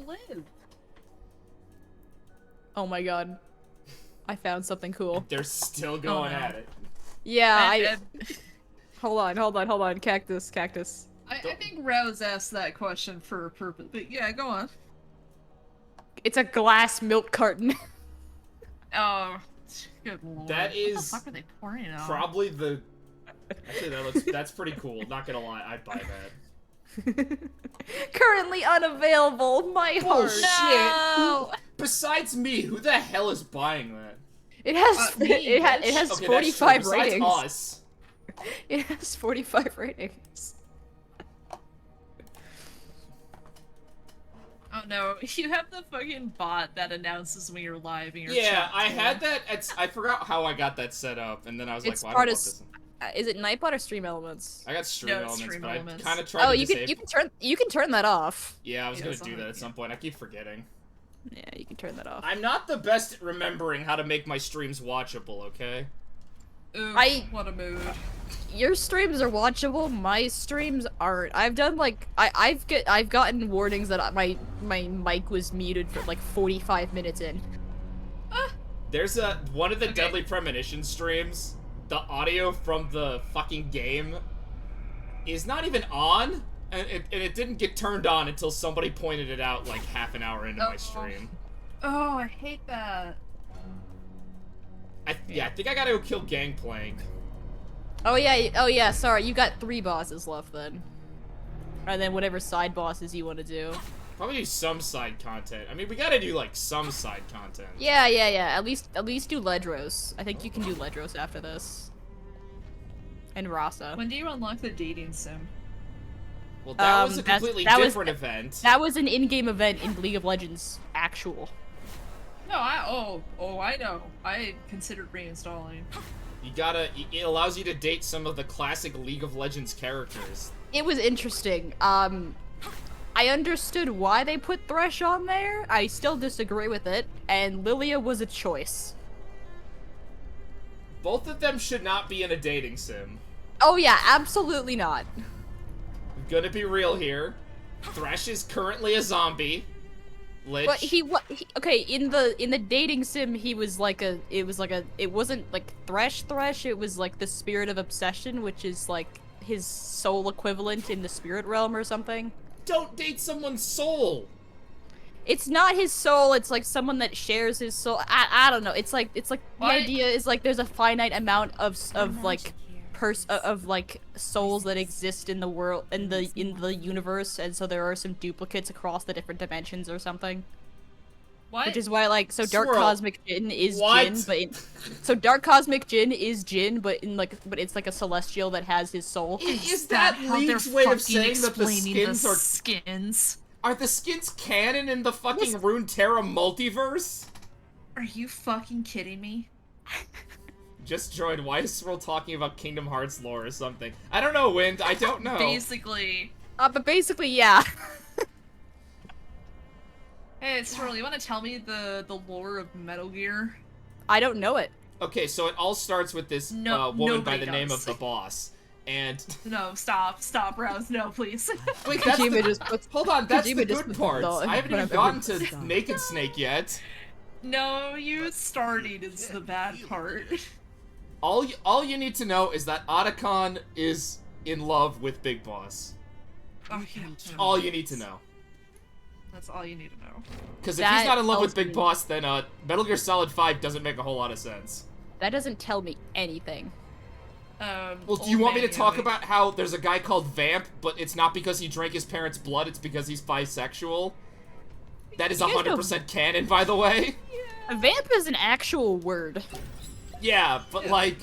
live? Oh my god. I found something cool. They're still going at it. Yeah, Hold on. Cactus. I think Rouse asked that question for a purpose, but yeah, go on. It's a glass milk carton. Oh, good lord. That is what the fuck are they pouring it on? probably the... Actually, that's pretty cool. Not gonna lie, I'd buy that. Currently unavailable. My heart. Bullshit! Besides me, who the hell is buying that? It has it has Okay, 45 that's true. Besides ratings. us. It has 45 ratings. Oh no, you have the fucking bot that announces when you're live in your Yeah, chat. I had that. I forgot how I got that set up, and then I was It's like, well, I part don't of want this. Is it Nightbot or Stream Elements? I got Stream No, it's Elements, Stream but Elements. I kind of tried Oh, to you disable. can turn that off. Yeah, I was gonna Yes, do that yeah. at some point. I keep forgetting. Yeah, you can turn that off. I'm not the best at remembering how to make my streams watchable, okay? Oof, what a mood. Your streams are watchable. My streams aren't. I've done like I've gotten warnings that my mic was muted for like 45 minutes in. There's one of the Deadly Premonition streams, the audio from the fucking game is not even on, and it didn't get turned on until somebody pointed it out like half an hour into my stream. Oh, I hate that. I think I gotta go kill Gangplank. Oh yeah. Sorry, you got 3 bosses left then. And then whatever side bosses you want to do. Probably do some side content. I mean, we gotta do like some side content. Yeah. At least do Ledros. I think you can do Ledros after this. And Rasa. When do you unlock the dating sim? Well, that was a completely different event. That was an in-game event in League of Legends actual. No, I know. I considered reinstalling. You gotta. It allows you to date some of the classic League of Legends characters. It was interesting. I understood why they put Thresh on there. I still disagree with it, and Lilia was a choice. Both of them should not be in a dating sim. Oh yeah, absolutely not. I'm gonna be real here. Thresh is currently a zombie. Lich. But okay, in the dating sim he was like it wasn't like Thresh, it was like the Spirit of Obsession, which is like his soul equivalent in the spirit realm or something. Don't date someone's soul! It's not his soul, it's like someone that shares his soul. I don't know. It's like the idea is like there's a finite amount of like souls that exist in the world in the universe, and so there are some duplicates across the different dimensions or something. What? Which is why Dark Swirl. Cosmic Jinn is What? Jinn, so Dark Cosmic Jinn is Jinn, but it's like a celestial that has his soul. Is that how League's they're way of fucking saying that the explaining skins are... skins? Are the skins canon in the fucking Runeterra multiverse? Are you fucking kidding me? Just joined. Why is Swirl talking about Kingdom Hearts lore or something? I don't know, Wind. I don't know. Basically. But basically, yeah. Hey, Swirl, you want to tell me the lore of Metal Gear? I don't know it. Okay, so it all starts with this No, woman by nobody the name does. of the boss. And... No, stop, Rouse, no, please. Wait, that's Kojima the... just puts- Hold on, that's Kojima the just good puts part. the I haven't in even front gotten of to everything. Naked Snake yet. No, you started is the bad part. All you need to know is that Otacon is in love with Big Boss. Oh, yeah. All you need to know. That's all you need to know. Because if That he's not in love with tells Big me- Boss, then Metal Gear Solid 5 doesn't make a whole lot of sense. That doesn't tell me anything. Well, do you want me to talk about how there's a guy called Vamp, but it's not because he drank his parents' blood, it's because he's bisexual? That is You guys know- 100% canon, by the way. A vamp is an actual word. Yeah, but like...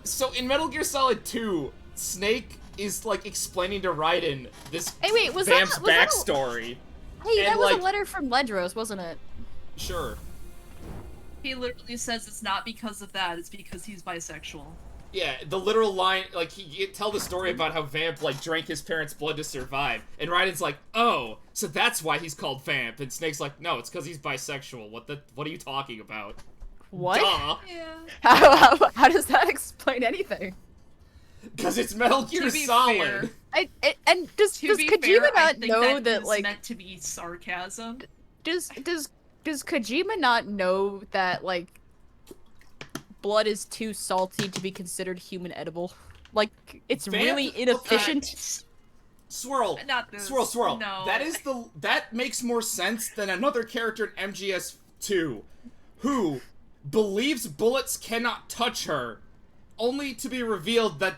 So in Metal Gear Solid 2, Snake is, like, explaining to Raiden this Hey, wait, was Vamp's that a- backstory. Hey, And, that was like- a letter from Ledros, wasn't it? Sure. He literally says it's not because of that, it's because he's bisexual. Yeah, the literal line, like, he tell the story about how Vamp, like, drank his parents' blood to survive. And Raiden's like, oh, so that's why he's called Vamp. And Snake's like, no, it's because he's bisexual. What are you talking about? What? Duh. Yeah. How does that explain anything? Because it's Metal Gear To be Solid. fair- And does To be Kojima fair, I not think know that that is like meant to be sarcasm. does Kojima not know that like blood is too salty to be considered human edible? Like it's really inefficient. Swirl. Not this. Swirl. No. That makes more sense than another character in MGS2 who believes bullets cannot touch her, only to be revealed that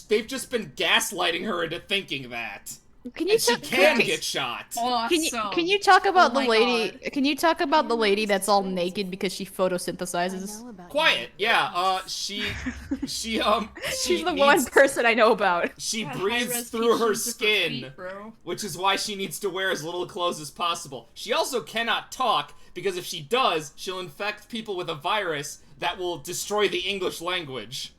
they've just been gaslighting her into thinking that. Can you And she ta- can okay. get shot. Awesome. Can you talk about Oh the my lady? God. Can you talk about the lady that's all naked because she photosynthesizes? Quiet. Yeah. She She's the needs- one person I know about. She God, breathes high-res through her features of skin, feet, bro. which is why she needs to wear as little clothes as possible. She also cannot talk, because if she does, she'll infect people with a virus that will destroy the English language.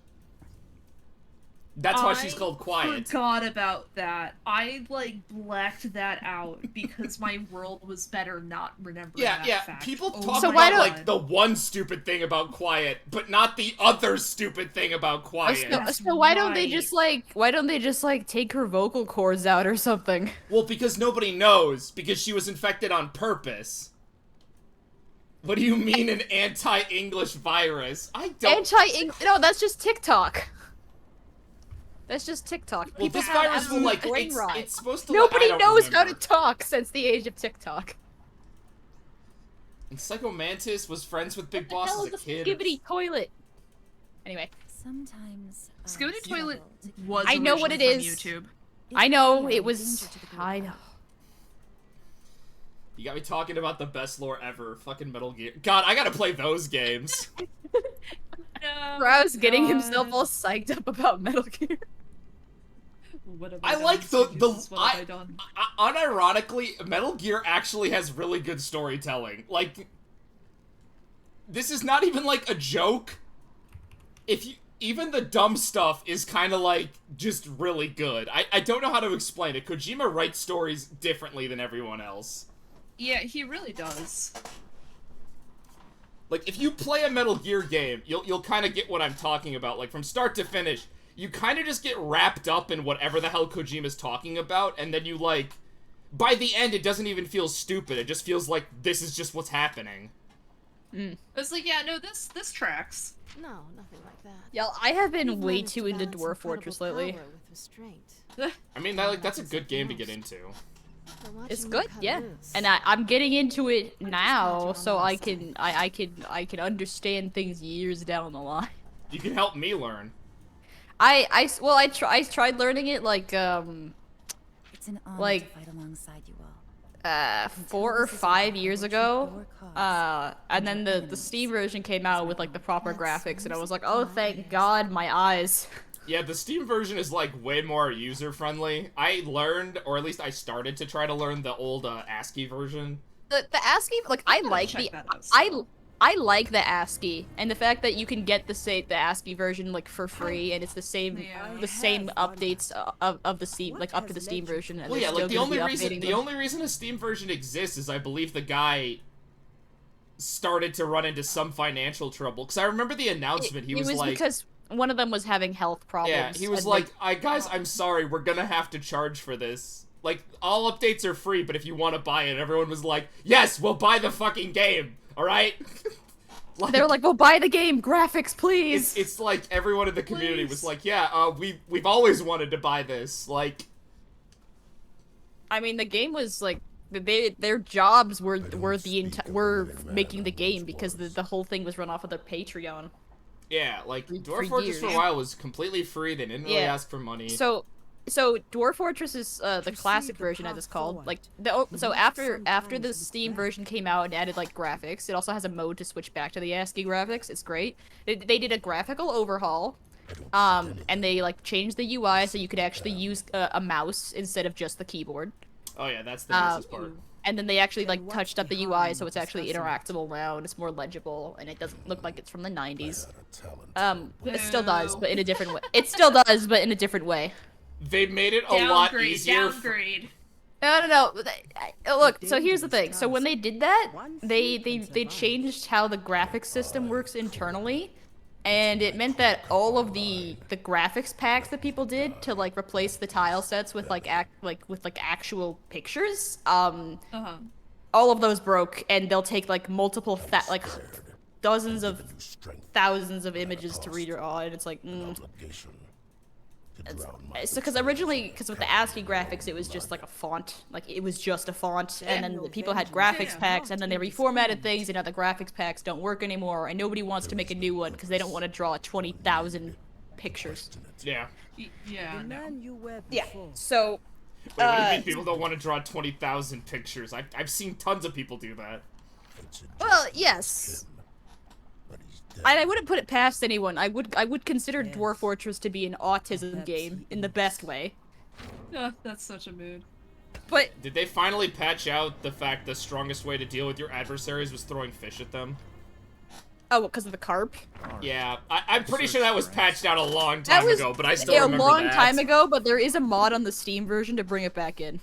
That's why she's called Quiet. Forgot about that. I like blacked that out because my world was better not remembering Yeah, that yeah. fact. People Oh talk So my why about, don't- like, the one stupid thing about Quiet, but not the other stupid thing about Quiet. That's So why don't they right. just like take her vocal cords out or something? Well, because nobody knows, because she was infected on purpose. What do you mean an anti-English virus? I don't... No, that's just TikTok. That's just TikTok. Well, People this have virus will, absolute like, brain rot. it's supposed to... Nobody I don't knows how to remember. talk since the age of TikTok. And Psycho Mantis was friends with Big What the Boss hell as a is kid. Skibbity toilet. Anyway, Sometimes Skibidi Toilet struggle to keep was I know what originally it from is. YouTube. I know It's it a was. danger to the I group. know. You got me talking about the best lore ever. Fucking Metal Gear. God, I gotta play those games. No, Rouse getting God. himself all psyched up about Metal Gear. What have I done? like the Excuses, what have I done? unironically, Metal Gear actually has really good storytelling. Like, this is not even like a joke. If you even the dumb stuff is kind of like just really good. I don't know how to explain it. Kojima writes stories differently than everyone else. Yeah, he really does. Like, if you play a Metal Gear game, you'll kind of get what I'm talking about. Like, from start to finish, you kind of just get wrapped up in whatever the hell Kojima's talking about, and then you, like, by the end, it doesn't even feel stupid. It just feels like this is just what's happening. It's like, yeah, no, this tracks. No, nothing like that. Y'all, I have You've been way managed too to into balance Dwarf incredible Fortress lately. power with restraint. I mean, that's a good game to get into. But watching It's you good, cut yeah. loose, And I'm getting into it just now, glad you're so on I my can side. I can understand things years down the line. You can help me learn. I tried learning it like It's an honor like- to fight alongside you all. 4 or This is 5 about years your ago. cause And then your the enemies. Steam version came out with like the proper That's graphics, and I music was like, to oh my thank ears. God, my eyes. Yeah, the Steam version is, like, way more user-friendly. I learned, or at least I started to try to learn the old ASCII version. The ASCII, like I like check the that out still. I like the ASCII, and the fact that you can get the ASCII version like for free, and it's the same Yeah. updates of the Steam, like up to the Steam version. And Well, they're yeah, like, still the gonna only be reason updating the them. only reason a Steam version exists is I believe the guy started to run into some financial trouble. Because I remember the announcement, he It was like... because one of them was having health problems. Yeah, he was and like, guys, I'm sorry, we're gonna have to charge for this. Like, all updates are free, but if you want to buy it, everyone was like, yes, we'll buy the fucking game, alright? they were like, "Well, buy the game, graphics, please." it's like everyone in the community was Please. like, yeah, we've always wanted to buy this. Like, I mean, the game was like their jobs were making the game because the whole thing was run off of their Patreon. yeah, like, For Dwarf Fortress for a years. while was completely free, they didn't really Yeah. ask for money. So Dwarf Fortress is the classic version, as it's called. Like so after the Steam version came out and added like graphics, it also has a mode to switch back to the ASCII graphics. It's great. They did a graphical overhaul, and they like changed the UI so you could actually use a mouse instead of just the keyboard. Oh yeah, that's the nicest part. And then they actually like touched up the UI so it's actually interactable now and it's more legible and it doesn't look like it's from the 90s. It still does, but in a different way. It still does, but in a different way. They made it a lot Downgrade, easier. downgrade. No. Look, so here's the thing. So when they did that, they changed how the graphics system works internally, and it meant that all of the graphics packs that people did to like replace the tile sets with like actual pictures, Uh-huh. all of those broke, and they'll take like multiple like dozens of thousands of images to redraw, and it's like, so because with the ASCII graphics, it was just like a font, like it was just a font, and then the people had graphics packs, and then they reformatted things, and now the graphics packs don't work anymore, and nobody wants to make a new one because they don't want to draw 20,000 pictures. Yeah. Yeah, no. Yeah. So. Wait, what do you mean people don't want to draw 20,000 pictures? I've seen tons of people do that. Well, yes. I wouldn't put it past anyone. I would consider Dwarf Fortress to be an autism game in the best way. Oh, that's such a mood. But Did they finally patch out the fact the strongest way to deal with your adversaries was throwing fish at them? oh, because of the carp. Yeah, I'm pretty sure that was patched out a long time ago, but I still a remember long that. time ago. But there is a mod on the Steam version to bring it back in.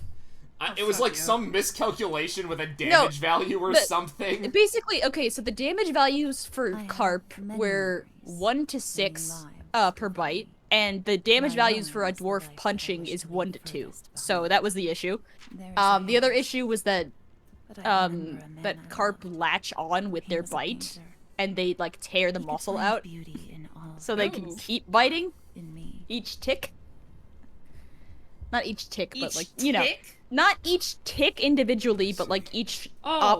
It was fuck like yeah. some miscalculation with a damage value or the- something. Basically, okay, so the damage values for carp were 1 to 6 per bite, and the damage values for a dwarf punching is 1 to 2. So that was the issue. The other issue was that that carp latch on with their bite, and they like tear the muscle out, so they can keep biting each tick. Not each tick, but like not each tick individually, but like each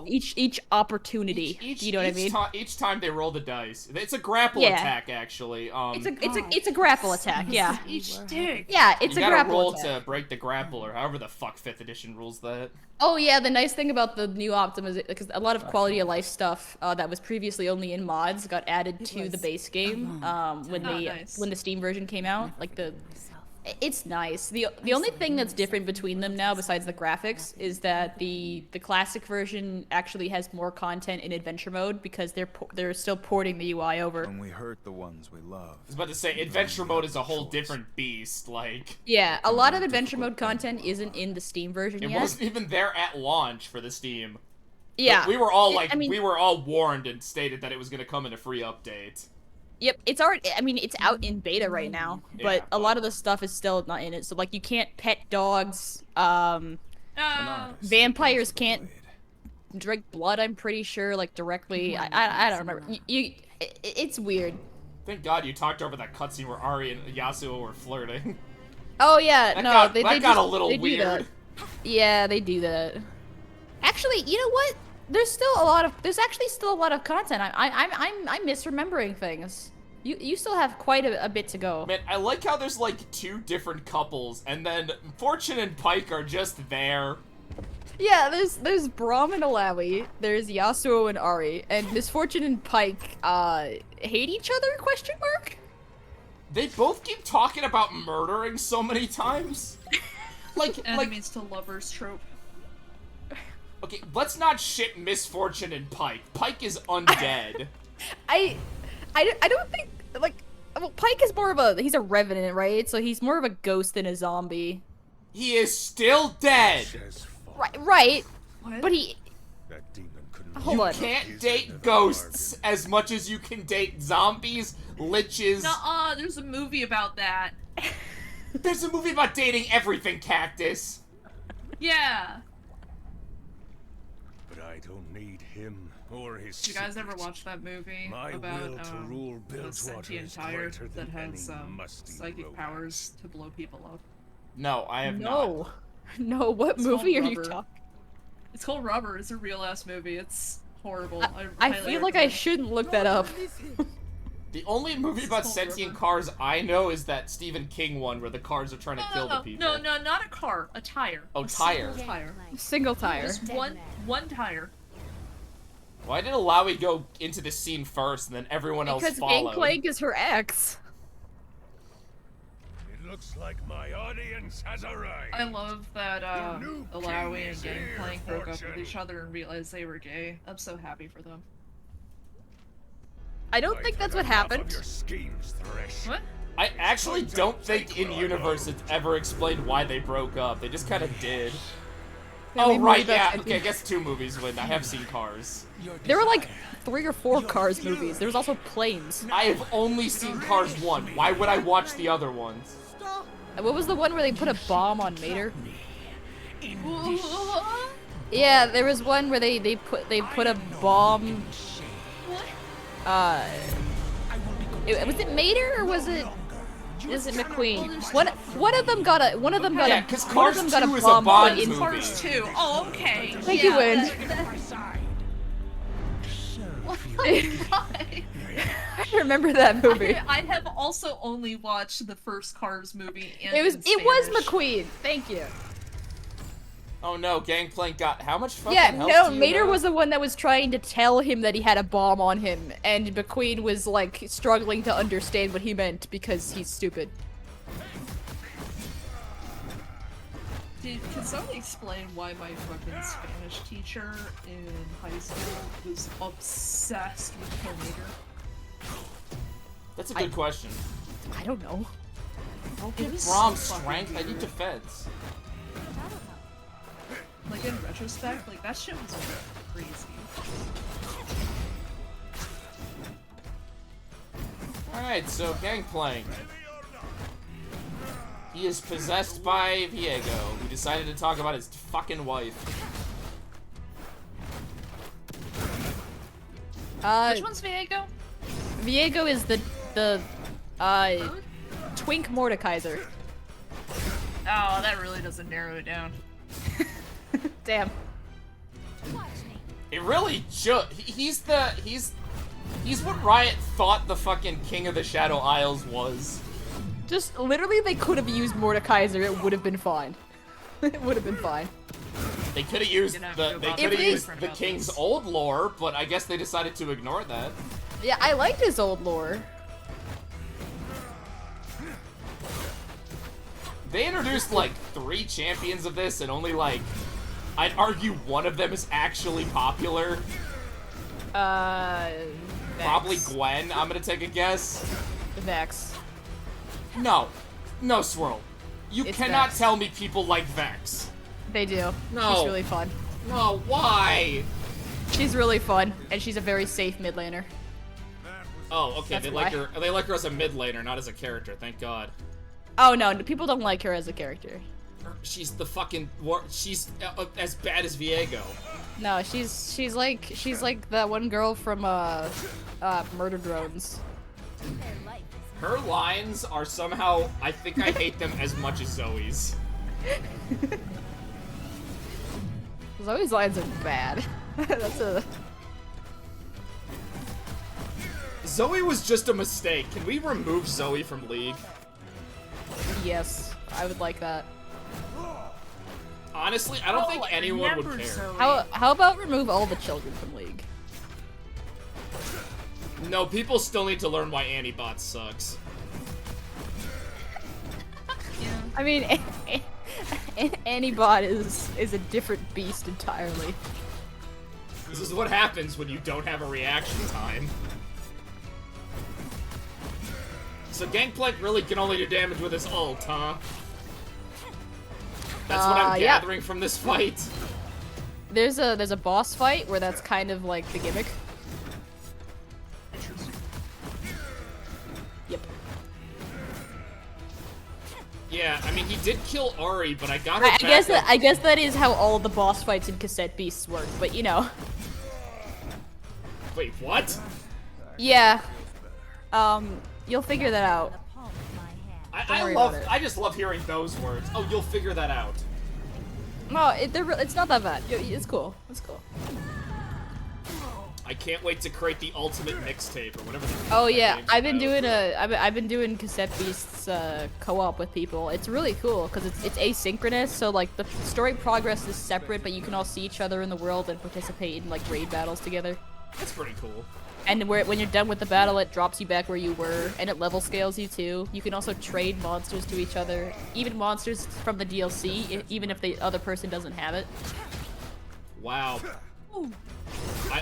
each opportunity. You know what I mean? Each time they roll the dice, it's a grapple Yeah. attack actually. It's a grapple attack. Yeah. Each dick. Yeah, it's you a gotta grapple roll attack. to break the grapple, or however the fuck 5th edition rules that. Oh yeah, the nice thing about the new optimization, because a lot of quality of life stuff that was previously only in mods got added to the base game when the Steam version came out. Like it's nice. The only thing that's different between them now, besides the graphics, is that the classic version actually has more content in adventure mode because they're still porting the UI over. When we hurt the ones we love. I was about to say, adventure mode is a whole different beast. Like, Yeah, a lot of adventure mode content isn't in the Steam version it yet. wasn't even there at launch for the Steam. Yeah, But we were all we were all warned and stated that it was gonna come in a free update. Yep, it's already. I mean, it's out in beta right now, but Yeah, a lot of the stuff is still not in it. So like, you can't pet dogs. Vampires can't drink blood. I'm pretty sure, like directly. I don't remember. It's weird. Thank God you talked over that cutscene where Ari and Yasuo were flirting. Oh yeah, That no, got, they that got just, a little they do weird. that. Yeah, they do that. Actually, you know what? There's actually still a lot of content. I'm misremembering things. You still have quite a bit to go. Man, I like how there's like 2 different couples, and then Fortune and Pike are just there. Yeah, there's Braum and Alawi, there's Yasuo and Ari, and Misfortune and Pike hate each other? Question mark? They both keep talking about murdering so many times. like Enemies to lovers trope. okay, let's not shit Misfortune and Pike. Pike is undead. I don't think, like, well, Pike is more of he's a revenant, right? So he's more of a ghost than a zombie. He is still dead. Right. What? But he, That demon couldn't hold on. Can't date ghosts as much as you can date zombies, liches. Nuh-uh, there's a movie about that. There's a movie about dating everything, Cactus. Yeah. But I don't need him or his Did you guys ever secrets. watch that movie My about will to rule the Bilgewater sentient is tire greater that than has any musty psychic romance. powers to blow people up? No, I have not. No. No, what It's movie are called you Rubber. talking? It's called Rubber. It's a real ass movie. It's horrible. I highly feel like I recommend. shouldn't look that up. The only movie about called sentient Rubber. cars I know is that Stephen King one where the cars are trying to kill the people. No, not a car. A tire. Oh, A tire. single tire. Single tire. Just one tire. Why did Alawi go into the scene first and then everyone else Because followed? Gangplank is her ex. It looks like my audience has arrived. I love that The new Alawi king and is here, Gangplank broke up with Fortune. each other and realized they were gay. I'm so happy for them. I don't think that's what happened. Of your schemes, Thresh. What? I actually don't think in universe it's ever explained why they broke up. They just kind of did. The Oh only right, movie that's yeah. Okay, I guess 2 movies when I have seen Cars. There were like 3 or 4 Cars movies. There was also Planes. I have only seen Cars 1. Why would I watch the other ones? What was the one where they put a bomb on Mater? Yeah, there was one where they put a bomb. Was it Mater or was it McQueen? One of them got a Yeah, because one Cars of them got 2 a is a bomb Bond put in. movie. Cars 2. Oh, okay. Thank you, Wind. What the fuck? I remember that movie. I have also only watched the first Cars movie. And It was in Spanish. McQueen. Thank you. Oh no, Gangplank got how much fucking Yeah, health no, do you Mater have? was the one that was trying to tell him that he had a bomb on him, and McQueen was like struggling to understand what he meant because he's stupid. Dude, can someone explain why my fucking Spanish teacher in high school was obsessed with Terminator? That's a good question. I don't know. Don't It give was Braum so fucking strength, I need weird. defense. Like, in retrospect, like, that shit was crazy. Alright, so Gangplank. He is possessed by Viego, who decided to talk about his fucking wife. Which one's Viego? Viego is the Twink Mordekaiser. Oh, that really doesn't narrow it down. Damn. It really should. He's what Riot thought the fucking King of the Shadow Isles was. Just literally, they could have used Mordekaiser. It would have been fine. It would have been fine. They could have used You're gonna have the to go they about could have it used different the about King's this. old lore, but I guess they decided to ignore that. Yeah, I liked his old lore. They introduced like 3 champions of this, and only like I'd argue one of them is actually popular. Probably Vex. Gwen. I'm gonna take a guess. Vex. No, Swirl. You It's cannot Vex. tell me people like Vex. They do. No. She's really fun. No, why? She's really fun, and she's a very safe mid laner. Oh, okay. That's They like why. her. They like her as a mid laner, not as a character. Thank God. Oh no, people don't like her as a character. She's the fucking. She's as bad as Viego. No, she's like that one girl from Murder Drones. Her lines are somehow. I think I hate them as much as Zoe's. Zoe's lines are bad. That's a. Zoe was just a mistake. Can we remove Zoe from League? Yes, I would like that. Honestly, I don't think anyone would care. How about remove all the children from League? No, people still need to learn why Antibot sucks. I mean, Antibot is a different beast entirely. This is what happens when you don't have a reaction time. So Gangplank really can only do damage with his ult, huh? That's what I'm Yeah. gathering from this fight. There's a boss fight where that's kind of like the gimmick. Interesting. Yep. Yeah, I mean he did kill Ari, but I got her I back guess up. I guess that is how all the boss fights in Cassette Beasts work, but you know. Wait, what? Yeah. You'll figure that out. I worry love. about it. I just love hearing those words. Oh, you'll figure that out. No, it's not that bad. It's cool. It's cool. I can't wait to create the ultimate mixtape or whatever. Oh yeah, name's I've been about. doing I've been doing Cassette Beasts co-op with people. It's really cool because it's asynchronous, so like the story progress is separate, but you can all see each other in the world and participate in like raid battles together. That's pretty cool. And when you're done with the battle, it drops you back where you were, and it level scales you too. You can also trade monsters to each other, even monsters from the DLC, even if the other person doesn't have it. Wow. Ooh. I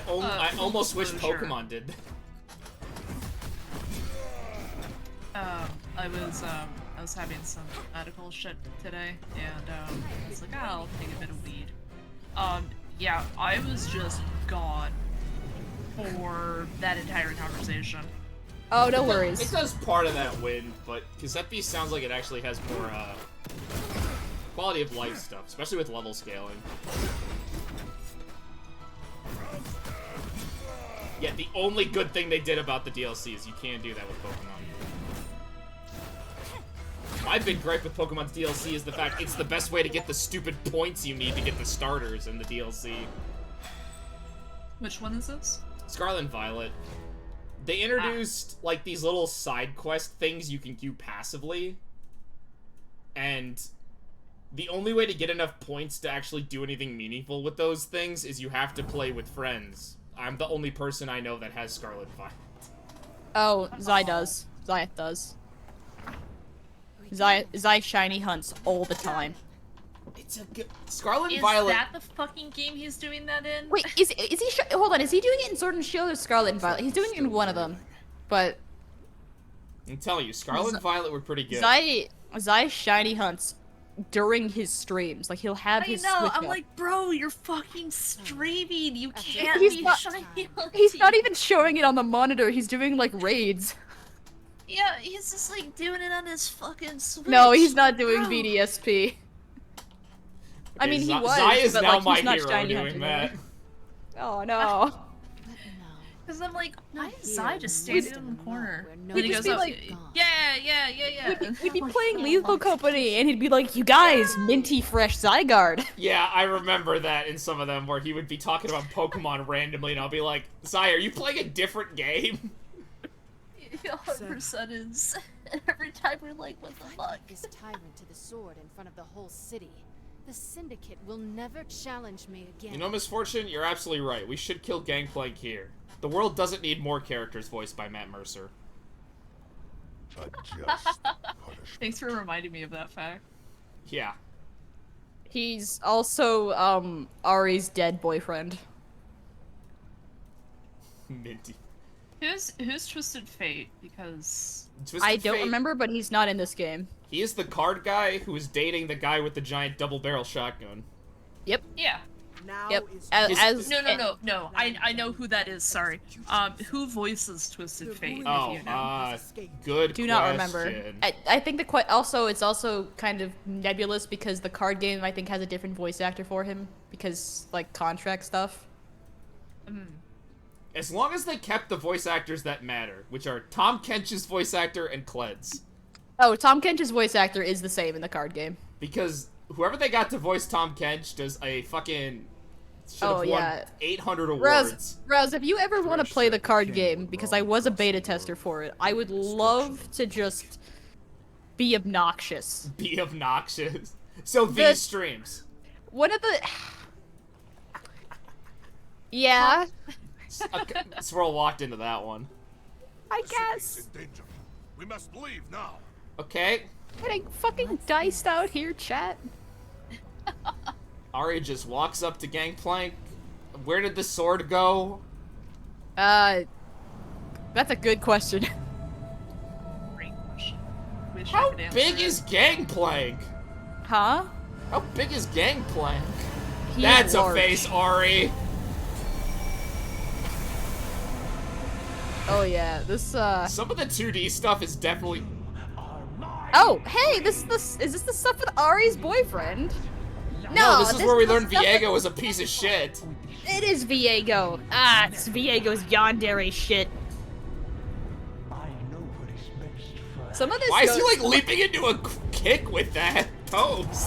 almost wish disclosure. Pokemon did. I was having some medical shit today, and I was like, oh, I'll take a bit of weed. Yeah, I was just gone for that entire conversation. Oh, no worries. It does part of that win, but Giuseppe sounds like it actually has more quality of life stuff, especially with level scaling. Yeah, the only good thing they did about the DLC is you can't do that with Pokemon. My big gripe with Pokemon's DLC is the fact it's the best way to get the stupid points you need to get the starters in the DLC. Which one is this? Scarlet and Violet. They introduced, like, these little side quest things you can do passively. And the only way to get enough points to actually do anything meaningful with those things is you have to play with friends. I'm the only person I know that has Scarlet and Violet. Oh, Zai does. Zai does. Zai shiny hunts all the time. It's a good... Scarlet and Is Violet... that the fucking game he's doing that in? Wait, is he hold on, is he doing it in Sword and Shield or Scarlet and Violet? He's doing it in one of them. But I'm telling you, Scarlet and Violet were pretty good. Zai shiny hunts during his streams. Like, he'll have his I know, Switch I'm up. like, bro, you're fucking streaming. You can't He's be not- shiny. He's not even showing it on the monitor. He's doing, like, raids. Yeah, he's just like doing it on his fucking Switch. No, he's not doing Bro. VDSP. I Okay, mean, he was, Zai is but, now like, my he's not hero shiny doing hunting that. him. Oh, no. Because I'm like, why is Here Zai just in standing in the corner? where no And he We'd just goes be up, like- yeah. We'd be playing Lethal Company, and he'd be like, you guys, minty fresh Zygarde. Yeah, I remember that in some of them where he would be talking about Pokemon randomly, and I'll be like, Zai, are you playing a different game? 100% is. Every time we're like, what the fuck? This tyrant to the sword in front of the whole city. The Syndicate will never challenge me again. You know, Misfortune, you're absolutely right. We should kill Gangplank here. The world doesn't need more characters voiced by Matt Mercer. A just punishment. Thanks for reminding me of that fact. Yeah. He's also, Ari's dead boyfriend. Minty. Who's Twisted Fate? Because Twisted I don't Fate, remember, but he's not in this game. He is the card guy who is dating the guy with the giant double-barrel shotgun. Yep. yeah, Yep. Is- no. I know who that is. Sorry. Who voices Twisted Fate? Oh, if you know. good Do not remember. question. I think it's also kind of nebulous because the card game, I think, has a different voice actor for him because, like, contract stuff. As long as they kept the voice actors that matter, which are Tom Kench's voice actor and Kled's. Oh, Tom Kench's voice actor is the same in the card game. Because whoever they got to voice Tom Kench does a fucking... should have won yeah. 800 awards. Raz, if you ever want to play the card game, because I was a beta tester for it, I would love to just be obnoxious. Be obnoxious. So The- these streams. One of the... Yeah, Okay, Swirl walked into that one. I It's guess. in danger. We must leave now. Okay. Getting fucking diced out here, chat. Ari just walks up to Gangplank. Where did the sword go? That's a good question. Great question. Wish I How could answer big it. is Gangplank? Huh? How big is Gangplank? He That's is a large. face, Ari. Oh yeah, this Some of the 2D stuff is definitely... Oh, hey, is this the stuff with Ari's boyfriend? No, this is where we the learned stuff with- Viego was a piece of shit. It is Viego. Ah, it's Viego's yandere shit. Some of this Why is he, goes- like, leaping into a kick with that pose?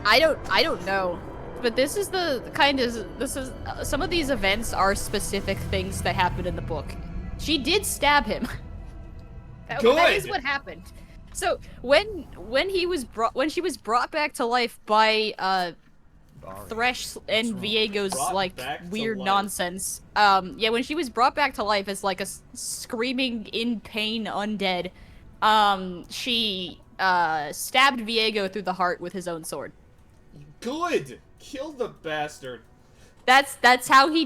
I don't know. But this is some of these events are specific things that happen in the book. She did stab him. That is Good. what happened. So when she was brought back to life by Thresh and Viego's Brought like back to weird life. nonsense. Yeah, when she was brought back to life as like a screaming in pain undead, she stabbed Viego through the heart with his own sword. Good. Kill the bastard. That's how he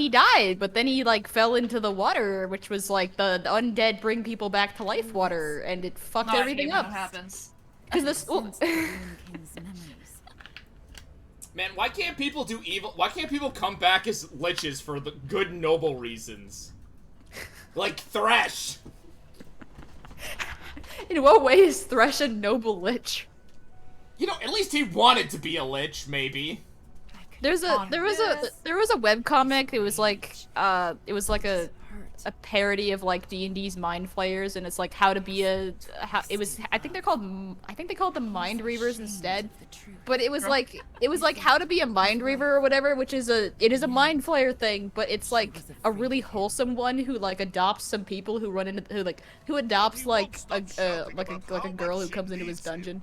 died. But then he like fell into the water, which was like the undead bring people back to life water, and it fucked Not everything even up. what happens. Because this. Since the Moon King's memories. Man, why can't people do evil? Why can't people come back as liches for the good, noble reasons? Like Thresh. In what way is Thresh a noble lich? You know, at least he wanted to be a lich, maybe. There was a webcomic. It was like a parody of like D&D's Mind Flayers, and it's like how to be I think they called them Mind Reavers instead. But it was like how to be a Mind Reaver or whatever, which is it is a Mind Flayer thing, but it's like a really wholesome one who like adopts some people who run into who adopts like a girl who comes into his dungeon.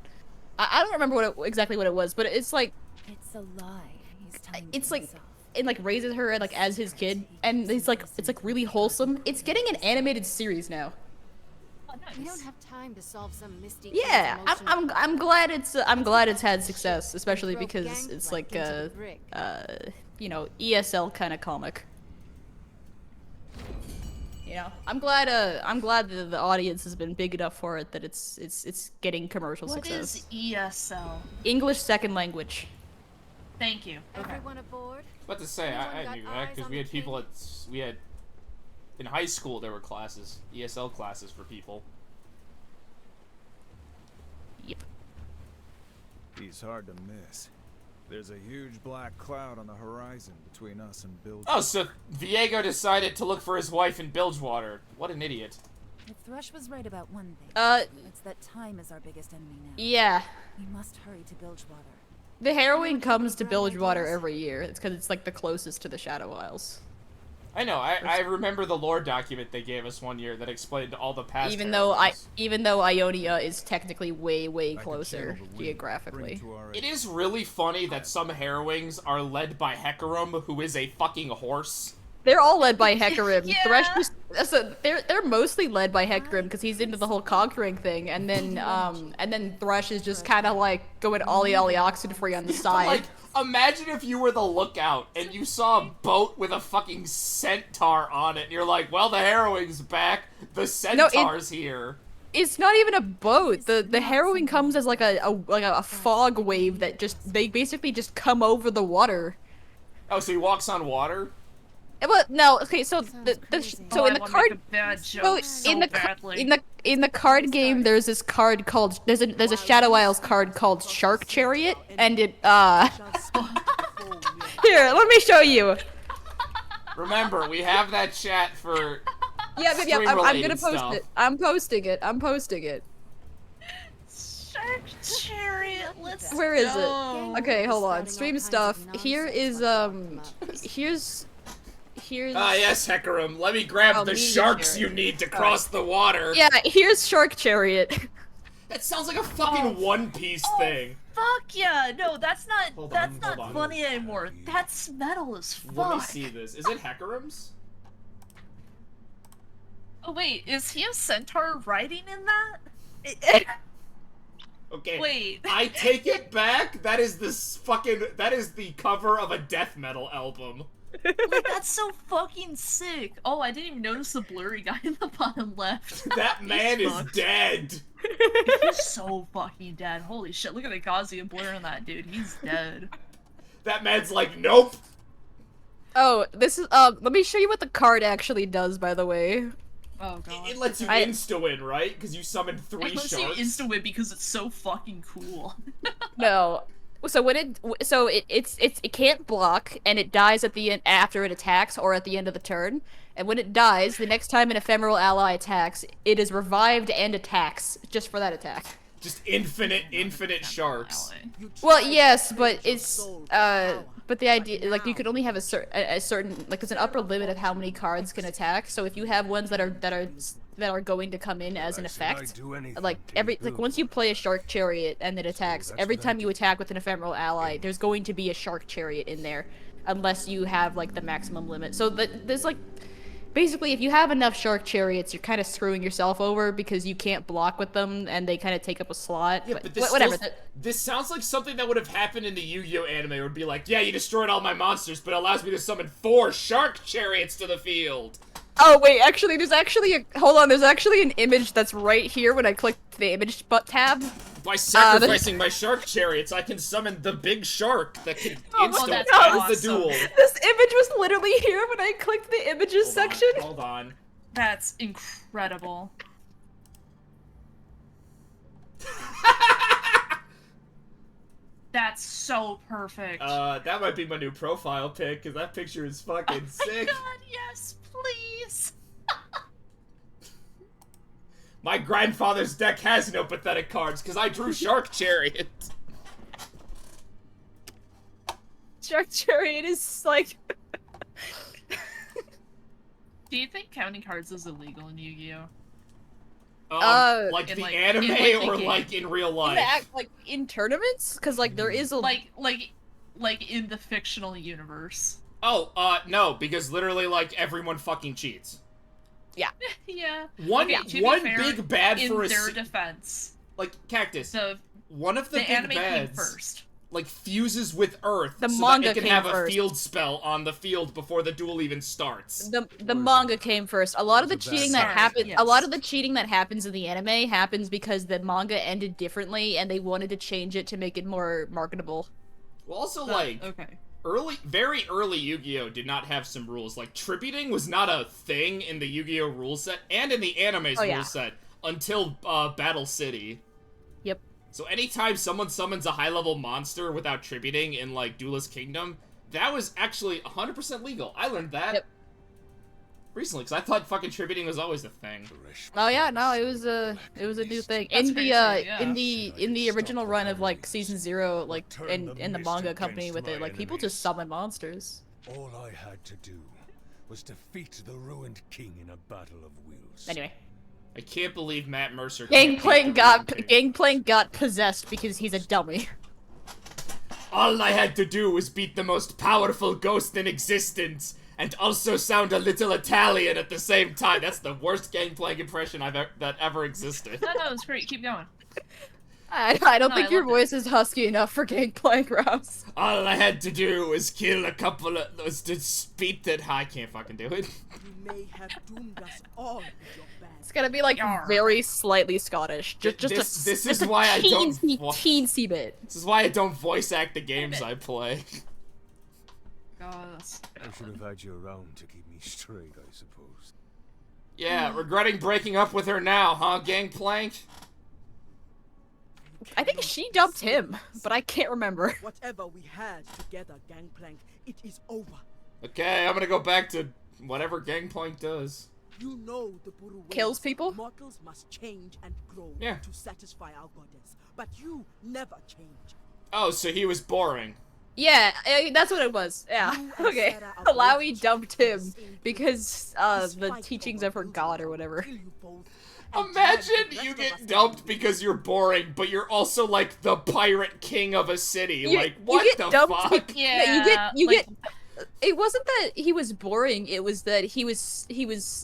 I don't remember exactly what it was, but it's like It's a lie. He's telling it's to like himself. and like raises her like as his kid, and it's like really wholesome. It's getting an animated series now. Oh, We nice. don't have time to solve some misty. Yeah, kid's emotional I'm glad it's had success, especially Broke because it's like Gangplank into the brig. you know, ESL kind of comic. You know, I'm glad that the audience has been big enough for it that it's getting commercial What success. is ESL? English second language. Thank you. Okay. Everyone aboard? What to say? I Anyone knew got that eyes because on we the had people king? in high school there were classes, ESL classes for people. Yep. He's hard to miss. There's a huge black cloud on the horizon between us and Bilge. Oh, so Viego decided to look for his wife in Bilgewater. What an idiot. If Thresh was right about one thing, it's that time is our biggest enemy now. Yeah. We must hurry to Bilgewater. The heroine comes to Bilgewater every year. It's because it's like the closest to the Shadow Isles. I know. I remember the lore document they gave us one year that explained all the past. Even heroines. though Ionia is technically way I can closer channel the wind, bring geographically. it to our It aid. is really funny that some Harrowings are led by Hecarim, who is a fucking horse. They're all led by Hecarim. Yeah. Thresh just they're mostly led by Hecarim because he's into the whole conquering thing, and then Thresh is just kind of like going ollie Oxenfree on the side. Like, imagine if you were the lookout and you saw a boat with a fucking centaur on it, and you're like, well, the Harrowing's back, the centaur's here. It's not even a boat. The heroine comes as like a fog wave that they basically just come over the water. Oh, so he walks on water? Well, no. Okay, so crazy. so Oh, in I the wanna card make a bad so joke so in the badly. in the card game, there's this card called there's a Shadow Isles card called Shark Chariot, and it here, let me show you. Remember, we have that chat for Yeah, I'm stream-related gonna post stuff. it. I'm posting it. Shark Chariot, let's Where is it? go. Okay, hold on. Starting all Stream kinds of stuff. Here nonsense is on the here's Ah, yes, Hecarim, let me grab Oh, the media sharks chariot. you need to cross the water. yeah, here's Shark Chariot. That sounds like a fucking One Piece thing. Fuck yeah! No, that's not. Hold that's on, not hold on. funny anymore. That's metal as fuck. Let me see this. Is it Hecarim's? Oh wait, is he a centaur riding in that? Okay. Wait. I take it back. That is that is the cover of a death metal album. Like, that's so fucking sick. Oh, I didn't even notice the blurry guy in the bottom left. That man is fucked. dead. He's so fucking dead. Holy shit, look at the Gaussian blur on that dude. He's dead. That man's like, nope. Oh, this is let me show you what the card actually does, by the way. Oh god. It lets you I- insta-win, right? Because you summoned 3 It lets you sharks. insta-win because it's so fucking cool. No. So when it can't block, and it dies at the end after it attacks or at the end of the turn. And when it dies, the next time an ephemeral ally attacks, it is revived and attacks just for that attack. Just infinite sharks. Well, yes, but it's but the idea, like, you could only have a certain like there's an upper limit of how many cards can attack. So if you have ones that are going to come in as an effect, like once you play a Shark Chariot and it attacks, every time you attack with an ephemeral ally, there's going to be a Shark Chariot in there, unless you have like the maximum limit. So there's like. Basically, if you have enough Shark Chariots, you're kind of screwing yourself over because you can't block with them, and they kind of take up a slot. Yeah, but this whatever. This sounds like something that would have happened in the Yu-Gi-Oh anime. It would be like, yeah, you destroyed all my monsters, but it allows me to summon 4 shark chariots to the field. Oh wait, there's actually an image that's right here when I click the image tab. By sacrificing my shark chariots, I can summon the big shark that can instant that's end the awesome. duel. This image was literally here when I clicked the images section. Hold on. That's incredible. That's so perfect. That might be my new profile pic, because that picture is fucking sick. God, yes, please. My grandfather's deck has no pathetic cards, because I drew Shark Chariot. Shark Chariot is like... Do you think counting cards is illegal in Yu-Gi-Oh? Like in, the like, anime in, like, the or game. like in real life? like in tournaments? Because like there is a... Like in the fictional universe. Oh, no, because literally, like, everyone fucking cheats. Yeah. Yeah. One Okay, to be one fair, big bad in for a their defense. like Cactus. The One of the big anime came bads first. like fuses with Earth The so manga that it can came have first. a field spell on the field before the duel even starts. The manga came first. A lot of the Where's the cheating bad that guy? happens, Yes. a lot of the cheating that happens in the anime happens because the manga ended differently, and they wanted to change it to make it more marketable. Well, also But- like okay. very early Yu-Gi-Oh did not have some rules. Like tributing was not a thing in the Yu-Gi-Oh rule set and in the anime's Oh, yeah. rule set until Battle City. Yep. So anytime someone summons a high-level monster without tributing in like Duelist Kingdom, that was actually 100% legal. I learned that Yep. recently because I thought fucking tributing was always a thing. Oh yeah, no, it was a new thing. That's In the crazy, yeah. in the original run of like season 0, like in the manga company with it, like people just summon monsters. All I had to do was defeat the ruined king in a battle of wills. Anyway, I can't believe Matt Mercer can't beat Gangplank the got Ruined King. Gangplank got possessed because he's a dummy. All I had to do was beat the most powerful ghost in existence, and also sound a little Italian at the same time. That's the worst Gangplank impression that ever existed. No, it's great. Keep going. I don't No, think I your loved voice is husky enough for Gangplank, Rouse. All I had to do was kill a couple of those to beat that. I can't fucking do it. You may have doomed us all with your bad. It's gonna be like Yarr. very slightly Scottish, just This just is why I don't teensy bit. This is why I don't voice act the games I play. God, that's I should have had you around to keep me straight, I suppose. Yeah, regretting breaking up with her now, huh, Gangplank? I think she dumped him, but I can't remember. Whatever we had together, Gangplank, it is over. Okay, I'm gonna go back to whatever Gangplank does. You know the Buru ways. Kills people? Mortals must change and grow Yeah. to satisfy our goddess. But you never change. Oh, so he was boring. Yeah, that's what it was. Yeah. You and Okay. Sarah are Alawi both dumped him in because This the fight teachings over of her Buru god or will whatever. kill you both and Imagine drag the you rest of us get dumped down. because you're boring, but you're also like the pirate king of a city. Like, You what get the dumped fuck? be- yeah. you like, get. It wasn't that he was boring. It was that he was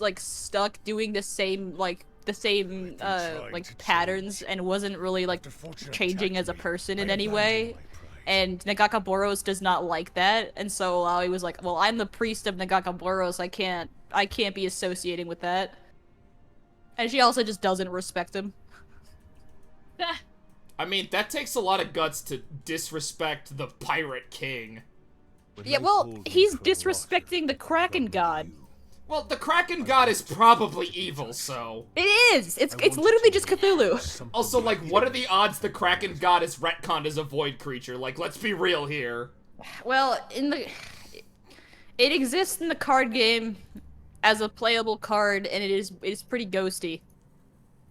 like stuck doing the same like trying like to patterns change. and wasn't really like After fortune changing as a attacked me, person I in any abandoned way. my pride. And Nagaka Boros does not like that, and so Alawi was like, "Well, I'm the priest of Nagaka Boros. I can't be associating with that." And she also just doesn't respect him. I mean, that takes a lot of guts to disrespect the pirate king. When Yeah, they well, pulled me he's from the disrespecting water, the Kraken I god. knew. Well, the Kraken god is probably evil, so... It is. It's I it's wanted literally to just know Cthulhu. something Also, like, about what you. are the odds the Kraken god is retconned as a void creature? Like, let's be real here. Well, it exists in the card game as a playable card, and it is pretty ghosty.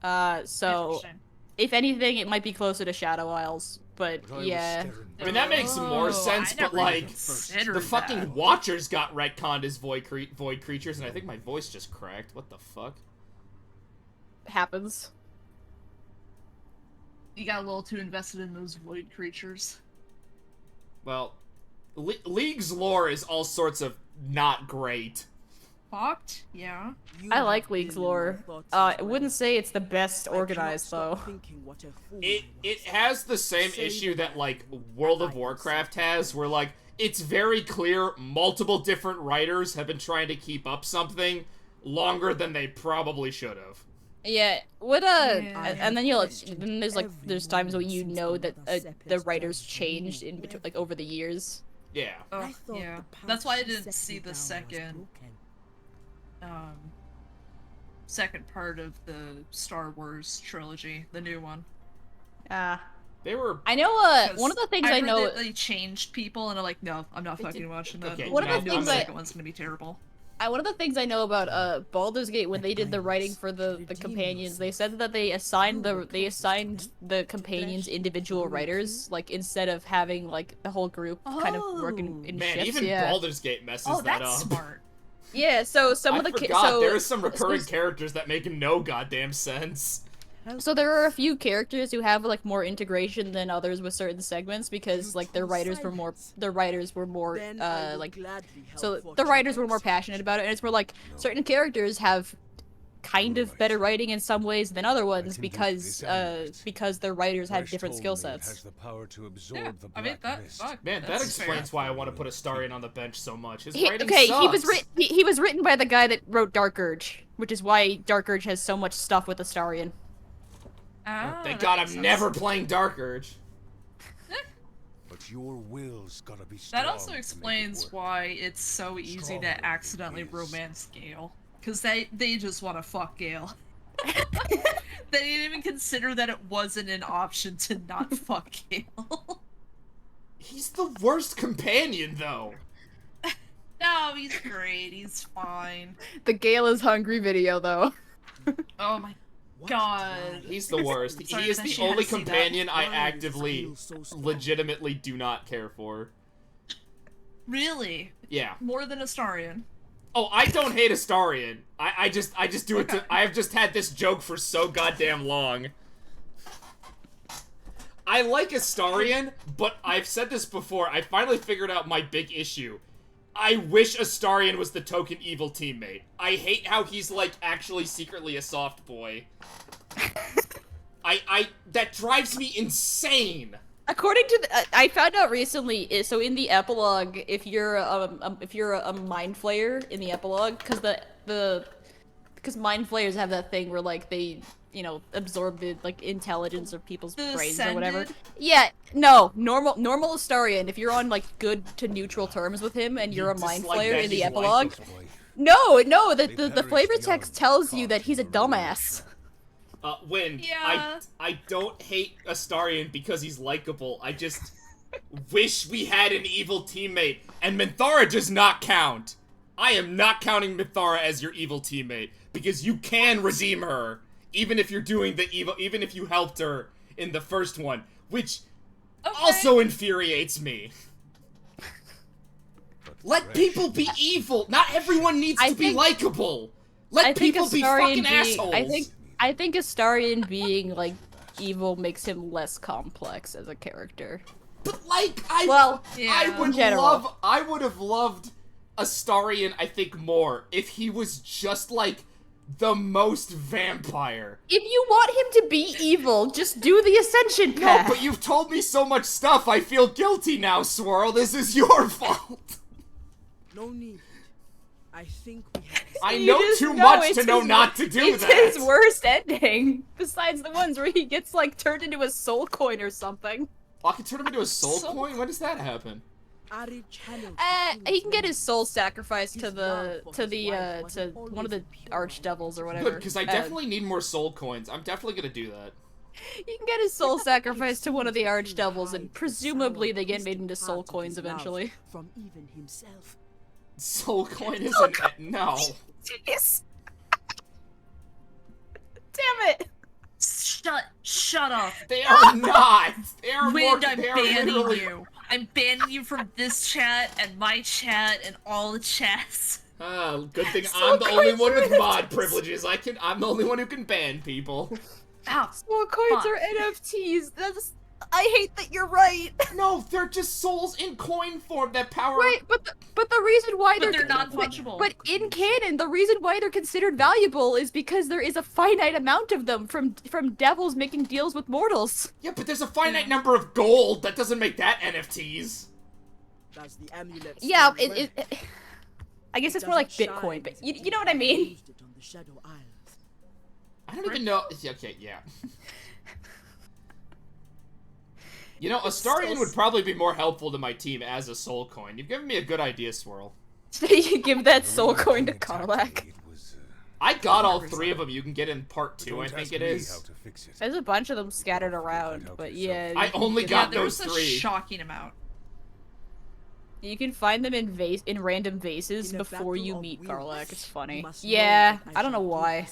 So interesting. if anything, it might be closer to Shadow Isles. But But I was yeah, staring I mean, that makes more Oh, sense, I but never like, even considered the fucking that. Watchers got retconned as void creatures, and I think my voice just cracked. What the fuck? happens. You got a little too invested in those void creatures. Well, League's lore is all sorts of not great. Fucked? Yeah. You I have like been League's in my lore. thoughts I as well. wouldn't say it's the best I cannot organized stop though. thinking what a fool It I was. has the same Say issue the that word, like World and of I Warcraft accept has, where like it's very clear multiple different writers have been trying to keep up something longer than they probably should have. Yeah, what Yeah. and then then there's times when you know that the writers changed in between, like over the years. Yeah. Oh, I thought yeah. the path That's why I she didn't set see me the down was second broken. second part of the Star Wars trilogy, the new one. They were. I know. 'Cause One of the things I heard know. that they changed people, and I'm like, no, I'm not fucking watching that. Okay, One of the I know things the I- second one's gonna be terrible. One of the things I know about Baldur's Gate, when they did the writing for the companions, they said that they assigned the companions individual writers, like instead of having like the whole group kind of working in Man, shifts. even Yeah. Baldur's Gate messes Oh, that that's up. smart. Yeah, so some I of the forgot there are some recurring so- characters that make no goddamn sense. So there are a few characters who have like more integration than others with certain segments because like their writers were more Then I will like gladly help so the Fortune writers were more X. passionate about it, and it's more like certain characters have kind of better writing in some ways than other ones because their writers had different skill sets. Has the power to absorb Yeah, the I mean black that. mist. Fuck, Man, that that's explains fair. why I want to put Astarion on the bench so much. His He writing was sucks. he was written by the guy that wrote Dark Urge, which is why Dark Urge has so much stuff with Astarion. Thank that God makes I'm sense. never playing Dark Urge. But your will's gotta be strong. That also to make it explains work. why it's so easy Strong to accidentally is. romance Gale. Because they just want to fuck Gale. They didn't even consider that it wasn't an option to not fuck Gale. He's the worst companion, though. No, he's great. He's fine. The Gale is hungry video though. Oh my god. He's the worst. Sorry, He is that the she had only to see that. companion I Why does actively, feel so strong? legitimately do not care for. Really? Yeah. More than Astarion. Oh, I don't hate Astarion. I just do it to. I have just had this joke for so goddamn long. I like Astarion, but I've said this before. I finally figured out my big issue. I wish Astarion was the token evil teammate. I hate how he's like actually secretly a soft boy. That drives me insane. According to I found out recently, so in the epilogue, if you're a mind flayer in the epilogue, because mind flayers have that thing where like they absorb the like intelligence of people's The brains or whatever. Ascended? Yeah, no, normal Astarion. If you're on like good to neutral terms with him and you're a mind dislike flayer that in the he's epilogue, likable. no, the perish flavor beyond text tells you caught that he's a in the dumbass. Wind, Yeah. I don't hate Astarion because he's likable. I just wish we had an evil teammate, and Minthara does not count. I am not counting Minthara as your evil teammate because you can redeem her, even if you're doing the evil, even if you helped her in the first one, which also infuriates me. Let people be evil. Not everyone needs to be likable. Let people be fucking assholes. I think Astarion being like evil makes him less complex as a character. But like, I in would general. I would have loved Astarion, I think, more if he was just like the most vampire. If you want him to be evil, just do the Ascension No, path. but you've told me so much stuff. I feel guilty now, Swirl. This is your fault. No need. I think we have. I You know just too know much it's to know his- not to do it's that. his worst ending. Besides the ones where he gets like turned into a soul coin or something. I can turn him into a soul coin? When does that happen? Ari channeled He can get his soul sacrificed to one of the archdevils or whatever. Good, because I definitely need more soul coins. I'm definitely gonna do that. He can get his soul sacrificed to one of the archdevils, and presumably they get made into soul coins eventually. From even himself. Soul coin isn't no. Jeez. Damn it! Shut up. They are not. They are more. Wind, I'm They are banning literally. you. I'm banning you from this chat and my chat and all the chats. Good thing Soul I'm the only coins one are with mod NFTs. privileges. I'm the only one who can ban people. Ow. Soul coins Fuck. are NFTs. I hate that you're right. No, they're just souls in coin form that power. Right, but the reason why But they're non-fungible. But in canon, the reason why they're considered valuable is because there is a finite amount of them from devils making deals with mortals. Yeah, but there's a finite number of gold. That doesn't make that NFTs. Does the amulet Yeah, still work? I guess it's more like Bitcoin, but you know what I mean. Used it on the Shadow Isles. I don't even know. Okay, yeah. You know, Astarion would probably be more helpful to my team as a soul coin. You've given me a good idea, Swirl. You give that soul coin to Karlach. I got all 3 of them. You can get in part 2, I think it is. There's a bunch of them scattered around, but yeah. I only got those 3. There's a shocking amount. You can find them in random vases before you meet Karlach. It's funny. Yeah, I don't know why.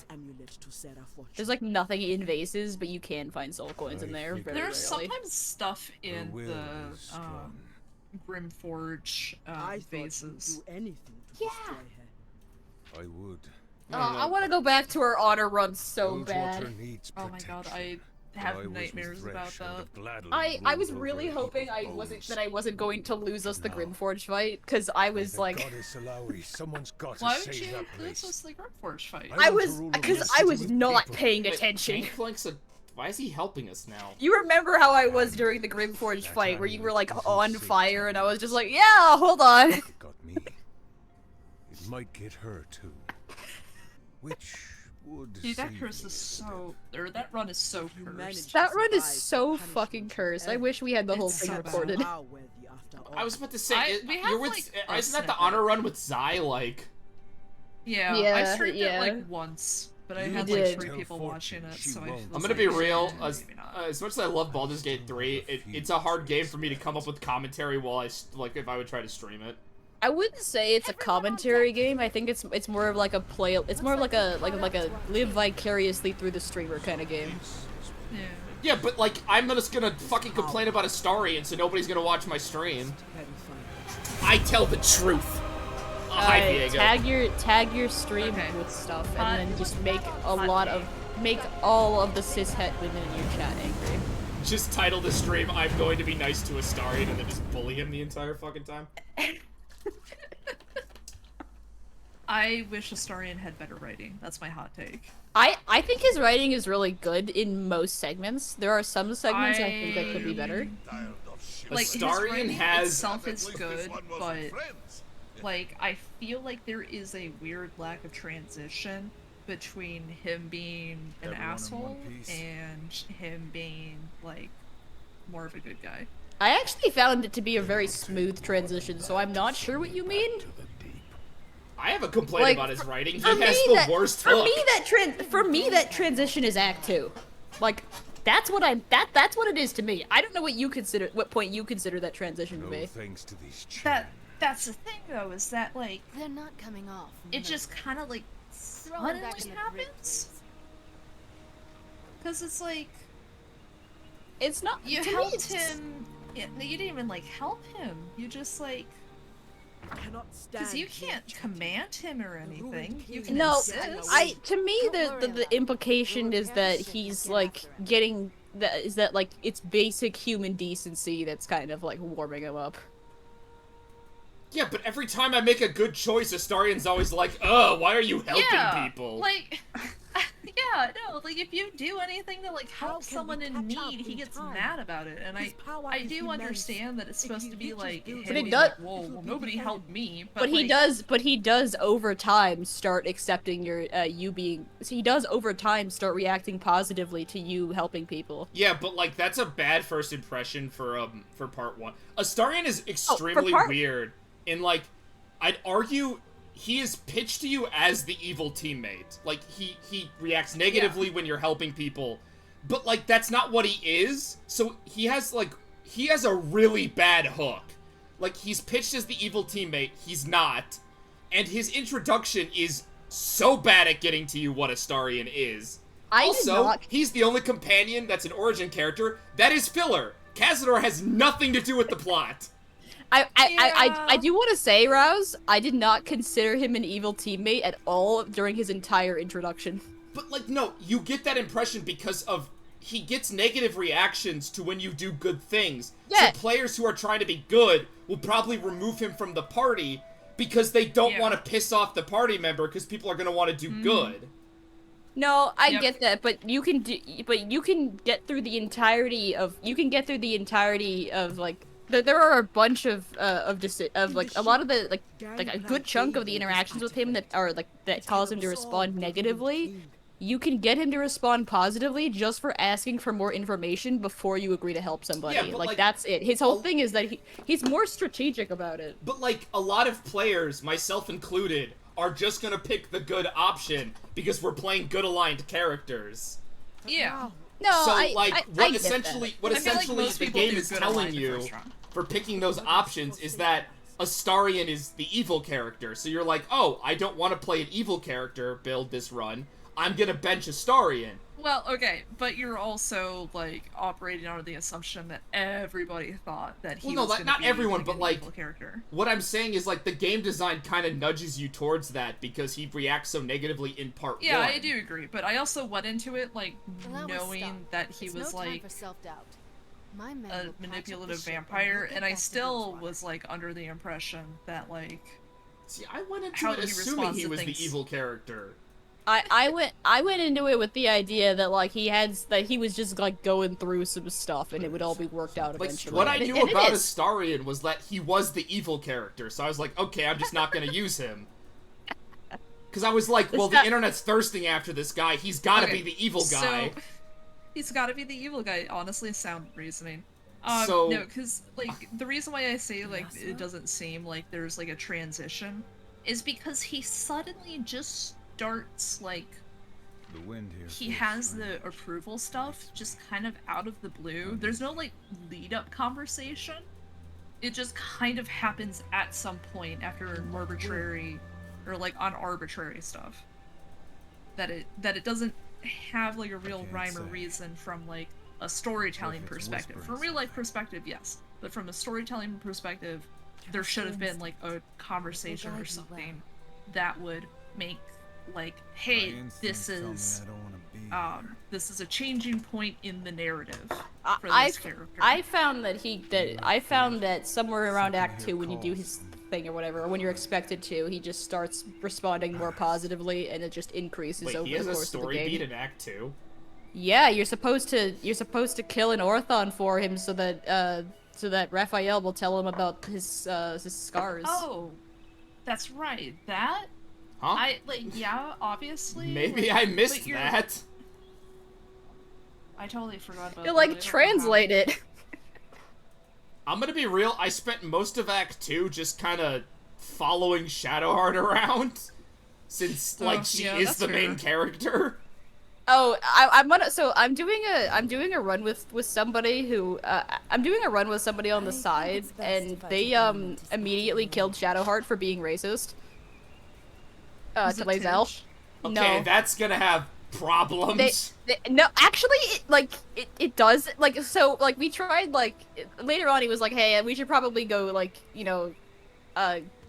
There's like nothing in vases, but you can find soul coins in there. Very There's rarely. sometimes stuff in the Grimforge vases. Yeah. I would. I want to go back to her honor run so Rosewater bad. needs Oh my god, I protection. have I was nightmares with about Thresh, I that. would gladly I roll was over really a hoping heap of bones. I wasn't going to lose us the No. Grimforge fight, because I By was the like, goddess Alawi, someone's got to Why would save you that lose place. us the Grimforge fight? I want was to rule because over I the was city not people. paying Wait, attention. Gangplank's why is he helping us now? You remember how I was during the Grimforge fight, where you were like on fire, and I was just like, yeah, hold on. It got me. It might get her too. Which would Dude, that save curse me is a so, or that run is so You cursed. managed That to run is survive so punishment. fucking cursed. I wish we had the whole It's thing so bad. recorded. Are worthy after all. I was about to say, we have, you're with, like, a isn't that the snippet. honor run with Zai, like? Yeah, I Yeah, streamed yeah. it like once, but I You had did. like 3 Tell people Fortune watching it, she so I won't. was I'm gonna like, be real, eh, as maybe not. much as I love Baldur's Gate 3, it's a hard game for me to come up with commentary while like, if I would try to stream it. I wouldn't say it's a commentary game. I think it's more of like a play. It's more of like a live vicariously through the streamer kind of game. Yeah. Yeah, but like, I'm just gonna fucking complain about Astarion, so nobody's gonna watch my stream. Very fine. I tell the truth. Hi, Diego. Tag your stream Okay. with stuff, Hot- and then just make hot make all of the cishet women in your chat angry. Just title the stream, I'm going to be nice to Astarion, and then just bully him the entire fucking time. I wish Astarion had better writing. That's my hot take. I think his writing is really good in most segments. There are some segments I think that could be better. Like, his Astarion writing has- itself is good, but like I feel like there is a weird lack of transition between him being an Everyone in one asshole piece. and him being like more of a good guy. I actually found it to be a very smooth transition, so I'm not sure what you mean. I have a complaint Like, about his writing. He For me, has the that- worst for hook. me that transition is Act 2. Like that's what that's what it is to me. I don't know what point you consider that transition to No be. thanks to these That's the thing though, is that like They're not coming off. it no. just kind of like Throw 'em suddenly back in the grid, happens. please. Because it's like It's not you to me, helped it's- him. You didn't even like help him. You just like Cannot stand because you here can't chatting. command him or anything. You can No, insist. to me the implication is that he's like getting that like it's basic human decency that's kind of like warming him up. Yeah, but every time I make a good choice, Astarion's always like, "Oh, why are you helping people?" Like, yeah, no, like if you do anything to like How help can someone we in catch up need, he in gets time? mad about it, and His power I is do immense. understand that it's If supposed he to be reaches like, those him But he being does- like, whoa, It will well, be nobody beheaded. helped me, But he like, does over time start accepting your he does over time start reacting positively to you helping people. Yeah, but like that's a bad first impression for part 1. Astarion is extremely part- weird. In like, I'd argue he is pitched to you as the evil teammate. Like he reacts negatively when you're helping people, but like that's not what he is. So he has a really bad hook. Like he's pitched as the evil teammate, he's not, and his introduction is so bad at getting to you what Astarion is. Also, he's the only companion that's an origin character that is filler. Cazador has nothing to do with the plot. I do want to say, Rouse, I did not consider him an evil teammate at all during his entire introduction. But like, no, you get that impression because of he gets negative reactions to when you do good things. Yeah. So players who are trying to be good will probably remove him from the party because they don't want to piss off the party member because people are going to want to do good. No, I Yep. get that, but you can get through the entirety of like there are a bunch of like a lot of the like a good chunk of the interactions with him that are like that cause him to respond negatively you can get him to respond positively just for asking for more information before you agree to help somebody. Yeah, but, like, like, that's it. His whole thing is that he's more strategic about it. But, like, a lot of players, myself included, are just gonna pick the good option because we're playing good aligned characters. Yeah. No, So, I what get essentially, that. what I feel like essentially most the people game do is good telling aligned the you first round. for picking those options is that Astarion is the evil character. So you're like, oh, I don't want to play an evil character build this run. I'm gonna bench Astarion. Well, okay, but you're also, like, operating under the assumption that everybody thought that he Well, no, was gonna not be, everyone, like, but, an like, evil character. What I'm saying is, like, the game design kind of nudges you towards that because he reacts so negatively in part Yeah, 1. I do agree, but I also went into it, like, Allow us knowing stop. that he It's was, no time like, for self-doubt. My men a will patch up the manipulative ship vampire, we'll and get I back to still Bridgewater. was, like, under the impression that, like, See, I went into how it he assuming responds he to was things. the evil character. I went into it with the idea that like he was just like going through some stuff and it would all be worked out Like, eventually. what I And knew it about is. Astarion was that he was the evil character, so I was like, okay, I'm just not gonna use him. Because I was like, well, the internet's thirsting after this guy, he's gotta Okay, be the evil guy. So, he's gotta be the evil guy, honestly, sound reasoning. So- No, because, like, the reason why I say, like, it doesn't seem like there's, like, a transition is because he suddenly just starts, like, The wind here. he feels has strange. the approval stuff just kind of out of the blue. There's no, like, lead-up conversation. It just kind of happens at some point after an arbitrary, or, like, unarbitrary stuff. That it doesn't have, like, a real can't rhyme or say. reason from, like, a storytelling If it's perspective. From a whispering real-life perspective, yes. But from a storytelling perspective, there should have been, like, a conversation or something that would make, like, My hey, instincts tell me I don't wanna be here. this is a changing point in the narrative for I this character. found that somewhere around Act 2 when you do his thing or whatever, or when you're expected to, he just starts responding more positively and it just increases Wait, over he the has a course of the story game. beat in Act 2? Yeah, you're supposed to kill an Orthon for him so that Raphael will tell him about his scars. Oh, that's right. That Huh? yeah, obviously. Maybe like, I missed but you're- that. I totally forgot about You that. like I don't know translate it. I'm gonna be real, I spent most of Act 2 just kinda following Shadowheart around. Since, like, Oh, she yeah, is that's the main fair. character. Oh, I'm doing a run with somebody who I'm doing a run with somebody on the I think side, it's best and if I they take a moment to speak immediately to killed Shadowheart for being racist. Is To it Lae'zel. Tish? Okay, No. that's gonna have problems. No, actually, it does. Like, so, like, we tried, like, later on he was like, hey, we should probably go, like, you know,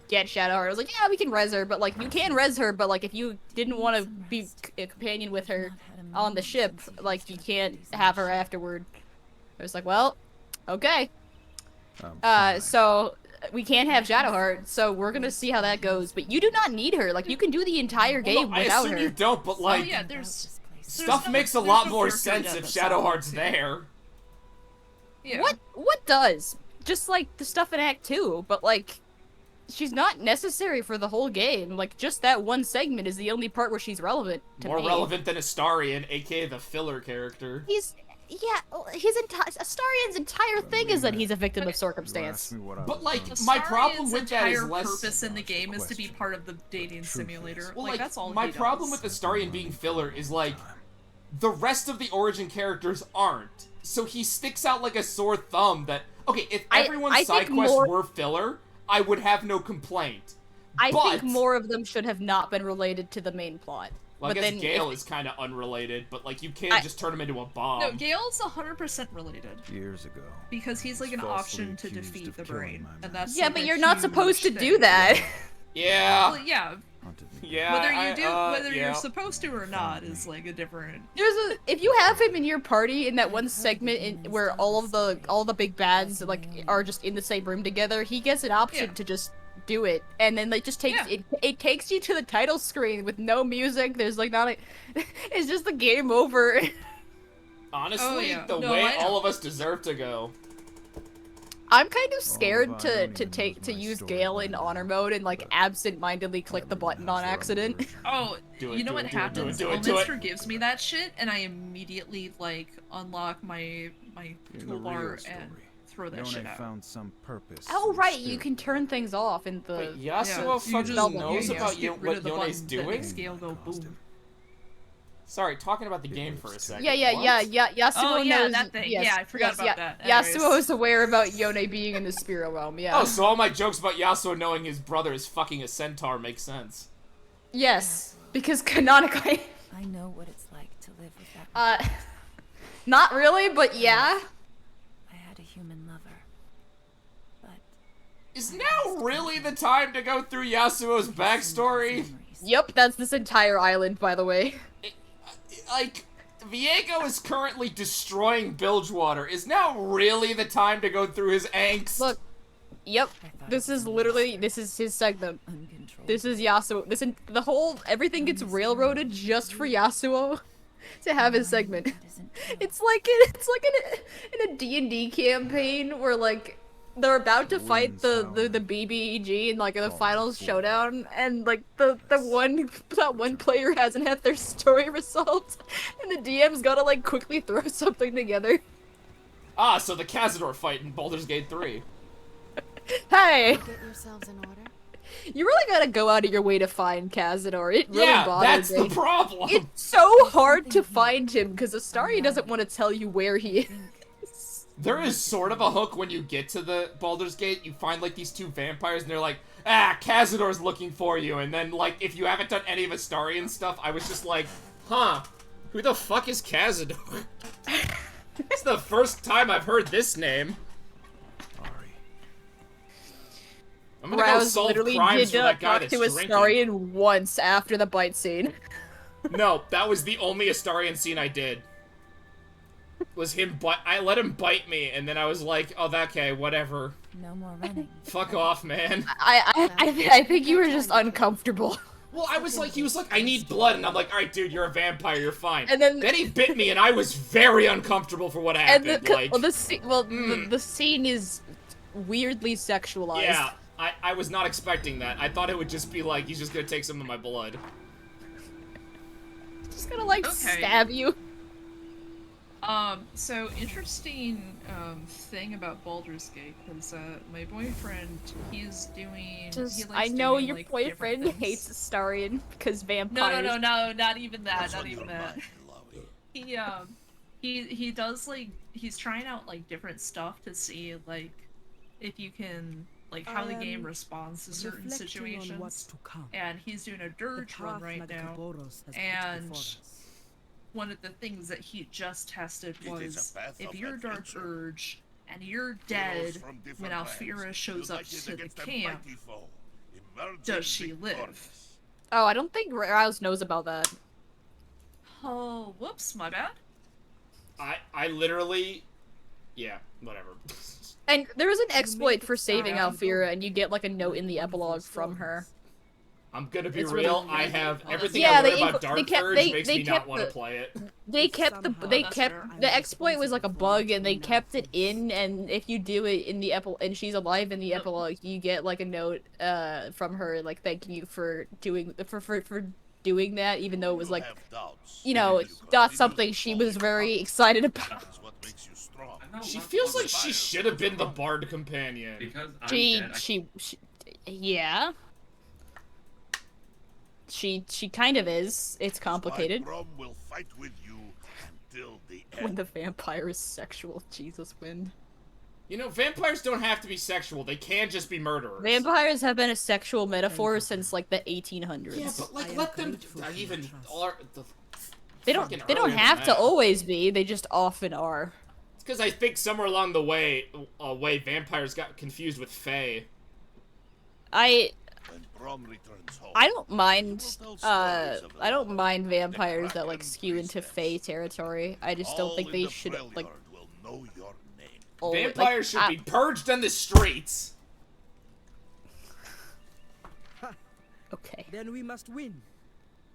get Shadowheart. I was like, yeah, we can res her, but, like, you can res her, but, like, if you didn't want to be a companion with her on the ship, like, you can't have her afterward. I was like, well, okay. Fine. So we can't have Shadowheart, so we're gonna see how that goes. But you do not need her. Like, you can do the entire Well, game no, I without assume her. you don't, but, Oh like, yeah, there's stuff no- makes a there's lot no more character sense death if that's solid, Shadowheart's too. there. Yeah. What does? Just like the stuff in Act 2, but like she's not necessary for the whole game. Like, just that one segment is the only part where she's relevant to More me. relevant than Astarion, aka the filler character. Astarion's entire thing is that he's a victim of You asked circumstance. me what I But, was like, gonna my say. problem Astarion's with that is entire less- purpose in the game is to be Question. part of the dating Truth is- simulator. Well, like, that's all my he problem does. with Astarion being filler is, like, the rest of the origin characters aren't. So he sticks out like a sore thumb that, okay, if everyone's I side think quests more- were filler, I would have no complaint. I but, think more of them should have not been related to the main plot. Well, I but guess then Gale if- is kind of unrelated, but, like, you can't just turn him into a bomb. No, Gale's 100% related. Years ago. Because he's like an Falsely option to accused defeat of the killing brain. my And men. that's Yeah, like, but a you're not supposed to huge do thing. that. Yeah. Well, yeah, Hunted me. Yeah. whether I- you do, whether yeah. you're supposed to or not is like a different. If you have him in your party in that one segment where all the big bads like are just in the same room together, he gets an option Yeah. to just do it, and then like just takes Yeah. it takes you to the title screen with no music. There's like not a, it's just the game over. Honestly, Oh, yeah. the No, way I know. all of us deserve to go. I'm kind of scared I to don't even use my use story Gale in line, honor mode and like but absent-mindedly click the button on accident. Oh, Do it, you know do what it, do it, happens? do it, do it. Elminster gives me that shit, and I immediately like unlock my In the real toolbar story, and throw that Yone shit out. found some purpose. Oh in the right, you spirit can turn things off in the. Wait, Yasuo Yeah, you fucking just- knows you about just get rid what of the Yone's button that doing? makes Gale go boom. Sorry, talking about the game for a second. Yeah. Yasuo Oh, yeah, knows. that thing. Yes, Yeah, I forgot yes, about that. Yasuo Anyways. is aware about Yone being in the spirit realm. Yeah. Oh, so all my jokes about Yasuo knowing his brother is fucking a centaur make sense. Yes, because canonically. I know what it's like to live with that. Not really, but yeah. I had a human lover. But Is now really the time to go through Yasuo's backstory? Yep, that's this entire island, by the way. Like, Viego is currently destroying Bilgewater. Is now really the time to go through his angst? Look. Yep. This is his segment. uncontrolled. This is Yasuo. Everything gets railroaded just for Yasuo to have his segment. It's like in a D&D campaign where like they're about to fight the BBEG in like the final showdown, and like that one player hasn't had their story resolved, and the DM's gotta like quickly throw something together. Ah, so the Cazador fight in Baldur's Gate 3. Hey, Get yourselves in order. you really gotta go out of your way to find Cazador. It really Yeah, bothers that's me. the problem. It's so hard to find him because Astari doesn't want to tell you where he is. There is sort of a hook when you get to the Baldur's Gate. You find like these two vampires and they're like, ah, Cazador's looking for you. And then like, if you haven't done any of Astarian stuff, I was just like, huh, who the fuck is Cazador? It's the first time I've heard this name. I'm gonna go Rouse solve literally crimes did for not that guy talk that's to drinking. Astarian once after the bite scene. No, that was the only Astarian scene I did. Was him I let him bite me, and then I was like, oh, okay, whatever. No more running. Fuck off, man. I think you were just uncomfortable. Well, he was like, I need blood, and I'm like, alright, dude, you're a vampire, you're fine. And then he bit me, and I was very uncomfortable for what and happened, the scene is weirdly sexualized. Yeah, I was not expecting that. I thought it would just be like, he's just gonna take some of my blood. Just gonna like stab you. So interesting thing about Baldur's Gate, because my boyfriend, he's doing. I know your like, boyfriend hates Astarian because vampires. No, not even that, not even that. He does like, he's trying out like different stuff to see like if you can like how the game responds to certain situations. And he's doing a dirge run right now, and one of the things that he just tested was if you're Dark Urge and you're dead when Alfira shows up to the camp, does she live? Oh, I don't think Rouse knows about that. Oh, whoops, my bad. I literally, yeah, whatever. And there is an exploit for saving Alfira, and you get like a note in the epilogue from her. I'm gonna be It's real. really I have everything Yeah, I they learned about Dark Urge makes me not kept want to the- play it. They kept the exploit was like a bug, and they kept it in. And if you do it in the and she's alive in the epilogue, you get like a note from her like thanking you for doing for doing that, even though it was like, you know, not something she was very excited about. She feels like she should have been the bard companion. Yeah. She kind of is. It's complicated. Will fight with you until the end. When the vampire is sexual, Jesus wind. You know, vampires don't have to be sexual. They can just be murderers. Vampires have been a sexual metaphor since like the 1800s. Yeah, but like let them even They don't have to always be. They just often are. It's because I think somewhere along the way, vampires got confused with fae. I don't mind I don't mind vampires that like skew into fae territory. I just don't think they should like vampires should be purged on the streets. Okay. Then we must win.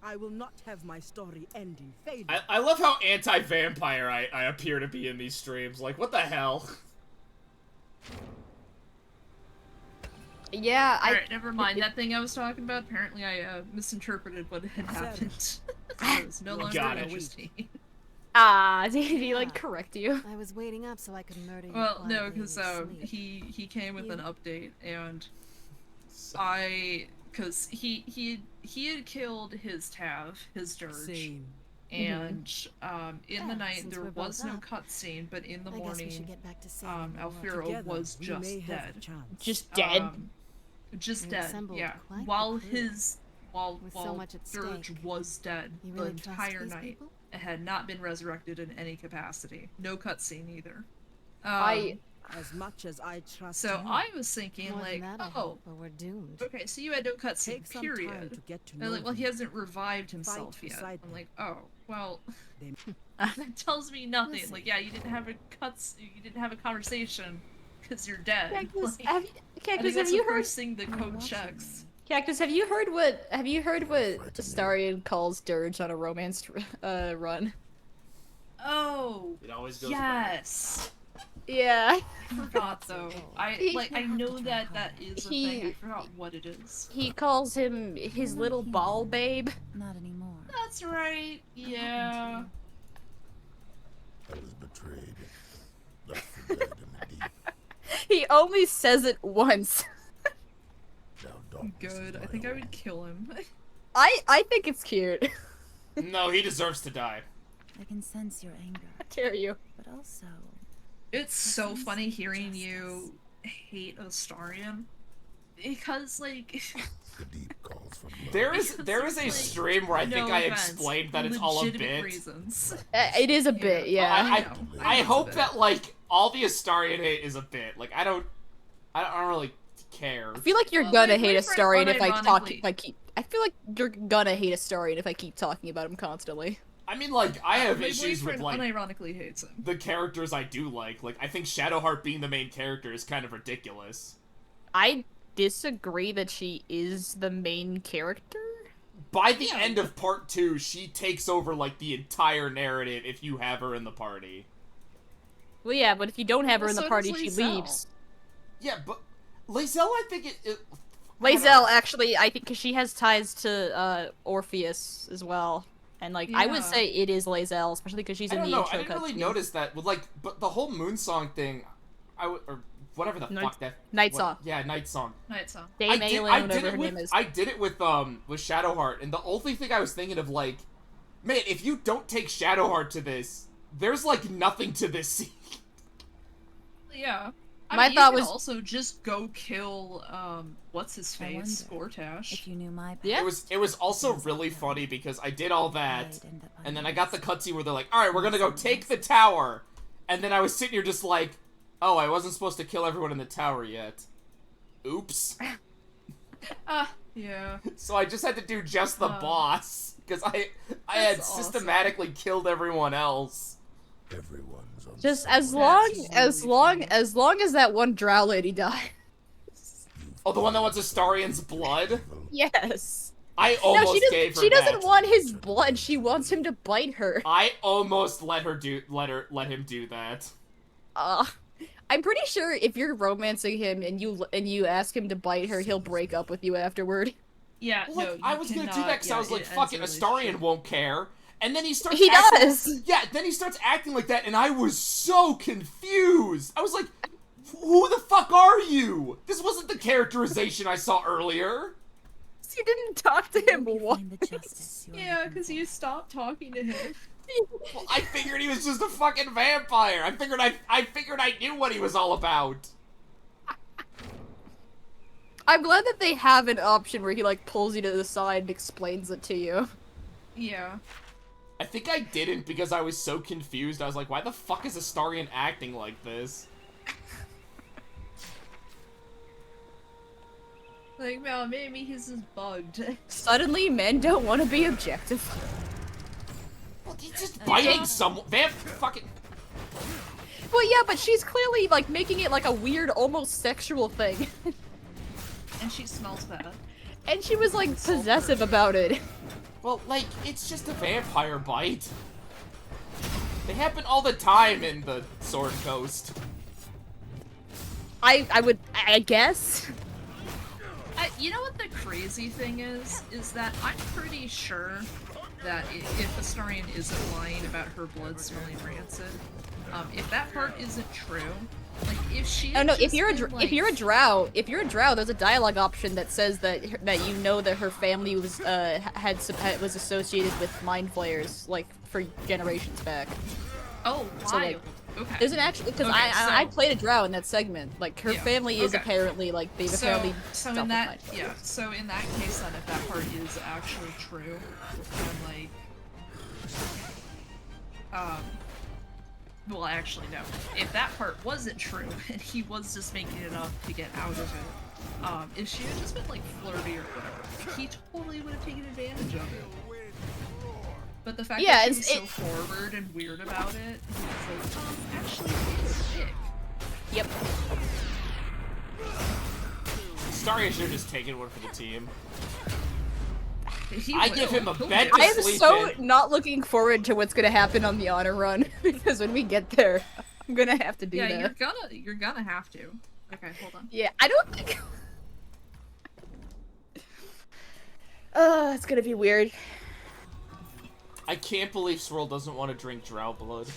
I will not have my story end in failure. I love how anti-vampire I appear to be in these streams. Like, what the hell? Yeah, Alright, never mind. That thing I was talking about, apparently I misinterpreted what had happened. So it's no longer Got it. interesting. Did he like correct you? I was waiting up so I could murder you. Well, no, quietly in because your sleep. he came with an update, and because he had killed his Tav, his Dirge, Same. and in the night since there we're was both no up, cutscene, but in the I guess we should morning, get back to saving the world. Alfiro Together, was we just may have dead. a chance. Just dead? Just You dead. assembled Yeah. quite the While crew. his while With so while much at Dirge stake. was dead You the really trust entire these night. people? It had not been resurrected in any capacity. No cutscene either. As much as I trust So you, I was thinking, More like, than that, I oh, hope, or we're doomed. okay, so you had no cutscene, take some time period. to get to And know like, well, he them. hasn't revived himself Fight yet. beside I'm me. like, oh, well, They- that tells me nothing. Listen. Like, yeah, you didn't have a conversation because you're dead. Cactus, Like, have, I Cactus, think that's have the you heard? first thing the code checks. Cactus, have you heard what Astarion calls Dirge on a romance run? Oh, It always goes yes. Yeah. I forgot though. I know that is a thing. I forgot what it is. He calls him his little ball babe. Not anymore. That's right. Yeah. I was betrayed. Left for dead in the deep. He only says it once. Now darkness is Good. I my think I home. would kill him. I think it's cute. No, he deserves to die. I can sense your anger, I dare you. but also It's so funny hearing you hate Astarion. Because, like, The deep calls for blood. There is Because a it's like, stream where I think no I offense, explained that it's all a legitimate bit. reasons. It is a bit, yeah. I I know. I it's a hope bit. that like all the Astarion hate is a bit. Like I don't really care. I feel like you're Well, gonna my hate boyfriend Astarion if I talk. unironically- If I keep. I feel like you're gonna hate Astarion if I keep talking about him constantly. I mean, like I have My issues with boyfriend like unironically hates him. the characters I do like. Like I think Shadowheart being the main character is kind of ridiculous. I disagree that she is the main character. By the end of part 2, she takes over like the entire narrative if you have her in the party. Well, yeah, but if you don't have her Well, in the so party, does she Lae'zel. Oh, leaves. Yeah, but Lae'zel, I think I don't Lae'zel, actually, I think, because she has ties to Orpheus as well, and like I would Yeah. say it is Lae'zel, especially because she's I in don't the know. intro I didn't really cutscene. notice that. With like, but the whole Moonsong thing, or whatever the Night- fuck that. Night what- Song. Yeah, Night Song. Night Song. Dame I Aelin, did whatever it her with name is. I did it with Shadowheart, and the only thing I was thinking of like, man, if you don't take Shadowheart to this, there's like nothing to this scene. Yeah. My mean, thought you could was- also just go kill I what's his face, Gortash. if you knew my past, Yeah. It was also really funny because I did all that, and then I got the cutscene where they're like, all right, we're gonna go take the tower, and then I was sitting here just like, oh, I wasn't supposed to kill everyone in the tower yet. Oops. Yeah. So I just had to do just the boss because I had That's awesome. systematically killed everyone else. Everyone's on Just as That's long really as long as that one drow lady died. Oh, the one that wants Astarion's blood? Yes. I No, almost gave her she doesn't that. want his blood. She wants him to bite her. I almost let him do that. I'm pretty sure if you're romancing him and you ask him to bite her, he'll break up with you afterward. Yeah, Well, no, like, I you was gonna do cannot- that because I yeah, was like, ends fuck it, the Astarion relationship. won't care. And then he starts He acting, does! Yeah, then he starts acting like that, and I was so confused. I was like, who the fuck are you? This wasn't the characterization I saw earlier. You didn't talk to him you once. find the justice you are Yeah, looking because for. you stopped talking to him. Well, I figured he was just a fucking vampire. I figured I knew what he was all about. I'm glad that they have an option where he like pulls you to the side and explains it to you. Yeah. I think I didn't because I was so confused. I was like, why the fuck is Astarion acting like this? Like, well, maybe he's just bugged. Suddenly, men don't want to be objective. Well, he's just biting someone. Fucking. Well, yeah, but she's clearly like making it like a weird, almost sexual thing. And she smells bad. And she was like possessive about it. Well, like, it's just a vampire bite. They happen all the time in the Sword Coast. I guess. You know what the crazy thing is? Is that I'm pretty sure that if Astarion isn't lying about her blood smelling rancid, if that part isn't true, like if she Oh no, if just you're been, like, if you're a drow, there's a dialogue option that says that you know that her family was was associated with mind flayers like for generations back. Oh, wild. So, like, okay. There's an actual because Okay, I played a drow in that segment. Like her Yeah, family is okay. apparently like they've apparently so dealt in with that mind flayers. yeah, so in that case then if that part is actually true, then like well actually no. If that part wasn't true and he was just making it up to get out of it, if she had just been like flirty or whatever, he totally would have taken advantage of it. But the fact that she's so forward and weird about it, he's like, actually, he's a dick. Yep. Astarion should have just taken one for the team. He I will. give him a He'll bed do to it. I am sleep so in. not looking forward to what's gonna happen on the honor run because when we get there, I'm gonna have to do Yeah, that. you're gonna have to. Okay, hold on. Yeah, I don't think. It's gonna be weird. I can't believe Swirl doesn't want to drink drow blood.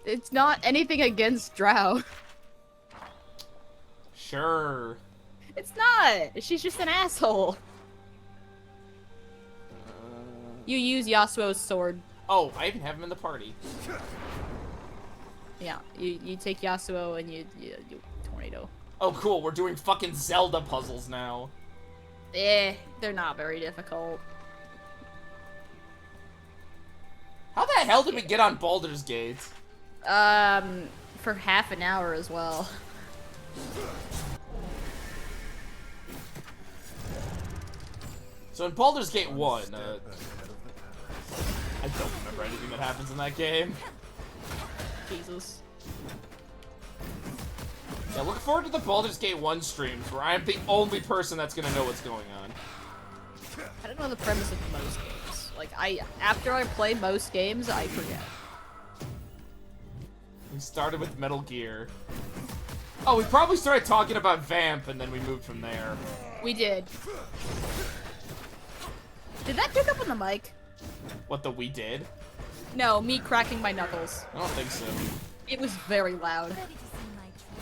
It's not anything against Drow. Sure. It's not. She's just an asshole. You use Yasuo's sword. Oh, I even have him in the party. Yeah, you take Yasuo and you tornado. Oh, cool. We're doing fucking Zelda puzzles now. They're not very difficult. How the hell did we get on Baldur's Gate? For half an hour as well. So in Baldur's Gate 1, I don't remember anything that happens in that game. Jesus. Yeah, look forward to the Baldur's Gate 1 streams, where I am the only person that's gonna know what's going on. I don't know the premise of most games. Like, after I play most games, I forget. We started with Metal Gear. Oh, we probably started talking about Vamp, and then we moved from there. We did. Did that pick up on the mic? What, the we did? No, me cracking my knuckles. I don't think so. It was very loud. Ready to see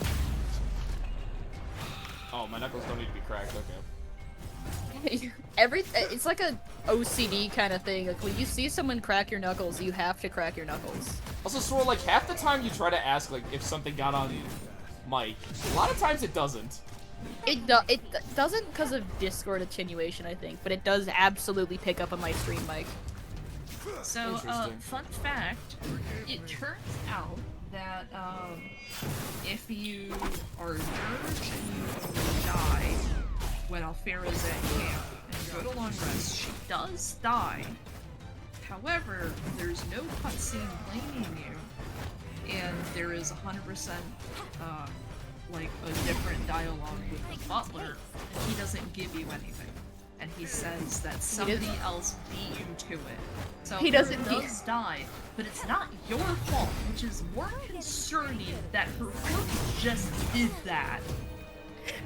my Oh, my knuckles don't need to be cracked, okay. It's like a OCD kind of thing. Like when you see someone crack your knuckles, you have to crack your knuckles. Also, Swirl, like, half the time you try to ask, like, if something got on mic, a lot of times it doesn't. It doesn't because of Discord attenuation, I think, but it does absolutely pick up on my stream mic. So, Interesting. fun fact, it turns out that, if you are a Dirge and you die when Alfera's at camp and you go to long rest, she does die. However, there's no cutscene blaming you, and there is 100%, like, a different dialogue with the butler, and he doesn't give you anything. And he says that somebody else beat you to it. So He her doesn't- does die, but it's not your fault, which is more concerning that her family just did that.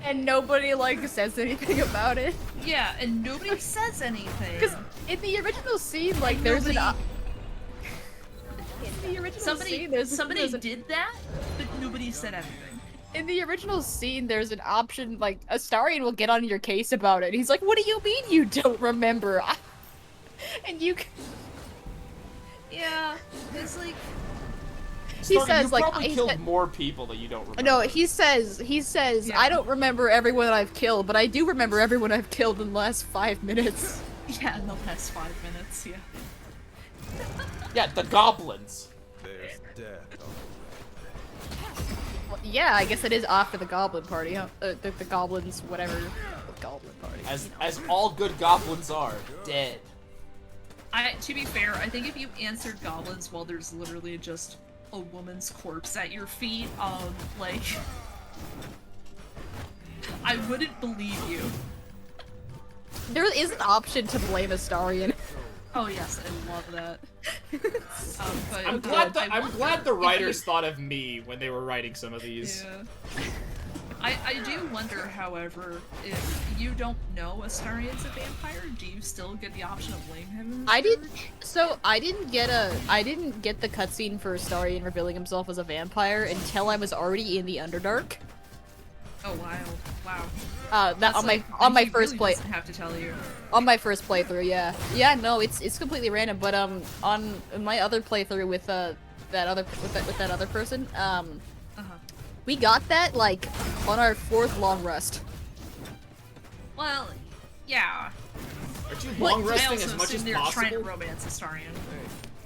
And nobody, like, says anything about it. Yeah, and nobody says anything. Because in the original scene, like, there's an... Nobody- In the original Somebody scene, there's an- did that, but nobody said anything. In the original scene, there's an option, like, Astarion will get on your case about it. He's like, what do you mean you don't remember? And you can... Yeah, it's like... He Starry, says, you like, probably he killed said- more people that you don't remember. No, he says, Yeah. I don't remember everyone I've killed, but I do remember everyone I've killed in the last 5 minutes. Yeah, in the last 5 minutes, yeah. Yeah, the goblins. There's death. Well, yeah, I guess it is after the goblin party, huh? The goblins, whatever, goblin party. As all good goblins are, dead. To be fair, I think if you answered goblins while there's literally just a woman's corpse at your feet, like... I wouldn't believe you. There is an option to blame Astarion. Oh yes, I love that. But, I'm glad the writers thought of me when they were writing some of these. Yeah. I do wonder, however, if you don't know Astarion's a vampire, do you still get the option of laying him in the I did. sewage? So I didn't get the cutscene for Astarion revealing himself as a vampire until I was already in the Underdark. Oh, wild. Wow. That That's on like, my he first really play. doesn't have to tell you. On my first playthrough, yeah. Yeah, no, it's completely random. But on my other playthrough with that other person, we got that like on our 4th long rest. Well, yeah. Aren't you What? long I resting also as much as assume they're trying to possible? romance Astarion.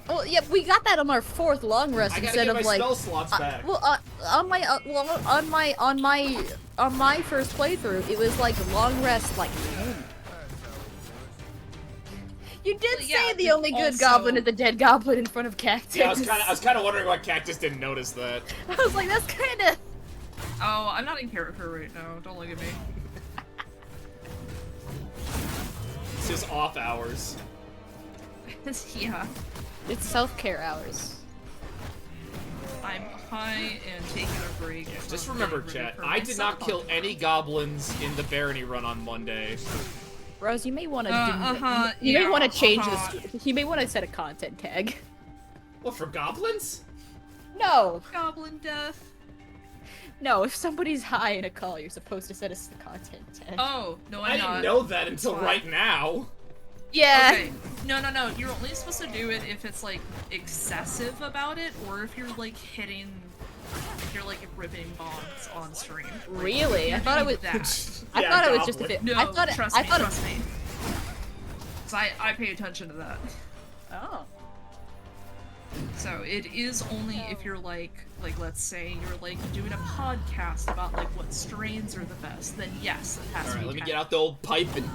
Well, yeah, we got that on our 4th long rest I gotta instead get of my like. spell slots back. On my first playthrough, it was like long rest, like. You did Well, say yeah, the only good also- goblin is the dead goblin in front of Cactus. Yeah, I was kind of wondering why Cactus didn't notice that. I was like, that's kind of. Oh, I'm not in character right now. Don't look at me. It's his off hours. Yeah. It's self-care hours. I'm high and taking a break. Just from remember, getting ready chat, for I did not kill myself. any goblins in the Barony run on Monday. Rose, you may want to You may want to change this. You may want to set a content tag. What, for goblins? No, Goblin death. no. If somebody's high in a call, you're supposed to set a content tag. Oh, no, I I'm didn't not. know that until fine. right now. Yeah. Okay. No. You're only supposed to do it if it's like excessive about it, or if you're like you're like ripping bombs on stream. Like, Really? you're I thought it doing was. that. I Yeah, thought it was just a goblin. bit. No, I thought it. trust I me, thought trust me. 'Cause I pay attention to that. Oh. So it is only if you're like let's say you're like doing a podcast about like what strains are the best, then yes, it has to Alright, be let me kind get out the old pipe and...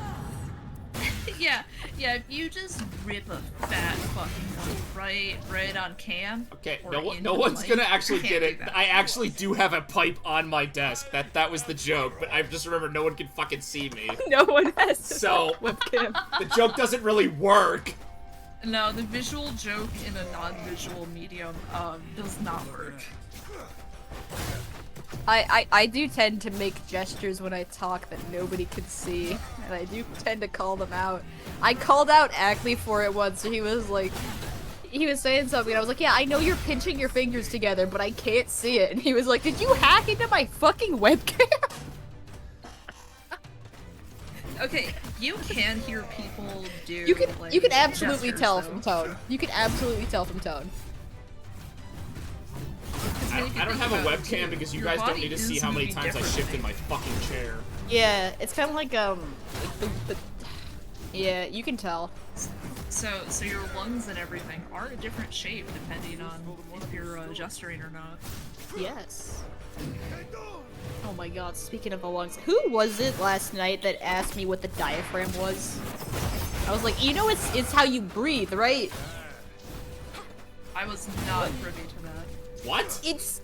yeah, if you just rip a fat fucking right on cam. Okay, or no into one's the gonna mic, actually you can't get do it. that. I actually do have a pipe on my desk. That was the joke, but I just remember no one can fucking see me. No one has. So, webcam. the joke doesn't really work. No, the visual joke in a non-visual medium does not work. I do tend to make gestures when I talk that nobody can see, and I do tend to call them out. I called out Ackley for it once, he was like, he was saying something, and I was like, yeah, I know you're pinching your fingers together, but I can't see it. And he was like, did you hack into my fucking webcam? Okay, you can hear people do. You can absolutely gestures, tell though. from tone. You can absolutely tell from tone. 'Cause I when you don't think have a about it, webcam too, because you your guys don't body need to see is how many moving times I shifted differently. my fucking chair. Yeah, it's kind of like yeah, you can tell. So your lungs and everything are a different shape depending on if you're gesturing or not. Yes. Oh my god, speaking of the lungs, who was it last night that asked me what the diaphragm was? I was like, you know it's how you breathe, right? I was not privy to that. What? It's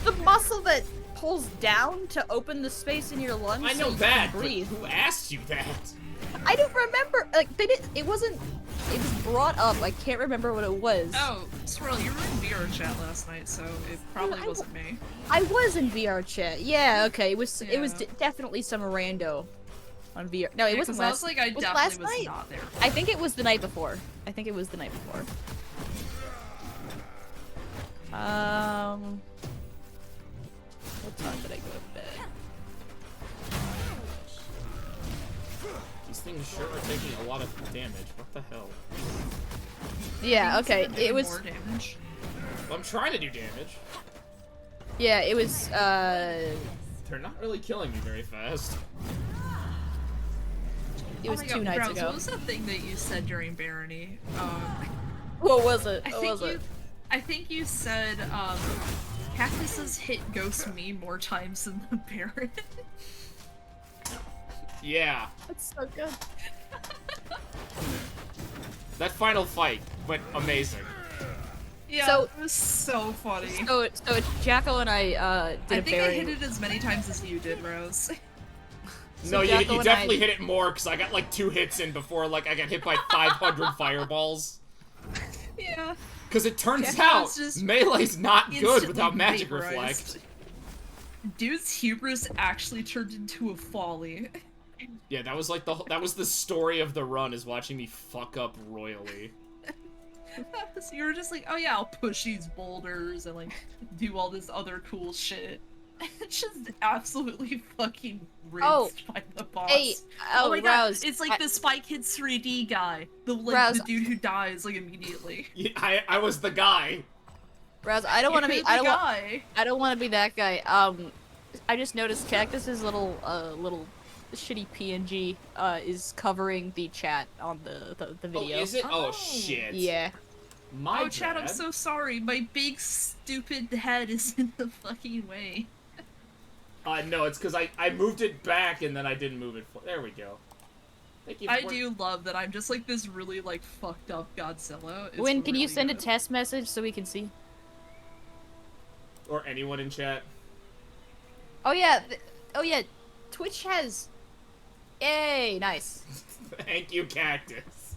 the muscle that pulls down to open the space in your lungs I so know you that, can but breathe. who asked you that? I don't remember, like, it was brought up, I can't remember what it was. Oh, Swirl, you were in VR chat last night, so it probably wasn't me. I was in VR chat, yeah, okay, it was Yeah. definitely some rando on VR. No, it Yeah, wasn't 'cause I last. was like, I was it definitely last was night? not there. I think it was the night before. What time did I go to bed? These things sure are taking a lot of damage. What the hell? Yeah, Things that okay, are doing it was. more damage. Well, I'm trying to do damage. Yeah, it was. They're not really killing me very fast. It was oh my 2 God, nights Browse, ago. What was that thing that you said during Barony? What was it? I think you said cactuses hit ghost me more times than the Baron. Yeah. That's so good. That final fight went amazing. Yeah, So- it was so funny. So Jacko and I did I a think I Barony. hit it as many times as you did, Rose. No, you Jacko and definitely I- hit it more because I got like 2 hits in before like I got hit by 500 fireballs. Yeah. Because it turns Jacko out was just melee's not good without instantly magic vaporized. reflect. Dude's hubris actually turned into a folly. Yeah, that was like that was the story of the run, is watching me fuck up royally. So you were just like, oh yeah, I'll push these boulders and like do all this other cool shit. It's just absolutely fucking rinsed by the boss. Hey, oh my Rouse, god, it's like the Spy Kids 3D guy. The Rouse, the dude who dies like immediately. Yeah, I was the guy. Rouse, I don't want to be I don't want to be that guy. I just noticed Cactus's little shitty PNG is covering the chat on the video. Oh, is it? Oh shit. Yeah. My oh, Chad, I'm so sorry. My big stupid head is in the fucking way. No, it's because I moved it back and then I didn't move it. There we go. Thank you. I do love that I'm just like this really like fucked up Godzilla. It's Win, can really you send good. a test message so we can see? Or anyone in chat. Oh yeah, Twitch has. Yay, nice. Thank you, Cactus.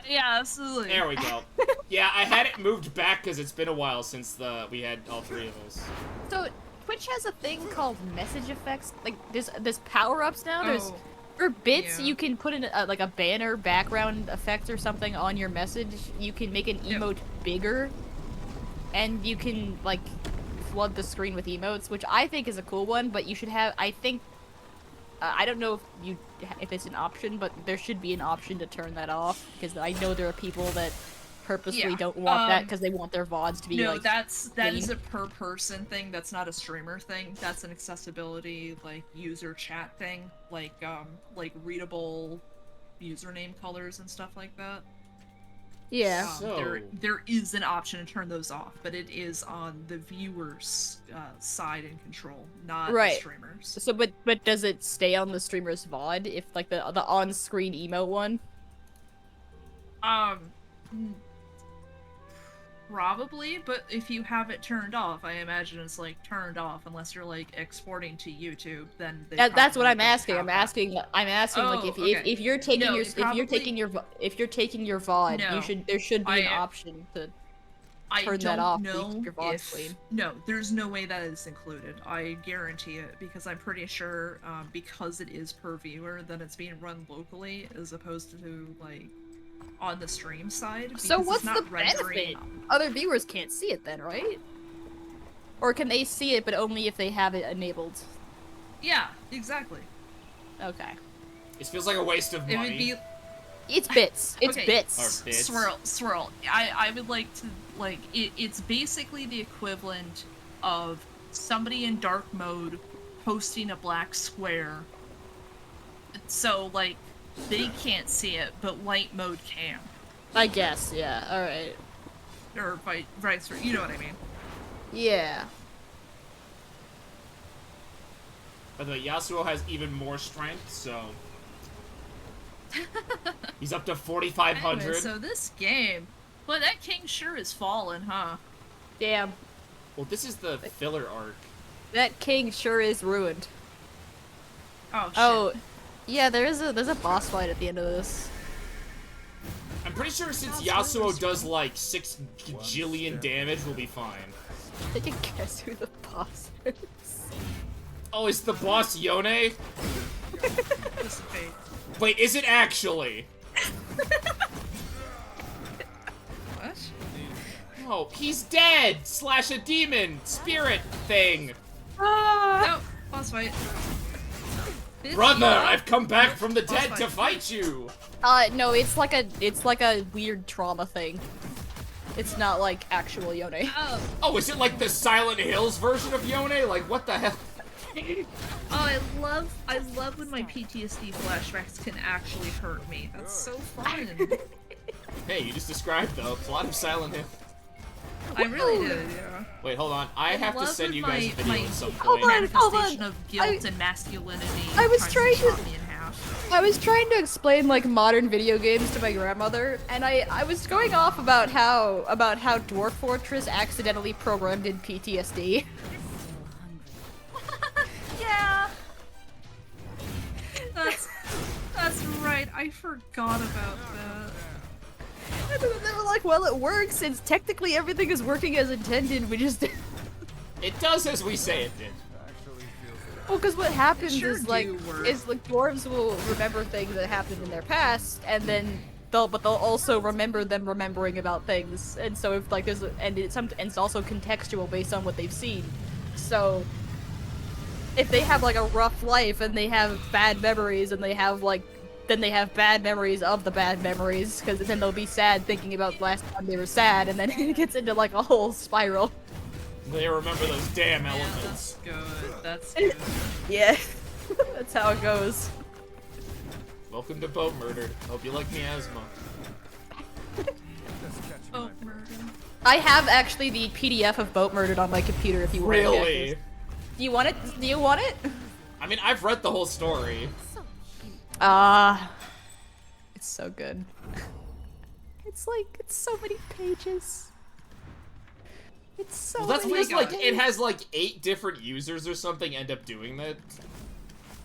Yeah, absolutely. There we go. Yeah, I had it moved back because it's been a while since we had all three of us. So Twitch has a thing called message effects. Like there's power-ups now. There's for bits you can put in like a banner background effect or something on your message. You can make an emote bigger, and you can like flood the screen with emotes, which I think is a cool one. But you should have. I think. I don't know if it's an option, but there should be an option to turn that off, because I know there are people that purposely don't want that because they want their VODs to be no, like. that is a per person thing. That's not a streamer thing. That's an accessibility like user chat thing, like readable username colors and stuff like that. Yeah. There is an option to turn those off, but it is on the viewer's side and control, not the streamers. So, but does it stay on the streamer's VOD if like the on-screen emote one? Probably, but if you have it turned off, I imagine it's like turned off unless you're like exporting to YouTube. Then that's what I'm asking. I'm asking like if you're taking if you're taking your VOD, there should be an option to turn that off. Your VOD's clean. No, there's no way that is included. I guarantee it, because I'm pretty sure because it is per viewer, then it's being run locally as opposed to like on the stream side. So what's the benefit? Other viewers can't see it then, right? Or can they see it but only if they have it enabled? Yeah, exactly. Okay. It feels like a waste of money. It's bits. It's bits. Or bits. Swirl. I would like to it's basically the equivalent of somebody in dark mode posting a black square. So like they can't see it, but light mode can. I guess, yeah. All right. Or vice versa. You know what I mean? Yeah. By the way, Yasuo has even more strength, so he's up to 4,500. Anyway, so this game, well, that king sure is fallen, huh? Damn. Well, this is the filler arc. That king sure is ruined. Oh shit. Oh. Yeah, there's a boss fight at the end of this. I'm pretty sure since Yasuo does like 6 gajillion damage, we'll be fine. I can guess who the boss is. Oh, is the boss Yone? Wait, is it actually? What? Oh, he's dead! / a demon! Spirit thing! No! Boss fight. Brother, I've come back from the dead to fight you! No, it's like a weird trauma thing. It's not like actual Yone. Oh, is it like the Silent Hills version of Yone? Like, what the hell? Oh, I love when my PTSD flashbacks can actually hurt me. That's so fun. Hey, you just described the plot of Silent Hill. I really did, yeah. Wait, hold on. I have to send you guys a video at some point. Hold on. Manifestation of guilt and masculinity. I was trying to chop me in half. I was trying to explain like modern video games to my grandmother, and I was going off about how Dwarf Fortress accidentally programmed in PTSD. Yeah. That's right. I forgot about that. And they were like, well, it works, since technically everything is working as intended, we just... It does as we say it did. Well, because what happens Sure is like do work. dwarves will remember things that happened in their past, and then they'll also remember them remembering about things. And so if like there's and it's also contextual based on what they've seen. So if they have like a rough life and they have bad memories and they have bad memories of the bad memories, because then they'll be sad thinking about the last time they were sad, and then it gets into like a whole spiral. They remember those damn elements. Yeah, that's good. Yeah, that's how it goes. Welcome to Boat Murdered. Hope you like miasma. Oh, murder. I have actually the PDF of Boat Murdered on my computer if you want it. Really? Do you want it? Do you want it? I mean, I've read the whole story. It's so good. It's so many pages. It's so Well, that's many because, like, it pages. has, like, 8 different users or something end up doing that.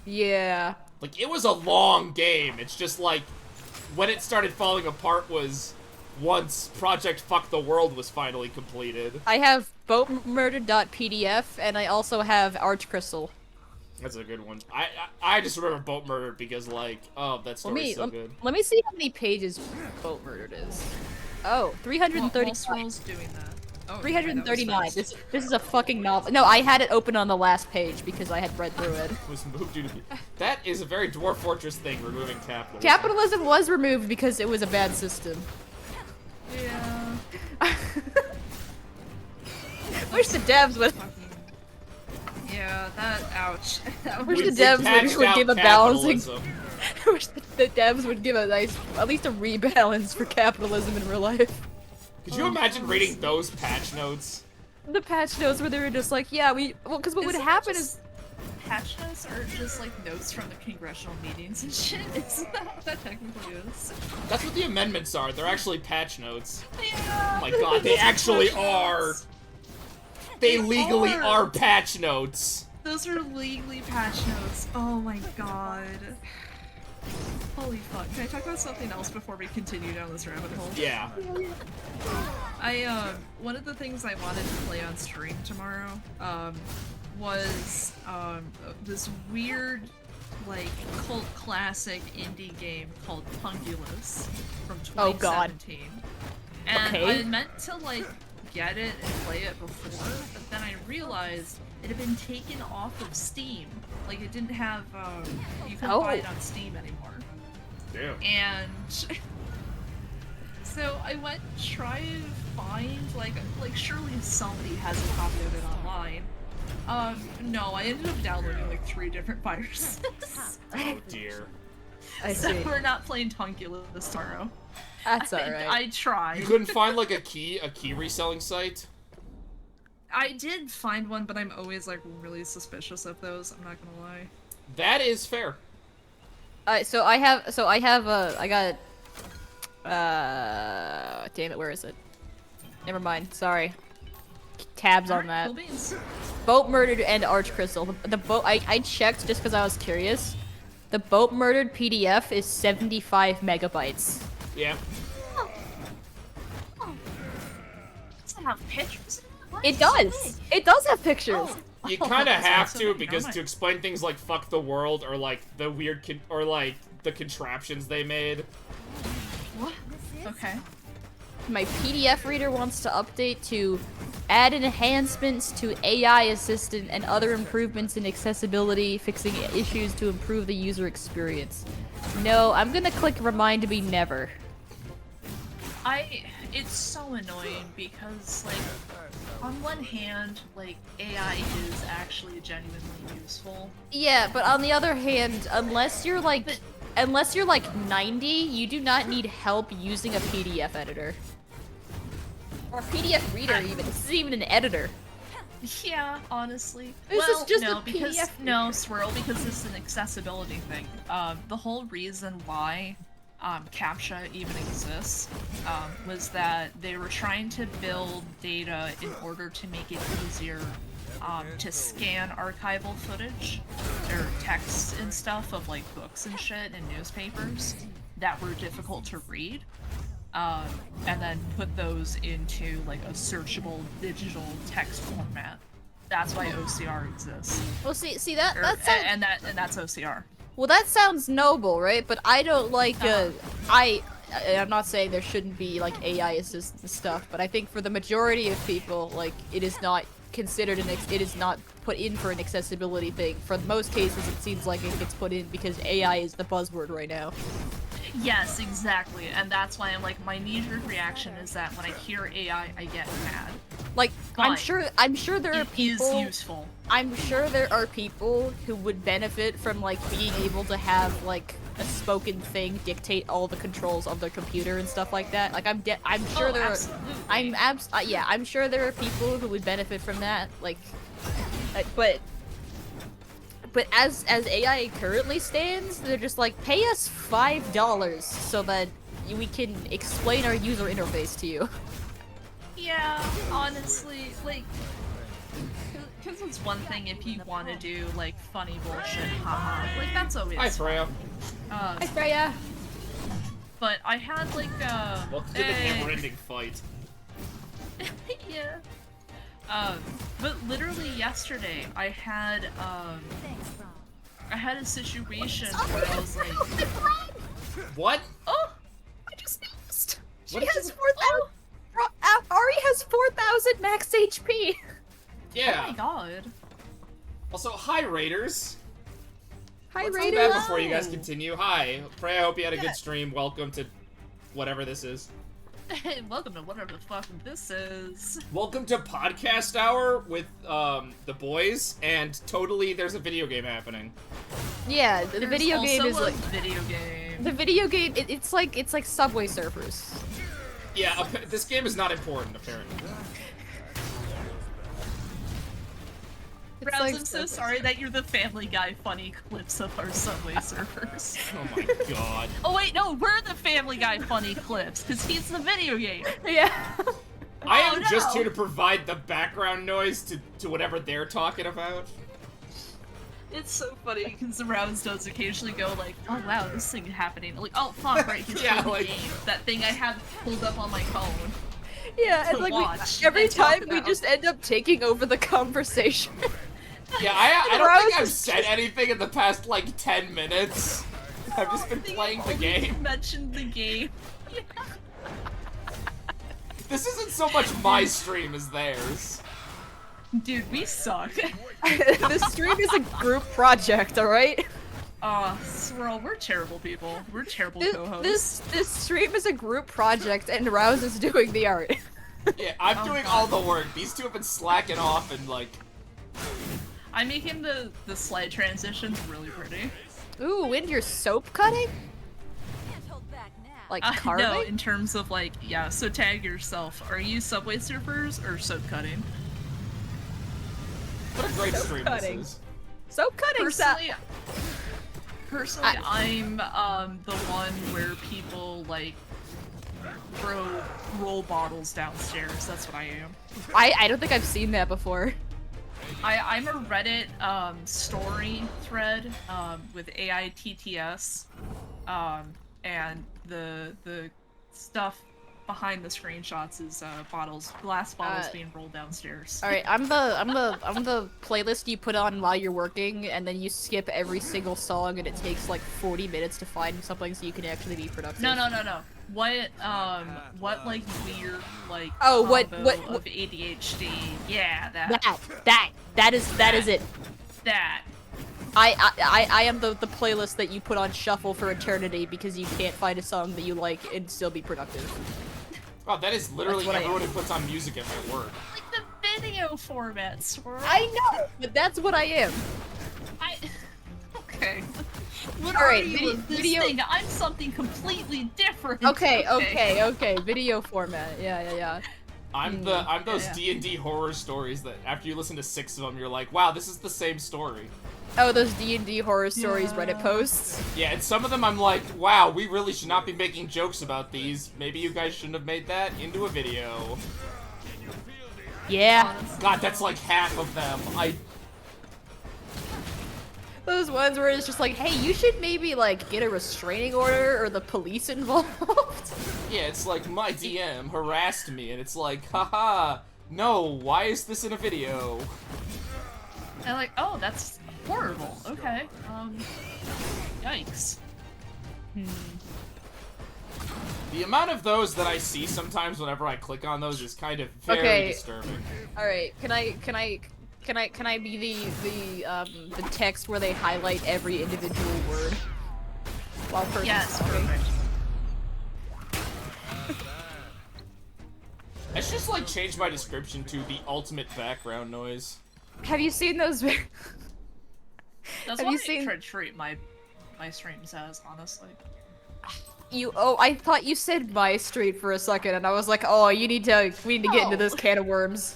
Yeah. Like, it was a long game. It's just, like, when it started falling apart was once Project Fuck the World was finally completed. I have boatmurdered.pdf, and I also have Archcrystal. That's a good one. I just remember Boat Murdered because, like, oh, that story's so good. Let me see how many pages Boat Murdered is. Oh, 330. While Swirl's doing that. Oh, 339. okay, This is a fucking novel. No, I had it open on the last page because I had read through it. Was moved due to that is a very Dwarf Fortress thing, removing capitalism. Capitalism was removed because it was a bad system. Yeah. Wish the devs would. Yeah, ouch. Wish We the devs patched would out give a balancing. capitalism. Wish the devs would give a nice, at least a rebalance for capitalism in real life. Could you imagine reading those patch notes? The patch notes where they were just like, yeah, because what would happen is. Patch notes are just like notes from the congressional meetings and shit. Isn't that what that technically is? That's what the amendments are. They're actually patch notes. Yeah. Oh my god, they actually are. They legally are patch notes. Those are legally patch notes. Oh my god. Holy fuck. Can I talk about something else before we continue down this rabbit hole? Yeah. One of the things I wanted to play on stream tomorrow, was, this weird, like, cult classic indie game called Pungulus from 2017. Oh god. And Okay. I meant to, like, get it and play it before, but then I realized it had been taken off of Steam. Like, it didn't have, you couldn't buy it on Steam anymore. Damn. And so I went to try and find, like surely somebody has a copy of it online. No, I ended up downloading like 3 different viruses. Oh dear. I So see. we're not playing Tunculus tomorrow. That's alright. I tried. You couldn't find like a key reselling site? I did find one, but I'm always like really suspicious of those, I'm not gonna lie. That is fair. I got damn it, where is it? Never mind, sorry. Tabs on that. Cool beans. Boat Murdered and Archcrystal. The boat I checked just because I was curious. The Boat Murdered PDF is 75 megabytes. Yeah. Does it have pictures? It does. It does have pictures. You kind of That's have awesome. to because to explain things like fuck the world or like the weird or like the contraptions they made. What? Okay. My PDF reader wants to update to add enhancements to AI assistant and other improvements in accessibility, fixing issues to improve the user experience. No, I'm gonna click remind me never. It's so annoying because, like, on one hand, like, AI is actually genuinely useful. Yeah, but on the other hand, unless you're like 90, you do not need help using a PDF editor. Or a PDF reader even. This isn't even an editor. Yeah, honestly. This is Well, just no, a because PDF no, Swirl, because it's an accessibility thing. The whole reason why CAPTCHA even exists was that they were trying to build data in order to make it easier to scan archival footage or text and stuff of like books and shit and newspapers that were difficult to read. And then put those into like a searchable digital text format That's why OCR exists. Well, see that Or- that sounds and that's OCR. well, that sounds noble, right? But I don't like I'm not saying there shouldn't be like AI assist and stuff, but I think for the majority of people, like it is not considered it is not put in for an accessibility thing. For most cases, it seems like it gets put in because AI is the buzzword right now. Yes, exactly, and that's why I'm like, my knee-jerk reaction is that when I hear AI, I get mad. Like I'm But sure there are It is people. useful. I'm sure there are people who would benefit from like being able to have like a spoken thing dictate all the controls of their computer and stuff like that. Like I'm sure there absolutely. I'm sure there are people who would benefit from that. Like, but as AI currently stands, they're just like, pay us $5 so that we can explain our user interface to you. Yeah, honestly, like, because it's one thing if you want to do, like, funny bullshit, haha, like, that's always Hi, Freya. Hi, Freya. But I had, like, Welcome to the never-ending fight. yeah. But literally yesterday, I had a situation where I was like, What? Oh, I just noticed. She What has is- 4,000. Ari has 4,000 max HP. Yeah. oh my god. Also, hi, Raiders. Hi, Let's Raiders. do that before you guys continue. Hi, Freya. I hope you had a good stream. Welcome to whatever this is. Welcome to whatever the fuck this is. Welcome to Podcast Hour with the boys, and totally there's a video game happening. Yeah, the video There's game also is a like video game. the video game. It's like Subway Surfers. Yeah, this game is not important, apparently. It's Raz, like I'm so Subway sorry that you're the Family Guy funny clips of our Subway Surfers. Oh my god. Oh wait, no, we're the Family Guy funny clips, because he's the video game. Yeah. I am Oh, just no. here to provide the background noise to whatever they're talking about. It's so funny because the Rouse does occasionally go like, oh wow, this thing is happening. Like, oh fuck, right, he's Yeah, playing the like- game. That thing I had pulled up on my phone. Yeah, and To like watch every and talk time we about. just end up taking over the conversation. Yeah, I don't Rouse think I've is said anything in the past, like, 10 minutes. I've just been playing the game. Mentioned the game. This isn't so much my stream as theirs. Dude, we suck. This stream is a group project, all right? Swirl, we're terrible people. We're terrible This, co-hosts. this stream is a group project, and Rouse is doing the art. Yeah, I'm Oh, doing God. all the work. These two have been slacking off and, like... I'm making the slide transitions really pretty. Ooh, and you're soap cutting? Can't hold back now. Like No, carving? in terms of like, yeah, so tag yourself. Are you Subway Surfers or soap cutting? What a great Soap stream cutting. this is. Soap cutting Personally, I'm the one where people like throw roll bottles downstairs. That's what I am. I don't think I've seen that before. I'm a Reddit story thread with AITTS, and the stuff behind the screenshots is glass bottles being rolled downstairs. All right, I'm the playlist you put on while you're working, and then you skip every single song, and it takes like 40 minutes to find something so you can actually be productive. No. What like weird like what combo what of ADHD? Yeah, that is it. that. I am the playlist that you put on shuffle for eternity because you can't find a song that you like and still be productive. Wow, that is literally That's what I everyone who puts on music at my work. Like the video format, Swirl. I know, but that's what I am. Okay. What All are right, you with this video- thing? I'm something completely different. Okay, video format. Yeah. I'm those D&D horror stories that after you listen to 6 of them, you're like, wow, this is the same story. Oh, those D&D horror stories Reddit posts. Yeah, and some of them I'm like, wow, we really should not be making jokes about these. Maybe you guys shouldn't have made that into a video. Yeah. God, that's like half of them. Those ones where it's just like, hey, you should maybe like get a restraining order or the police involved. Yeah, it's like my DM harassed me, and it's like, haha, no, why is this in a video? And like, oh, that's horrible. Okay. Yikes. The amount of those that I see sometimes whenever I click on those is kind of very disturbing. All right, can I be the text where they highlight every individual word while person's Yes, talking? perfect. I should just like change my description to the ultimate background noise. Have you seen those? That's Have what you I seen- try to treat my streams as, honestly. I thought you said my street for a second, and I was like, oh, we need to get into this can of worms.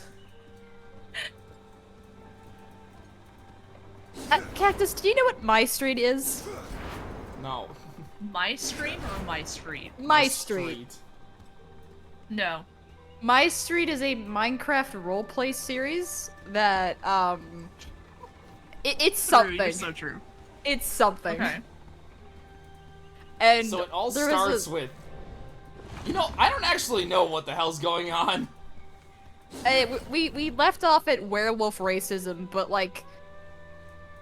Cactus, do you know what my street is? No. My stream or my street? My street. No. My Street is a Minecraft roleplay series that, it's something. True, you're so true. It's something. Okay. And so it all there starts with... You know, I don't actually know what the hell's going on. We left off at werewolf racism, but like...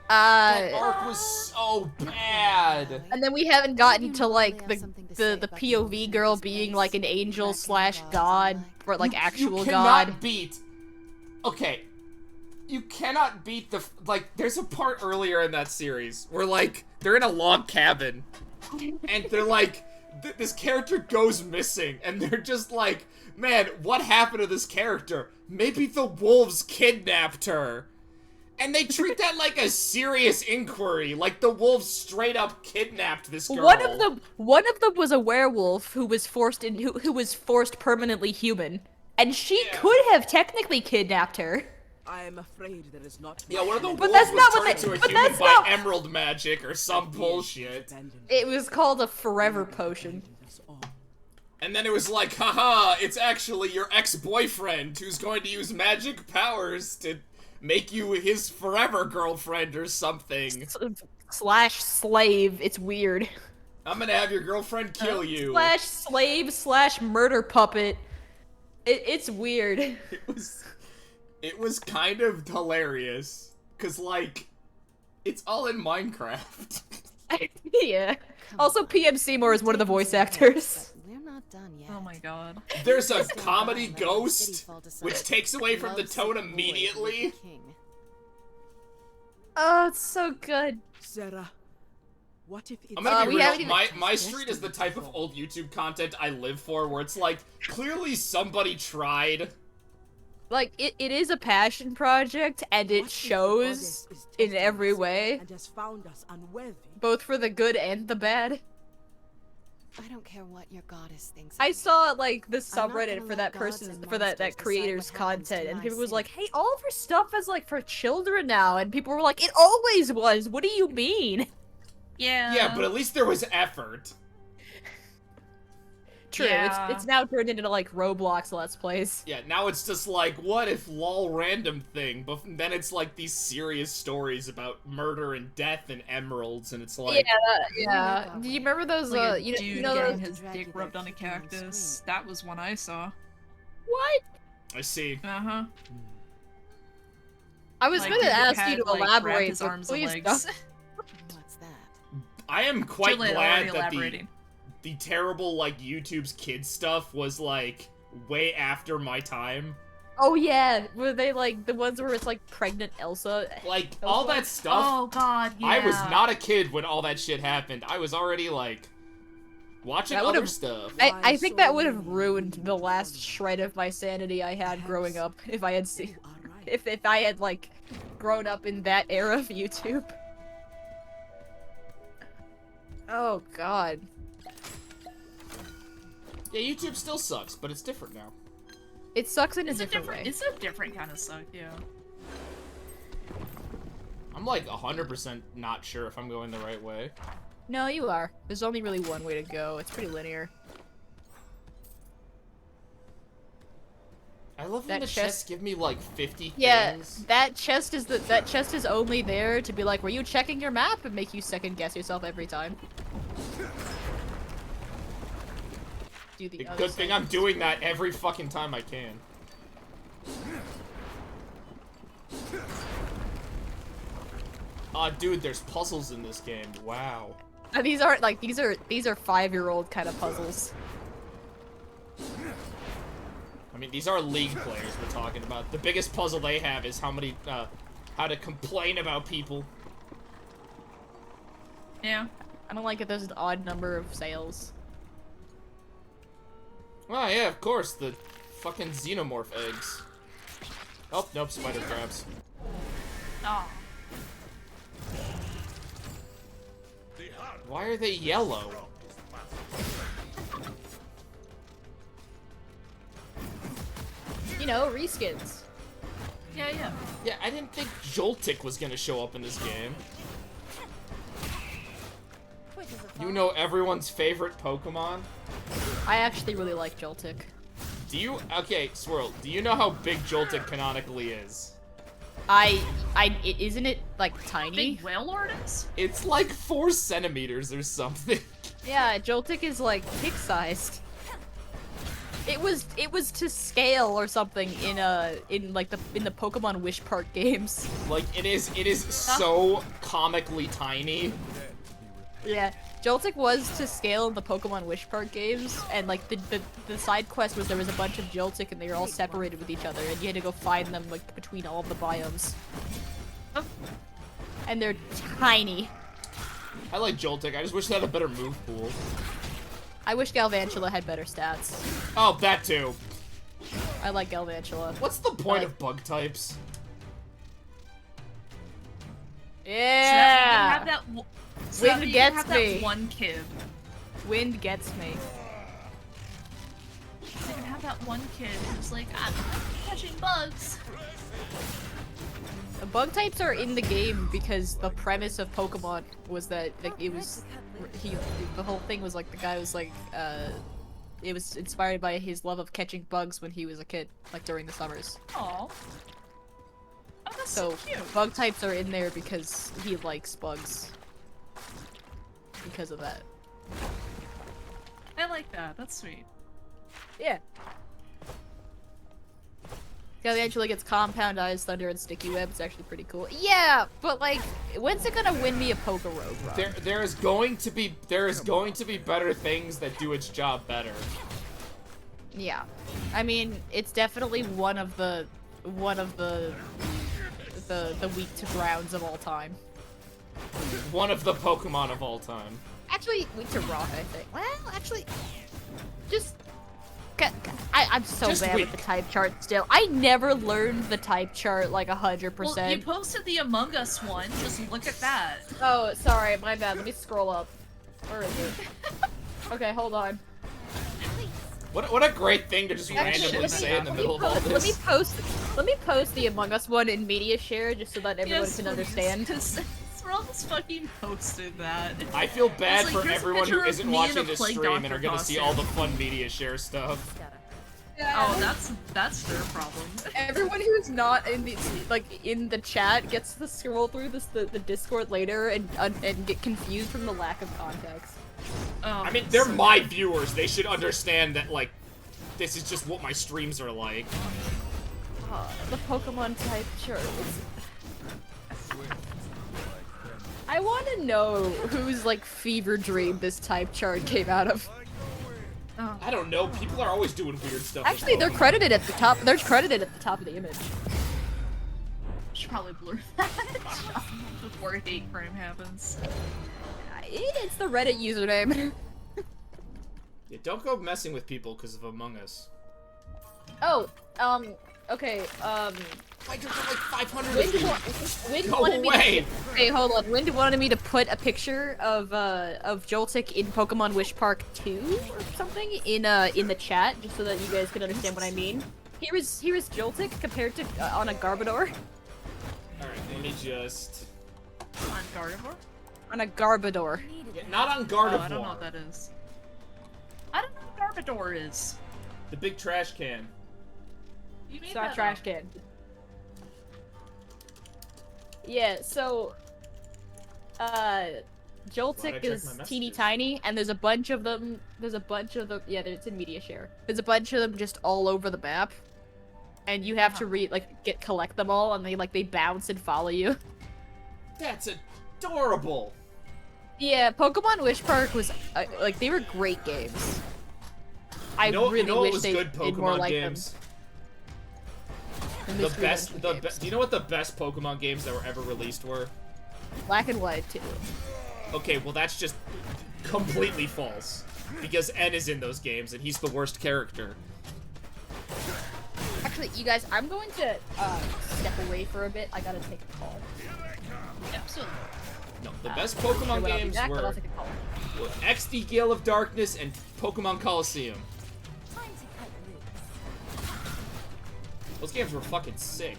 That arc was so bad. And then we haven't gotten to like the POV girl being like an angel slash god, or like actual you cannot god. beat. Okay, you cannot beat the like. There's a part earlier in that series where like they're in a log cabin, and they're like, this character goes missing, and they're just like, man, what happened to this character? Maybe the wolves kidnapped her. And they treat that like a serious inquiry, like the wolves straight up kidnapped this girl. One of them was a werewolf who was forced permanently human, and she could have technically kidnapped her. I am afraid there is not. Yeah, one of the wolves that's was not what turned they- to a but human that's by not- emerald magic or some bullshit. It was called a forever potion. And then it was like, haha, it's actually your ex-boyfriend who's going to use magic powers to make you his forever girlfriend or something. Slash slave, it's weird. I'm gonna have your girlfriend kill you. Slash slave slash murder puppet. It's weird. It was kind of hilarious. Cause like, it's all in Minecraft. Yeah. Also, PM Seymour is one of the voice actors. We're not done yet. Oh my god. There's a comedy ghost, which takes away from the tone immediately. Oh, it's so good. Sarah, what if it's... I'm gonna be we haven't real, even- my street is the type of old YouTube content I live for, where it's like, clearly somebody tried. Like, it is a passion project, and it shows in every way. And has found us unworthy. Both for the good and the bad. I don't care what your goddess thinks. I saw, like, the I'm not subreddit gonna for let that gods person's, and for that monsters creator's decide what happens to content, and my people was city. like, hey, all of her stuff is, like, for children now, and people were like, it always was, what do you mean? Yeah. Yeah, but at least there was effort. True, Yeah. it's now turned into, like, Roblox Let's Plays. Yeah, now it's just like, what if lol random thing, but then it's like these serious stories about murder and death and emeralds, and it's like... Yeah. Do you remember those, Like a you dude know getting those... his dick rubbed on a cactus. That was one I saw. What? I see. Uh-huh. I was Like, gonna he ask had, you to like, wrapped elaborate, his but arms and please legs. don't. What's that? I am quite Juliet glad already that elaborating. the terrible, like, YouTube's kids stuff was, like, way after my time. Oh yeah, were they like the ones where it's like pregnant Elsa? Like, all that stuff... Oh god, yeah. I was not a kid when all that shit happened. I was already, like, watching That other would've- stuff. I think that would have ruined the last shred of my sanity I had growing up if I had seen, if I had like grown up in that era of YouTube. Oh god. Yeah, YouTube still sucks, but it's different now. It sucks in a It's different way. It's a different kind of suck, yeah. I'm like 100% not sure if I'm going the right way. No, you are. There's only really one way to go. It's pretty linear. I love when That the chest- chests give me like 50 Yeah, things. that chest is only there to be like, were you checking your map, and make you second guess yourself every time. Do the other Good thing side. I'm doing that every fucking time I can. Aw, dude, there's puzzles in this game. Wow. These aren't like these are 5-year-old kind of puzzles. I mean, these are League players we're talking about. The biggest puzzle they have is how to complain about people. Yeah. I don't like it. There's an odd number of sales. Oh yeah, of course, the fucking xenomorph eggs. Oh, nope, spider crabs. Oh. Why are they yellow? You know, reskins. Yeah, yeah. Yeah, I didn't think Joltik was gonna show up in this game. You know everyone's favorite Pokemon? I actually really like Joltik. Do you? Okay, Swirl, do you know how big Joltik canonically is? Isn't it, like, tiny? Big Wailord is? It's like 4 centimeters or something. Yeah, Joltik is, like, pig-sized. It was to scale or something in the Pokemon Wish Park games. Like, it is so comically tiny. Yeah, Joltik was to scale in the Pokemon Wish Park games, and like the side quest was there was a bunch of Joltik and they were all separated with each other, and you had to go find them like between all of the biomes. And they're tiny. I like Joltik, I just wish they had a better move pool. I wish Galvantula had better stats. Oh, that too. I like Galvantula. What's the point of bug types? Yeah! Wind gets me. That one kid. Wind gets me. You can have that one kid who's like, I'm catching bugs. The bug types are in the game because the premise of Pokemon was that like, it was the whole thing was like the guy was like it was inspired by his love of catching bugs when he was a kid, like during the summers. Aww. Oh, that's So cute. bug types are in there because he likes bugs. Because of that. I like that. That's sweet. Yeah. Galvantula gets Compound Eyes, Thunder, and Sticky Web. It's actually pretty cool. Yeah, but like, when's it gonna win me a Pokerogue run? There is going to be better things that do its job better. Yeah. I mean, it's definitely one of the weak to grounds of all time. One of the Pokemon of all time. Actually, weak to rock, I think. Well, actually, just I'm so Just bad weak. with the type chart still. I never learned the type chart like 100%. Well, you posted the Among Us one. Just look at that. Oh, sorry, my bad. Let me scroll up. Where is it? Okay, hold on. What a great thing to just randomly say in the middle of all this. Let me post the Among Us one in media share just so that everyone Yes, can please, understand. 'cause Sproul's fucking posted that. I feel bad It's like, for here's a everyone who picture of isn't me in watching a this Plague stream and Doctor are gonna see costume. all the fun media share stuff. Oh, that's their problem. Everyone who's not in the chat gets to scroll through the Discord later and get confused from the lack of context. Oh, I mean, they're my viewers. They should understand that, like, this is just what my streams are like. The Pokemon type chart. I want to know whose like fever dream this type chart came out of. Oh. I don't know. People are always doing weird stuff. with Actually, they're Pokemon. credited at the top. They're credited at the top of the image. Should probably blur that before hate crime happens. It's the Reddit username. Yeah, don't go messing with people because of Among Us. Oh, okay, Like, there's like 500 Wind, of you. Wind No wanted me way! to, okay, hold on. Wind wanted me to put a picture of Joltik in Pokemon Wish Park 2 or something in the chat, just so that you guys can understand what I mean. Here is Joltik compared to on a Garbodor. Alright, let me just... On Gardevoir? On a Garbodor. Yeah, not on Oh, Gardevoir. I don't know what that is. I don't know what Garbodor is. The big trash can. You made It's not that trash up. can. Yeah, so Glad I Joltik checked is my teeny messages. tiny, and there's a bunch of them. Yeah, it's in media share. There's a bunch of them just all over the map, and you have to collect them all, and they bounce and follow you. That's adorable. Yeah, Pokemon Wish Park was like they were great games. I really wish they good did more Pokemon like games? them. The best. Do you know what the best Pokemon games that were ever released were? Black and White too. Okay, well that's just completely false. Because N is in those games, and he's the worst character. Actually, you guys, I'm going to step away for a bit. I gotta take a call. Absolutely. No, the best Pokemon games were XD Gale of Darkness and Pokemon Coliseum. Time to cut loose. Those games were fucking sick.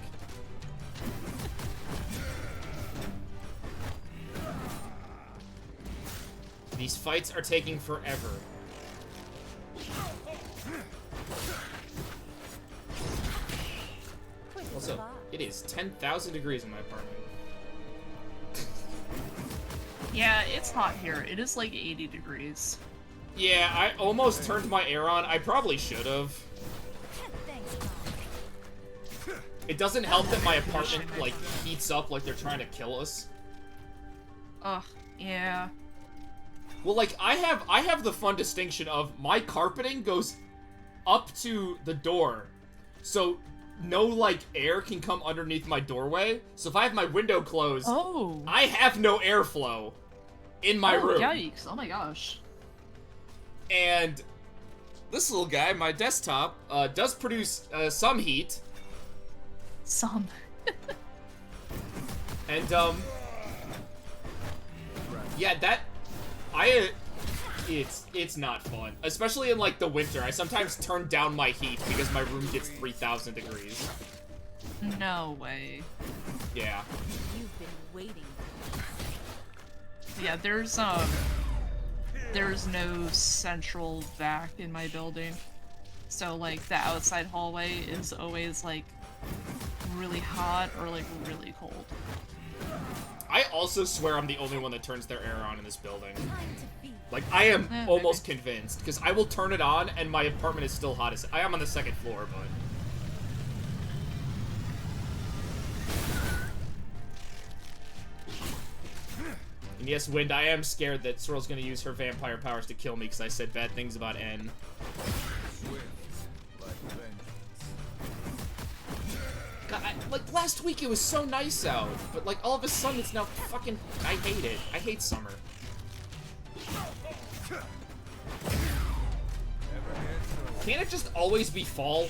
These fights are taking forever. Also, it is 10,000 degrees in my apartment. Yeah, it's hot here. It is like 80 degrees. Yeah, I almost turned my air on. I probably should have. It doesn't help that my apartment, like, heats up like they're trying to kill us. Ugh, yeah. Well, like, I have the fun distinction of my carpeting goes up to the door. So no, like, air can come underneath my doorway. So if I have my window closed, I have no airflow in my room. Yikes. Oh my gosh. And this little guy, my desktop, does produce some heat. Some. And, yeah, it's not fun. Especially in, like, the winter. I sometimes turn down my heat because my room gets 3,000 degrees. No way. Yeah. You've been waiting. Yeah, there's no central vac in my building. So, like, the outside hallway is always, like, really hot or, like, really cold. I also swear I'm the only one that turns their air on in this building. Like, I am almost convinced, because I will turn it on and my apartment is still hot as I am on the second floor, but... And yes, Wind, I am scared that Sorrel's gonna use her vampire powers to kill me because I said bad things about N. God, like, last week it was so nice out, but, like, all of a sudden it's now fucking... I hate it. I hate summer. Can't it just always be fall?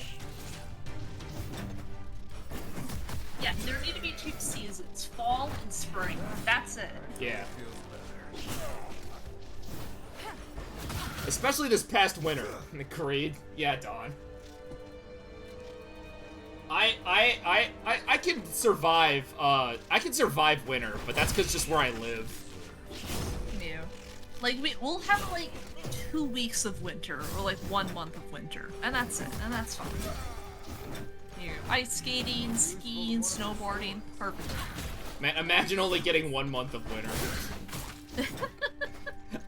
Yeah, there need to be 2 seasons. Fall and spring. That's it. Yeah. Especially this past winter. Agreed. Yeah, Dawn. I can survive, I can survive winter, but that's because just where I live. Yeah. Like, we'll have, like, 2 weeks of winter, or, like, 1 month of winter, and that's it, and that's fine. You ice skating, skiing, snowboarding, perfect. Man, imagine only getting 1 month of winter.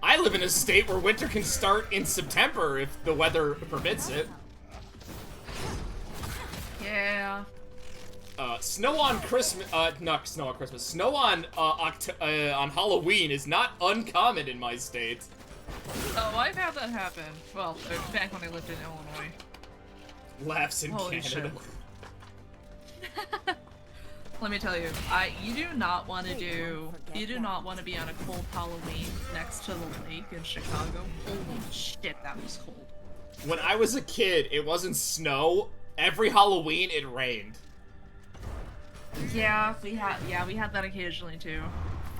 I live in a state where winter can start in September if the weather permits it. Yeah. Snow on Christmas, not snow on Christmas, snow on Halloween is not uncommon in my state. Oh, I've had that happen. Well, back when I lived in Illinois. Laughs in Holy Canada. Shit. Let me tell you, you do not want to be on a cold Halloween next to the lake in Chicago. Holy shit, that was cold. When I was a kid, it wasn't snow. Every Halloween, it rained. Yeah, we had that occasionally too.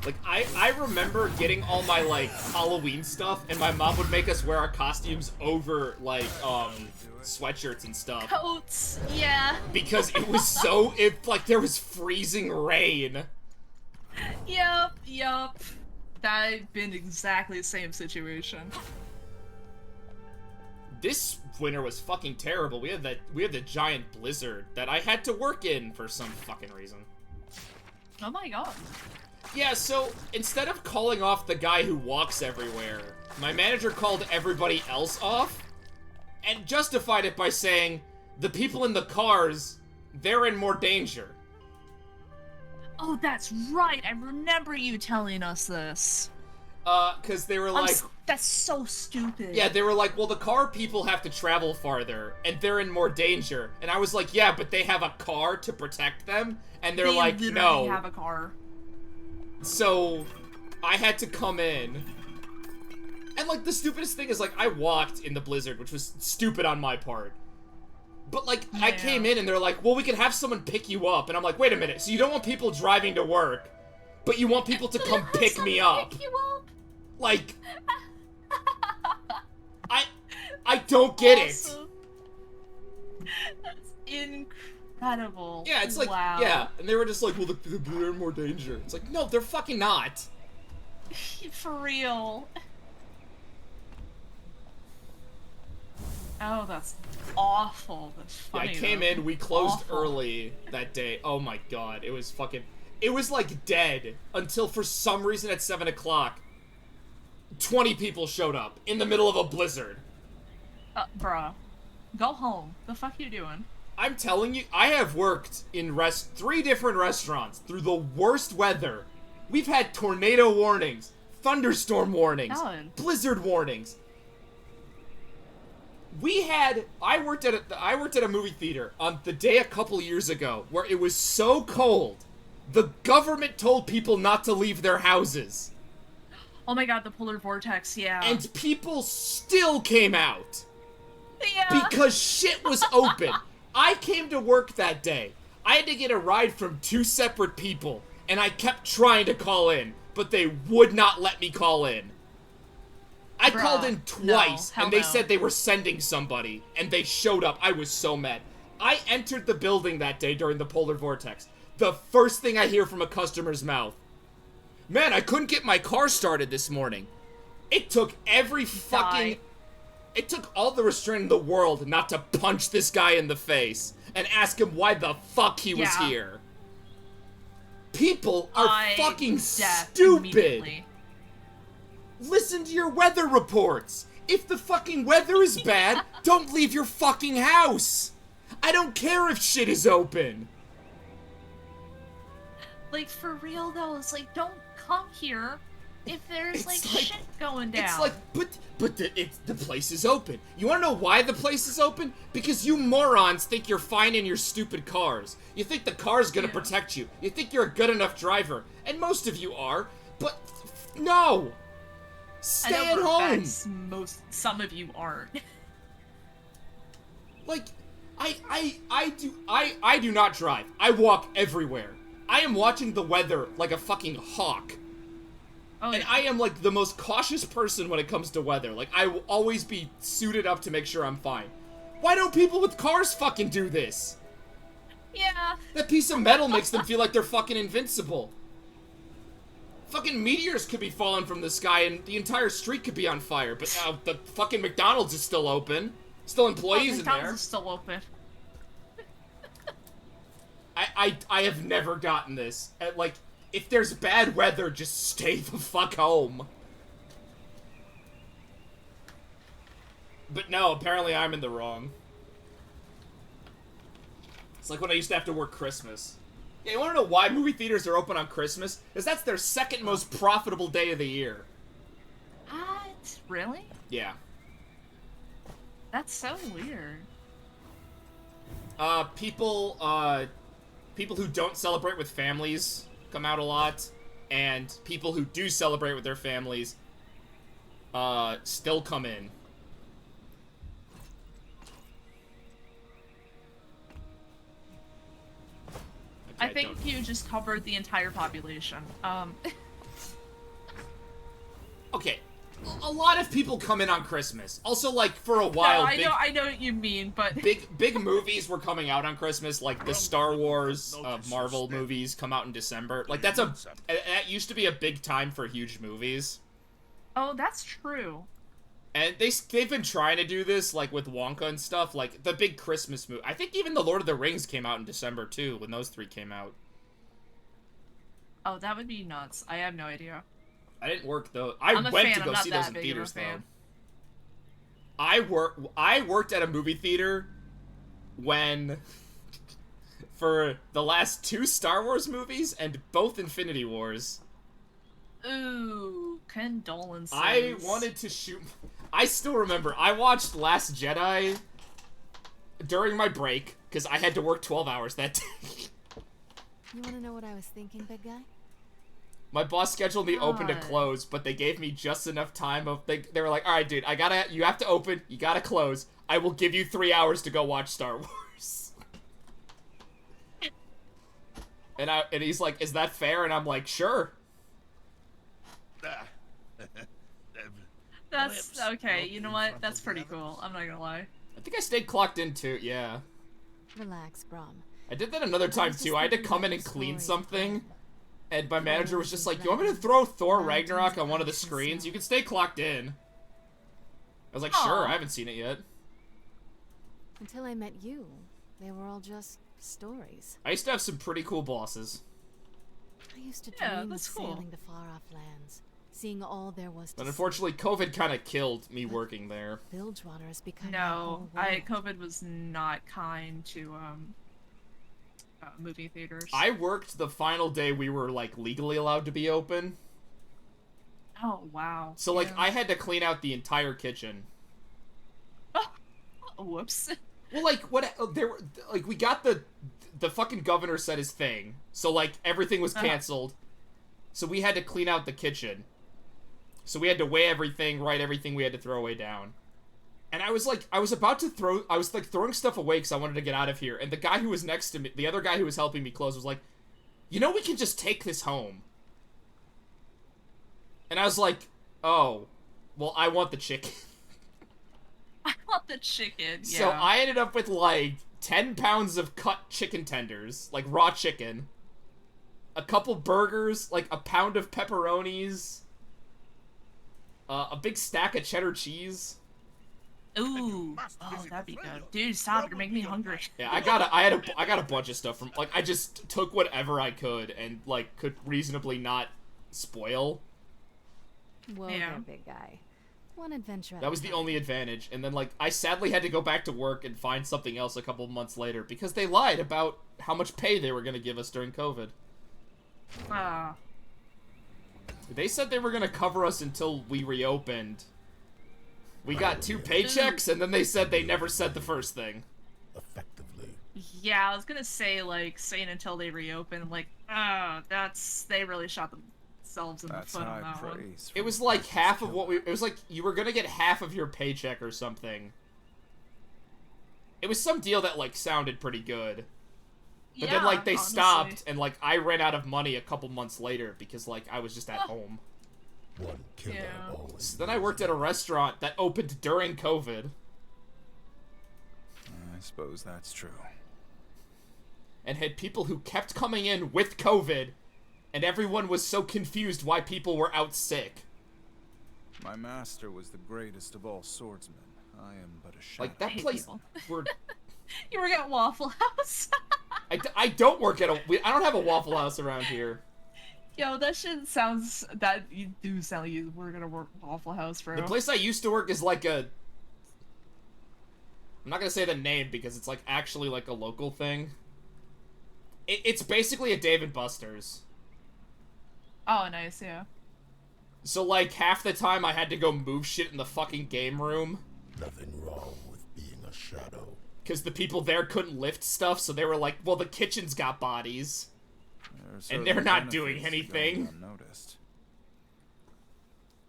Like, I remember getting all my, like, Halloween stuff, and my mom would make us wear our costumes over, like, sweatshirts and stuff. Coats, yeah. Because it was so, like, there was freezing rain. Yup. I've been exactly the same situation. This winter was fucking terrible. We had the giant blizzard that I had to work in for some fucking reason. Oh my god. Yeah, so instead of calling off the guy who walks everywhere, my manager called everybody else off and justified it by saying, the people in the cars, they're in more danger. Oh, that's right. I remember you telling us this. Because they were like... That's so stupid. Yeah, they were like, well, the car people have to travel farther, and they're in more danger. And I was like, yeah, but they have a car to protect them? And they're like, no. They have a car. So, I had to come in. And, like, the stupidest thing is, like, I walked in the blizzard, which was stupid on my part. But, like, yeah. I came in and they're like, well, we can have someone pick you up. And I'm like, wait a minute, so you don't want people driving to work, but you want people to come pick me up? Pick you up? Like, I don't get it. That's incredible. Yeah, it's like, wow. yeah, and they were just like, well, they're in more danger. It's like, no, they're fucking not. For real. Oh, that's awful. That's funny. Yeah, I came in, we closed early that day. Oh my god, it was fucking... It was like dead until for some reason at 7 o'clock, 20 people showed up in the middle of a blizzard. Bruh. Go home. The fuck you doing? I'm telling you, I have worked in 3 different restaurants through the worst weather. We've had tornado warnings, thunderstorm warnings, blizzard warnings. I worked at a movie theater on the day a couple years ago where it was so cold, the government told people not to leave their houses. Oh my god, the polar vortex, yeah. And people still came out. Yeah. Because shit was open. I came to work that day. I had to get a ride from 2 separate people, and I kept trying to call in, but they would not let me call in. I called in twice, and they said they were sending somebody, and they showed up. I was so mad. I entered the building that day during the polar vortex. The first thing I hear from a customer's mouth, man, I couldn't get my car started this morning. It took it took all the restraint in the world not to punch this guy in the face and ask him why the fuck he was here. People are fucking stupid. Listen to your weather reports. If the fucking weather is bad, don't leave your fucking house. I don't care if shit is open. Like, for real though, it's like, don't come here if there's like shit going down. It's like, but the place is open. You wanna know why the place is open? Because you morons think you're fine in your stupid cars. You think the car's gonna protect you. You think you're a good enough driver. And most of you are, but no! Stay at home! Some of you aren't. Like, I do not drive. I walk everywhere. I am watching the weather like a fucking hawk. Oh, and I am like the most cautious person when it comes to weather. Like, I will always be suited up to make sure I'm fine. Why don't people with cars fucking do this? Yeah. That piece of metal makes them feel like they're fucking invincible. Fucking meteors could be falling from the sky and the entire street could be on fire, but now the fucking McDonald's is still open. Still employees in there. McDonald's is still open. I have never gotten this. Like, if there's bad weather, just stay the fuck home. But no, apparently I'm in the wrong. It's like when I used to have to work Christmas. Yeah, you wanna know why movie theaters are open on Christmas? Because that's their second most profitable day of the year. What? Really? Yeah. That's so weird. People who don't celebrate with families come out a lot, and people who do celebrate with their families, still come in. I think you just covered the entire population. Okay, a lot of people come in on Christmas. Also, like, for a while, no, I know what you mean, but big movies were coming out on Christmas, like the Star Wars, Marvel movies come out in December. Like, that used to be a big time for huge movies. Oh, that's true. And they've been trying to do this, like, with Wonka and stuff, like, the big Christmas movie. I think even The Lord of the Rings came out in December, too, when those 3 came out. Oh, that would be nuts. I have no idea. I didn't work, though. I went to go see those in theaters, though. I worked at a movie theater when for the last 2 Star Wars movies and both Infinity Wars. Ooh, condolences. I wanted to shoot... I still remember, I watched Last Jedi during my break, because I had to work 12 hours that day. You want to know what I was thinking, big guy? My boss scheduled me open to close, but they gave me just enough time of... They were like, alright, dude, you have to open, you gotta close. I will give you 3 hours to go watch Star Wars. And he's like, is that fair? And I'm like, sure. That's okay. You know what? That's pretty cool. I'm not gonna lie. I think I stayed clocked in too. Yeah. Relax, Brom. I did that another time too. I had to come in and clean something, and my manager was just like, "You want me to throw Thor Ragnarok on one of the screens? You can stay clocked in." I was like, "Sure." I haven't seen it yet. Until I met you, they were all just stories. I used to have some pretty cool bosses. I used to dream of sailing to far-off lands, seeing all there was to But unfortunately, COVID kind of killed me working there. Bilgewater has become COVID was not kind to movie theaters. I worked the final day we were like legally allowed to be open. Oh wow. So like I had to clean out the entire kitchen. Oh, whoops. Well, like what we got the fucking governor said his thing. So like everything was canceled. So we had to clean out the kitchen. So we had to weigh everything, write everything we had to throw away down. And I was throwing stuff away because I wanted to get out of here. And the guy who was next to me, the other guy who was helping me close, was like, "You know, we can just take this home." And I was like, "Oh, well, I want the chicken." I want the chicken, yeah. So I ended up with like 10 pounds of cut chicken tenders, like raw chicken, a couple burgers, like a pound of pepperonis, a big stack of cheddar cheese. Ooh, oh, that'd be good. Dude, stop, you're making me hungry. Yeah, I got a bunch of stuff from, like, I just took whatever I could and, like, could reasonably not spoil. Whoa there, big guy. One adventure. That was the only advantage. And then, like, I sadly had to go back to work and find something else a couple months later because they lied about how much pay they were going to give us during COVID. They said they were going to cover us until we reopened. We got 2 paychecks, and then they said they never said the first thing. Effectively. Yeah, I was gonna say, like, saying until they reopen, like, they really shot themselves in the foot on that one. It was like half of what it was like you were gonna get half of your paycheck or something. It was some deal that, like, sounded pretty good. But then, like, they stopped, and, like, I ran out of money a couple months later because, like, I was just at home. One killer always. So then I worked at a restaurant that opened during COVID. I suppose that's true. And had people who kept coming in with COVID, and everyone was so confused why people were out sick. My master was the greatest of all swordsmen. I am but a shadow. Like, that place were... You work at Waffle House? I don't work at I don't have a Waffle House around here. Yo, that shit sounds... You do sound like you were gonna work Waffle House, bro. The place I used to work is like a... I'm not gonna say the name because it's, like, actually, like, a local thing. It's basically a Dave & Buster's. Oh, nice, yeah. So, like, half the time I had to go move shit in the fucking game room. Nothing wrong with being a shadow. Because the people there couldn't lift stuff, so they were like, well, the kitchen's got bodies. And they're not doing anything.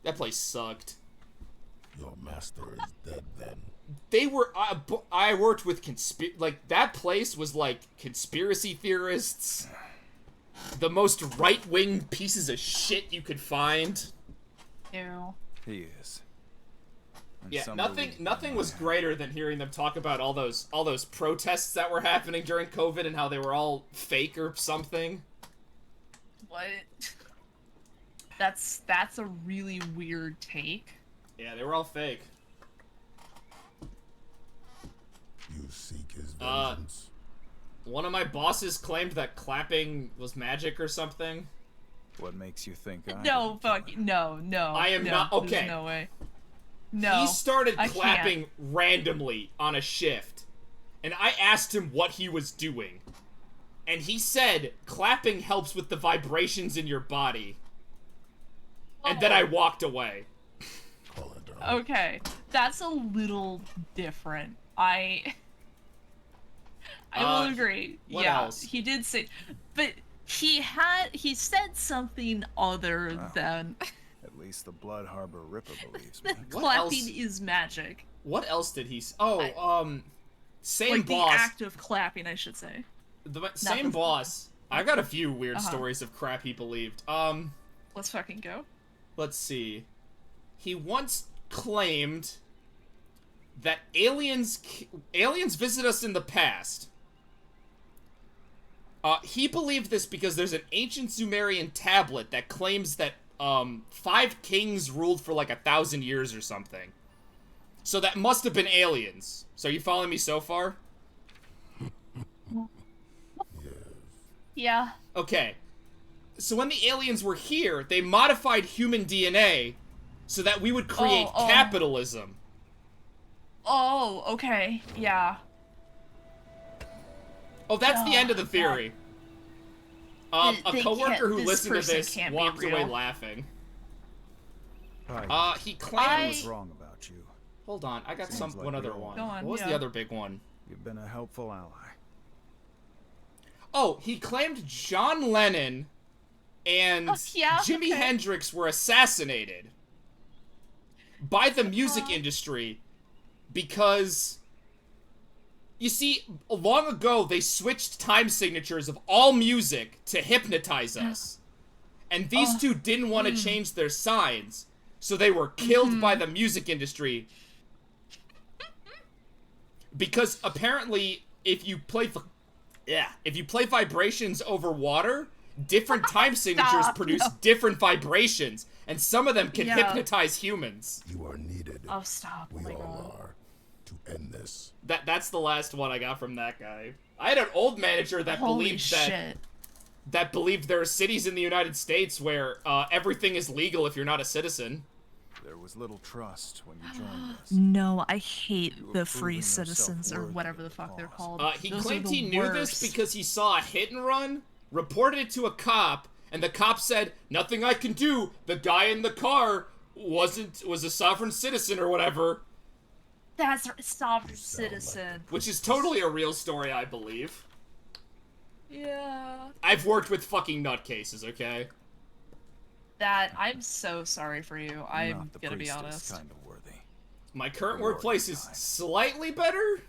That place sucked. Your master is dead then. They were... I worked with like, that place was like conspiracy theorists. The most right-wing pieces of shit you could find. Ew. He is. And yeah, nothing was greater than hearing them talk about all those protests that were happening during COVID and how they were all fake or something. What? That's a really weird take. Yeah, they were all fake. You seek his vengeance. One of my bosses claimed that clapping was magic or something. What makes you think I No, no. I am not okay. There's no way. No. He started clapping randomly on a shift. And I asked him what he was doing. And he said clapping helps with the vibrations in your body. And then I walked away. Okay, that's a little different. I will agree. What yeah, else? he did say, but he said something other than At least the Blood Harbor Ripper believes me. clapping is magic. What else did he? Same like boss. the act of clapping, I should say. The same boss. I got a few weird stories of crap he believed. Let's fucking go. Let's see. He once claimed that aliens visit us in the past. He believed this because there's an ancient Sumerian tablet that claims that 5 kings ruled for like 1,000 years or something. So that must have been aliens. So you following me so far? Yeah. Okay. So when the aliens were here, they modified human DNA so that we would create capitalism. Oh, okay. Yeah. Oh, that's the end of the theory. A coworker who listened to this walked away laughing. He claimed... I was wrong about you. Hold on, I got Seems like one we other all one. Go on, What was the other big one? You've been a helpful ally. Oh, he claimed John Lennon and Jimi Hendrix were assassinated by the music industry because, you see, long ago they switched time signatures of all music to hypnotize us. And these two didn't want to change their signs, so they were killed by the music industry. Because apparently, if you play vibrations over water, different time signatures produce different vibrations, and some of them can hypnotize humans. You are needed. Oh, stop. We all are. To end this. That's the last one I got from that guy. I had an old manager that believed that believed there are cities in the United States where everything is legal if you're not a citizen. There was little trust when you joined us. No, I hate the free citizens or whatever the fuck they're called. He claimed he knew this because he saw a hit and run, reported it to a cop, and the cop said, "Nothing I can do. The guy in the car was a sovereign citizen or whatever." That's a sovereign citizen. Which is totally a real story, I believe. Yeah. I've worked with fucking nutcases, okay? I'm so sorry for you. I'm gonna be honest. Kind of worthy. My current workplace is slightly better?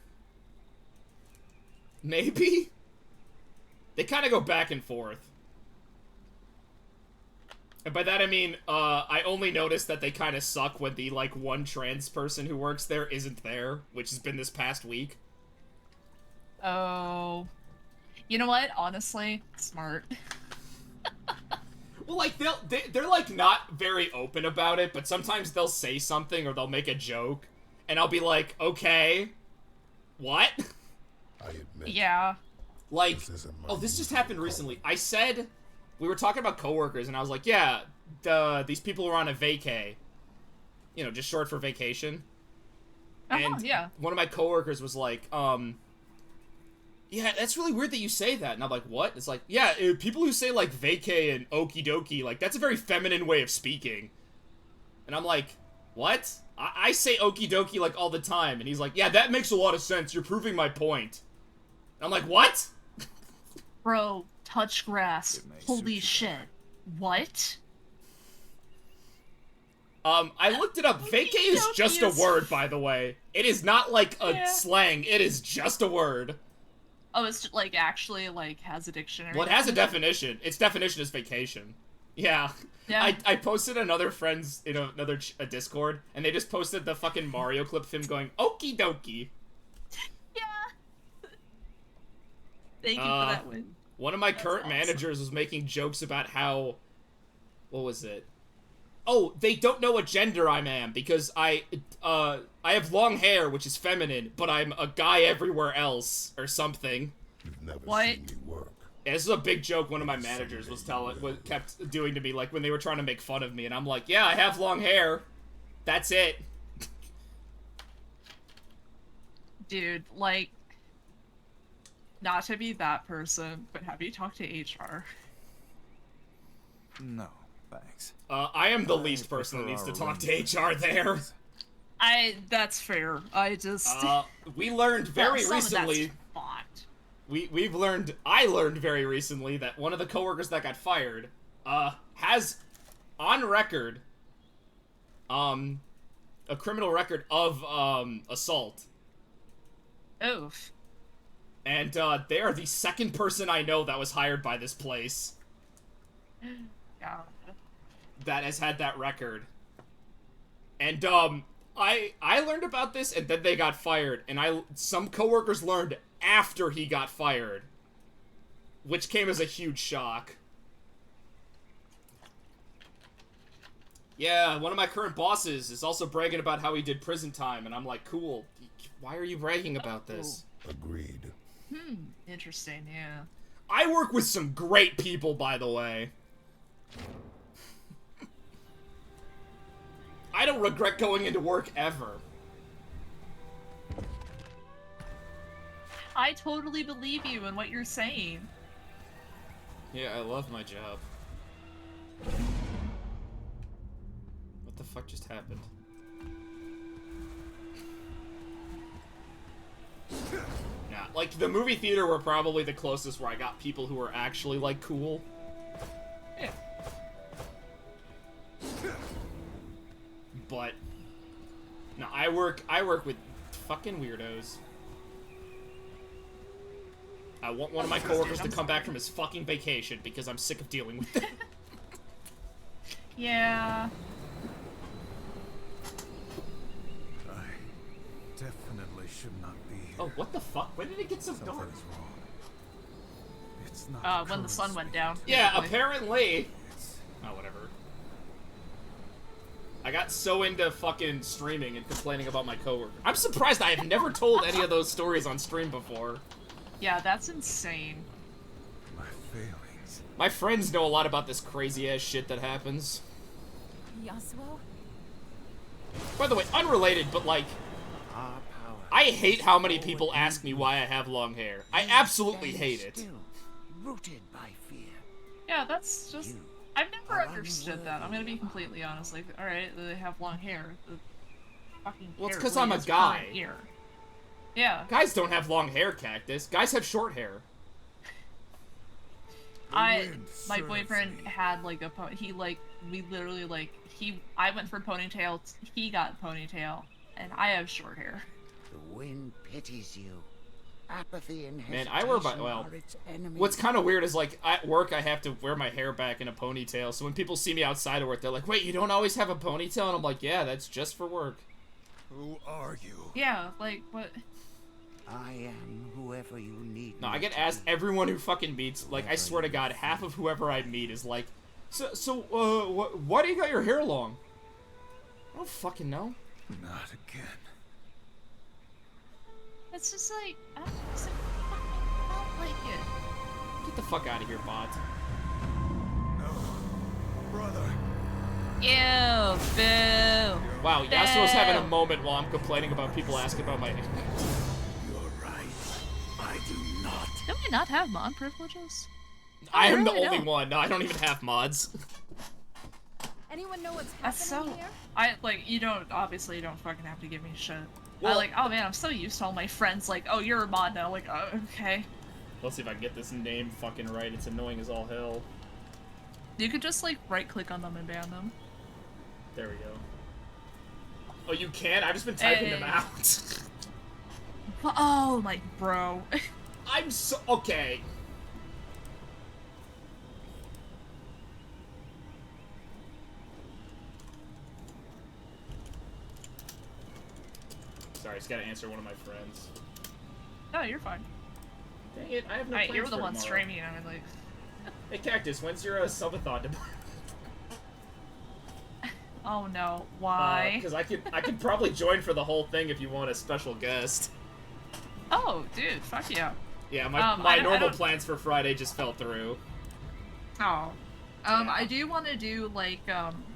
Maybe? They kind of go back and forth. And by that I mean, I only noticed that they kind of suck when the, like, one trans person who works there isn't there, which has been this past week. Oh. You know what? Honestly, smart. Well, like, they're like, not very open about it, but sometimes they'll say something or they'll make a joke, and I'll be like, okay, what? I admit. Yeah. Like, this just happened recently. I said, we were talking about coworkers, and I was like, yeah, these people are on a vacay. You know, just short for vacation. And one of my coworkers was like, yeah, that's really weird that you say that. And I'm like, what? It's like, yeah, people who say, like, vacay and okie dokie, like, that's a very feminine way of speaking. And I'm like, what? I say okie dokie, like, all the time. And he's like, yeah, that makes a lot of sense. You're proving my point. And I'm like, what? Bro, touch grass. Holy shit. What? I looked it up. Vacay is just a word, by the way. It is not, like, a slang. It is just a word. Oh, it's like actually like has a dictionary. Well, it has a definition. Its definition is vacation. Yeah. I posted another friend's in another Discord, and they just posted the fucking Mario clip of him going okie dokie. Yeah. Thank you for that win. One of my current managers was making jokes about how, what was it? Oh, they don't know what gender I am because I have long hair, which is feminine, but I'm a guy everywhere else, or something. You've never seen me work. Yeah, this is a big joke one of my managers kept doing to me, like, when they were trying to make fun of me, and I'm like, yeah, I have long hair. That's it. Dude, like, not to be that person, but have you talked to HR? No, thanks. I am the least person that needs to talk to HR there. That's fair. I just... we learned very some of recently... that's fought. I learned very recently that one of the coworkers that got fired, has, on record, a criminal record of, assault. Oof. And, they are the second person I know that was hired by this place. Yeah. That has had that record. And, I learned about this, and then they got fired, and some coworkers learned after he got fired, which came as a huge shock. Yeah, one of my current bosses is also bragging about how he did prison time, and I'm like, cool. Why are you bragging about this? Agreed. Interesting, yeah. I work with some great people, by the way. I don't regret going into work ever. I totally believe you in what you're saying. Yeah, I love my job. What the fuck just happened? Nah, like, the movie theater were probably the closest where I got people who were actually, like, cool. Yeah. But, no, I work with fucking weirdos. I want one of my coworkers to come back from his fucking vacation because I'm sick of dealing with it. Yeah. I definitely should not be here. Oh, what the fuck? When did it get so dark? Something's wrong. It's not When the sun went down. Yeah, basically. apparently. Oh, whatever. I got so into fucking streaming and complaining about my coworker. I'm surprised I have never told any of those stories on stream before. Yeah, that's insane. My failings. My friends know a lot about this crazy-ass shit that happens. Yasuo? By the way, unrelated, but like, I hate how many people ask me why I have long hair. I absolutely hate it. Rooted by fear. Yeah, that's just... I've never understood that. I'm gonna be completely honest. Like, alright, they have long hair. The fucking Well, it's hair 'cause really I'm a is guy. current Ear. Yeah. Guys don't have long hair, Cactus. Guys have short hair. My boyfriend had like a we literally like I went for ponytail, he got ponytail, and I have short hair. The wind pities you. Apathy and Man, hesitation I wear my are its enemies. What's kind of weird is like at work I have to wear my hair back in a ponytail. So when people see me outside of work, they're like, "Wait, you don't always have a ponytail?" And I'm like, "Yeah, that's just for work." Who are you? Yeah, like what? I am whoever you need. No, me I get to asked be. everyone who fucking meets. Like, I swear to God, half of whoever I meet is like, why do you got your hair long? I don't fucking know. Not again. It's just like I don't like it. Get the fuck out of here, bot. No. Brother. Ew, boo. Wow, Yasuo's having a moment while I'm complaining about people asking about my. You're right. I do not. Don't we not have mod privileges? I am the really only don't. one. No, I don't even have mods. Anyone know what's That's happening so. here? You don't fucking have to give me shit. Well- oh man, I'm so used to all my friends like, oh, you're a mod now. Like, oh, okay. Let's see if I can get this name fucking right. It's annoying as all hell. You could just like right click on them and ban them. There we go. Oh, you can? I've just been typing them Hey. out. Oh, like, bro. I'm so... Okay. Sorry, I just gotta answer one of my friends. No, you're fine. Dang it, I have no Alright, plans you were the for one tomorrow. streaming. I mean, like, Hey, Cactus, when's your subathon tomorrow? oh no, why? Because I could probably join for the whole thing if you want a special guest. Oh, dude, fuck yeah. Yeah, my I normal don't- plans for Friday just fell through. Oh. Yeah. I do want to do, like,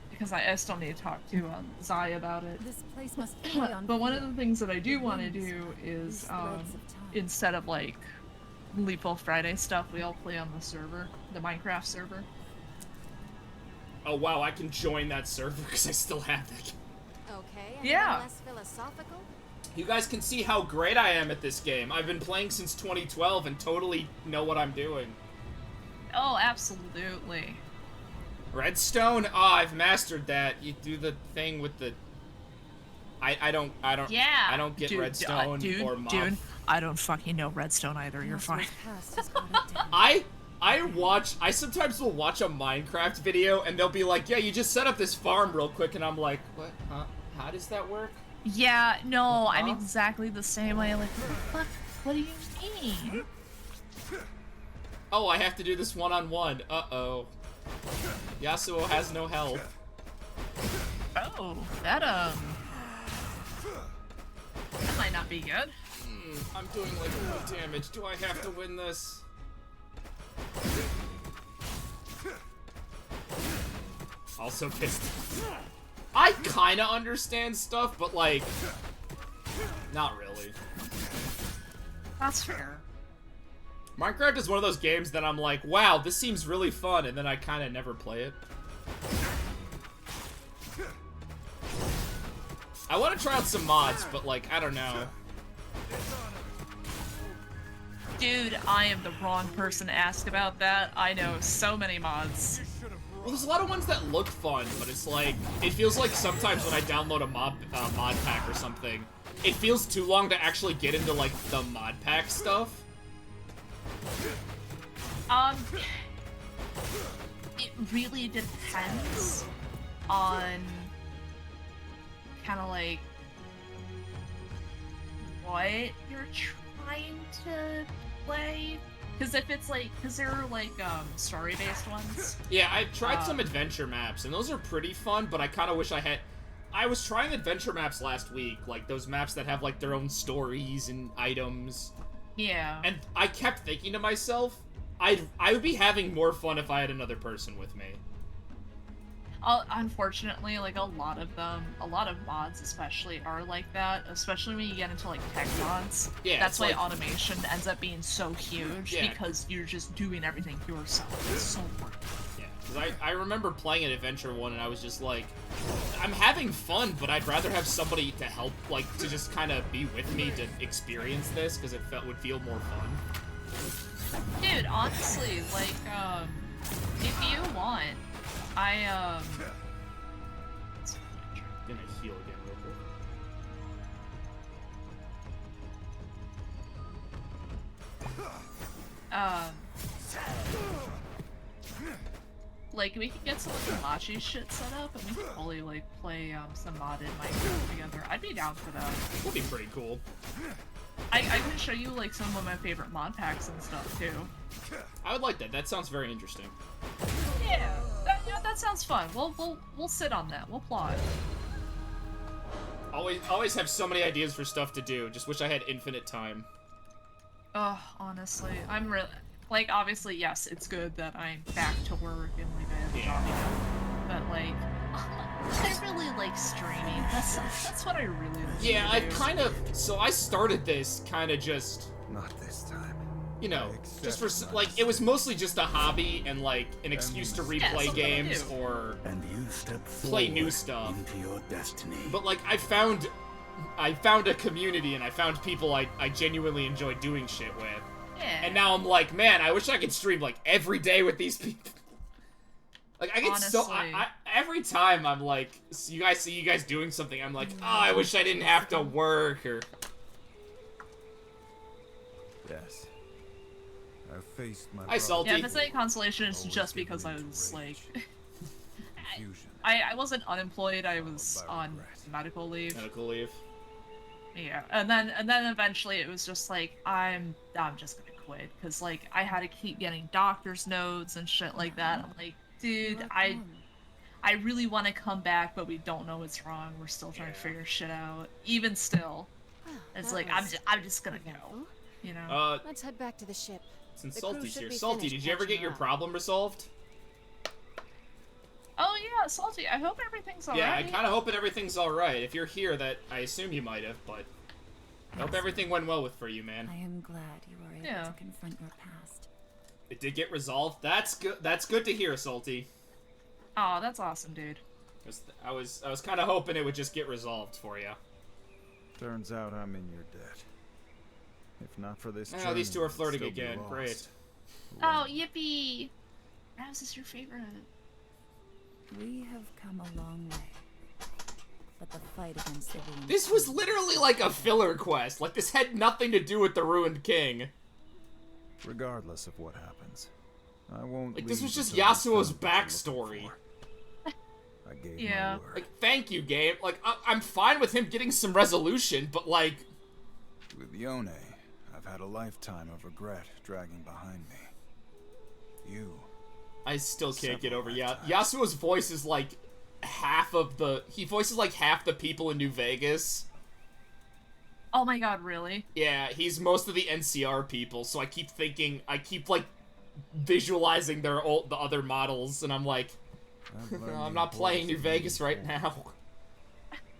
because I still need to talk to Zai about it. This place must play on But one of fear. the things that I do want to Winds, do is, these threads of time. instead of, like, Leapful Friday stuff, we all play on the server, the Minecraft server. Oh wow, I can join that server because I still have it. Okay, Yeah. less philosophical? You guys can see how great I am at this game. I've been playing since 2012 and totally know what I'm doing. Oh, absolutely. Redstone? Oh, I've mastered that. You do the thing with the... I don't Yeah. I don't get Dude, redstone or mob. Dude, I don't fucking know redstone either. You're fine. I sometimes will watch a Minecraft video and they'll be like, yeah, you just set up this farm real quick, and I'm like, what? Huh? How does that work? Yeah, no, I'm exactly the same way. Like, what the fuck? What do you mean? Oh, I have to do this one-on-one. Uh-oh. Yasuo has no health. Oh, that might not be good. I'm doing like no damage. Do I have to win this? Also pissed. I kinda understand stuff, but like, not really. That's fair. Minecraft is one of those games that I'm like, wow, this seems really fun, and then I kinda never play it. I want to try out some mods, but like, I don't know. Dude, I am the wrong person to ask about that. I know so many mods. Well, there's a lot of ones that look fun, but it's like, it feels like sometimes when I download a mod pack or something, it feels too long to actually get into like the mod pack stuff. It really depends on kind of like what you're trying to play. Because if it's like, because there are like story-based ones. Yeah, I tried some adventure maps, and those are pretty fun, but I kind of wish I had... I was trying adventure maps last week, like those maps that have like their own stories and items. Yeah. And I kept thinking to myself, I would be having more fun if I had another person with me. Unfortunately, like a lot of mods especially are like that, especially when you get into like tech mods. Yeah, that's why like, automation ends up being so huge, yeah, because you're just doing everything yourself. It's so important. Yeah, 'cause I remember playing an adventure one and I was just like, I'm having fun, but I'd rather have somebody to help, like, to just kind of be with me to experience this, because it would feel more fun. Dude, honestly, like, if you want, I'm gonna heal again real quick. Like, we could get some like Machi shit set up, and we could probably like play some modded Minecraft together. I'd be down for that. That'd be pretty cool. I can show you like some of my favorite mod packs and stuff too. I would like that. That sounds very interesting. Yeah, that sounds fun. We'll sit on that. We'll plot. Always have so many ideas for stuff to do. Just wish I had infinite time. Oh, honestly, I'm really like, obviously, yes, it's good that I'm back to work and like I have a job, you know, but like, I really like streaming. That's what I really like. Yeah, I kind of. So I started this kind of just. Not this time. You know, just for like, it was mostly just a hobby and like an excuse to replay games or play new stuff. Into your destiny. But like, I found a community and I found people I genuinely enjoy doing shit with. Yeah. And now I'm like, man, I wish I could stream like every day with these people. Like, I get honestly, so every time I'm like, see you guys doing something, I'm like, oh, I wish I didn't have to work or. Yes. I faced my. Hi, Salty. Yeah, if it's any consolation, it's just because I was like, I wasn't unemployed. I was on medical leave. Medical leave. Yeah, and then eventually it was just like, I'm just gonna quit, because like I had to keep getting doctor's notes and shit like that. I'm like, dude, I really want to come back, but we don't know what's wrong. We're still trying to figure shit out. Even still, it's like I'm just gonna go. You know. Let's head back to the ship. Since Salty's here, Salty, did you ever get your problem resolved? Oh yeah, Salty. I hope everything's alright. Yeah, I kind of hope that everything's alright. If you're here, that I assume you might have, but I hope everything went well for you, man. I am glad you were able to confront your past. It did get resolved. That's good. That's good to hear, Salty. Oh, that's awesome, dude. I was kind of hoping it would just get resolved for you. Turns out I'm in your debt. If not for this Oh, these two are I'd flirting still be again. lost. Great. Oh, yippee! Raz is your favorite. We have come a long way. But the fight against the Ruined This was literally like a filler quest. Like, this had nothing to do with the Ruined King. Regardless of what happens, I won't. Like, this was leave just until I Yasuo's found what I'm looking backstory. for. I gave Yeah. my word. Like, thank you, game. Like, I'm fine with him getting some resolution, but like... With Yone, I've had a lifetime of regret dragging behind me. You. I still can't get over Several Yasuo's voice is like half of the... He voices like half the people in New Vegas. Oh my god, really? Yeah, he's most of the NCR people, so I keep like visualizing the other models, and I'm like, I'm not playing New Vegas right now.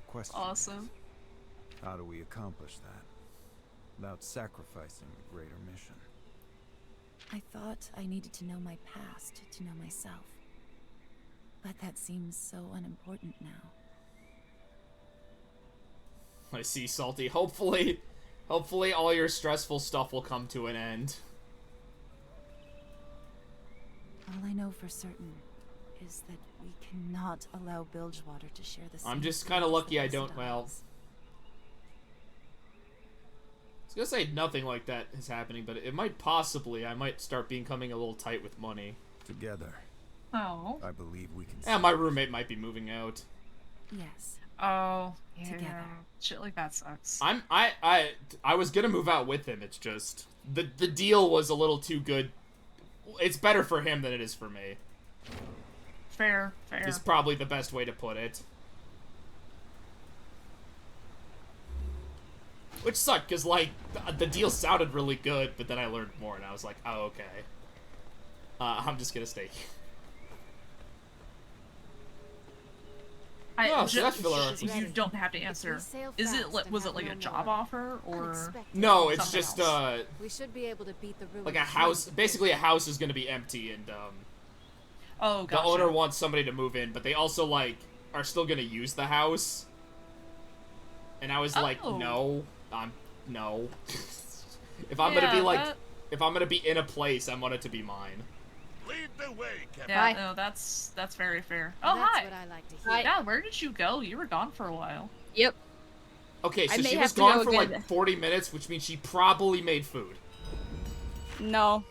Question. Awesome. How do we accomplish that without sacrificing the greater mission? I thought I needed to know my past to know myself. But that seems so unimportant now. I see, Salty. Hopefully all your stressful stuff will come to an end. All I know for certain is that we cannot allow Bilgewater to share the same I'm just fate kind of as lucky the I rest don't, of well... us. I was gonna say nothing like that is happening, but it might possibly. I might start becoming a little tight with money. Together, Oh. I believe we can. Yeah, my roommate might be moving out. Yes. Oh. Yeah. Together. Shit like that sucks. I was gonna move out with him. It's just the deal was a little too good. It's better for him than it is for me. Fair. Is probably the best way to put it. Which sucked, because, like, the deal sounded really good, but then I learned more, and I was like, oh, okay. I'm just gonna stay here. Oh, so that filler. You don't have to answer. Is it? Was it like a job offer or? No, it's something just else? We should be able to beat the like a house. Basically, a house is gonna be empty, and Oh, gotcha. the owner wants somebody to move in, but they also like are still gonna use the house. And I was like, no, no. If I'm gonna be like, if I'm gonna be in a place, I want it to be mine. Lead the way, Captain. Yeah, no, that's very fair. Oh, That's hi. what I like to hear. Yeah, where did you go? You were gone for a while. Yep. Okay, I so may she have was to gone go for get- like 40 minutes, which means she probably made food. No.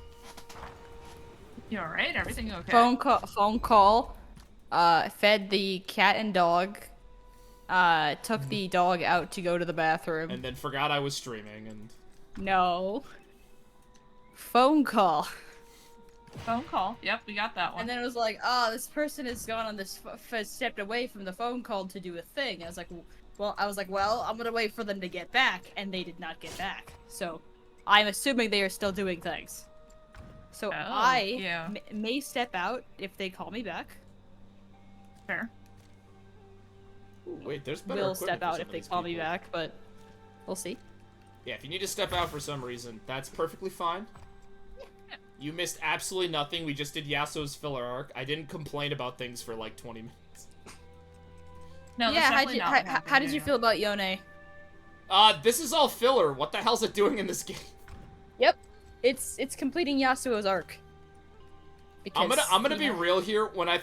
You alright? Everything okay? Phone call. Fed the cat and dog. Took the dog out to go to the bathroom. And then forgot I was streaming, and... No. Phone call. Phone call. Yep, we got that one. And then it was like, oh, this person has gone on this stepped away from the phone call to do a thing. I was like, well, I'm gonna wait for them to get back, and they did not get back. So, I'm assuming they are still doing things. So I may step out if they call me back. Fair. Ooh, wait, there's better Will equipment step for out some if of they these call me people. back, but we'll see. Yeah, if you need to step out for some reason, that's perfectly fine. You missed absolutely nothing. We just did Yasuo's filler arc. I didn't complain about things for like 20 minutes. No, yeah, that's definitely not what happened, how did you yeah. feel about Yone? This is all filler. What the hell's it doing in this game? Yep, it's completing Yasuo's arc. I'm gonna be yeah. real here. When I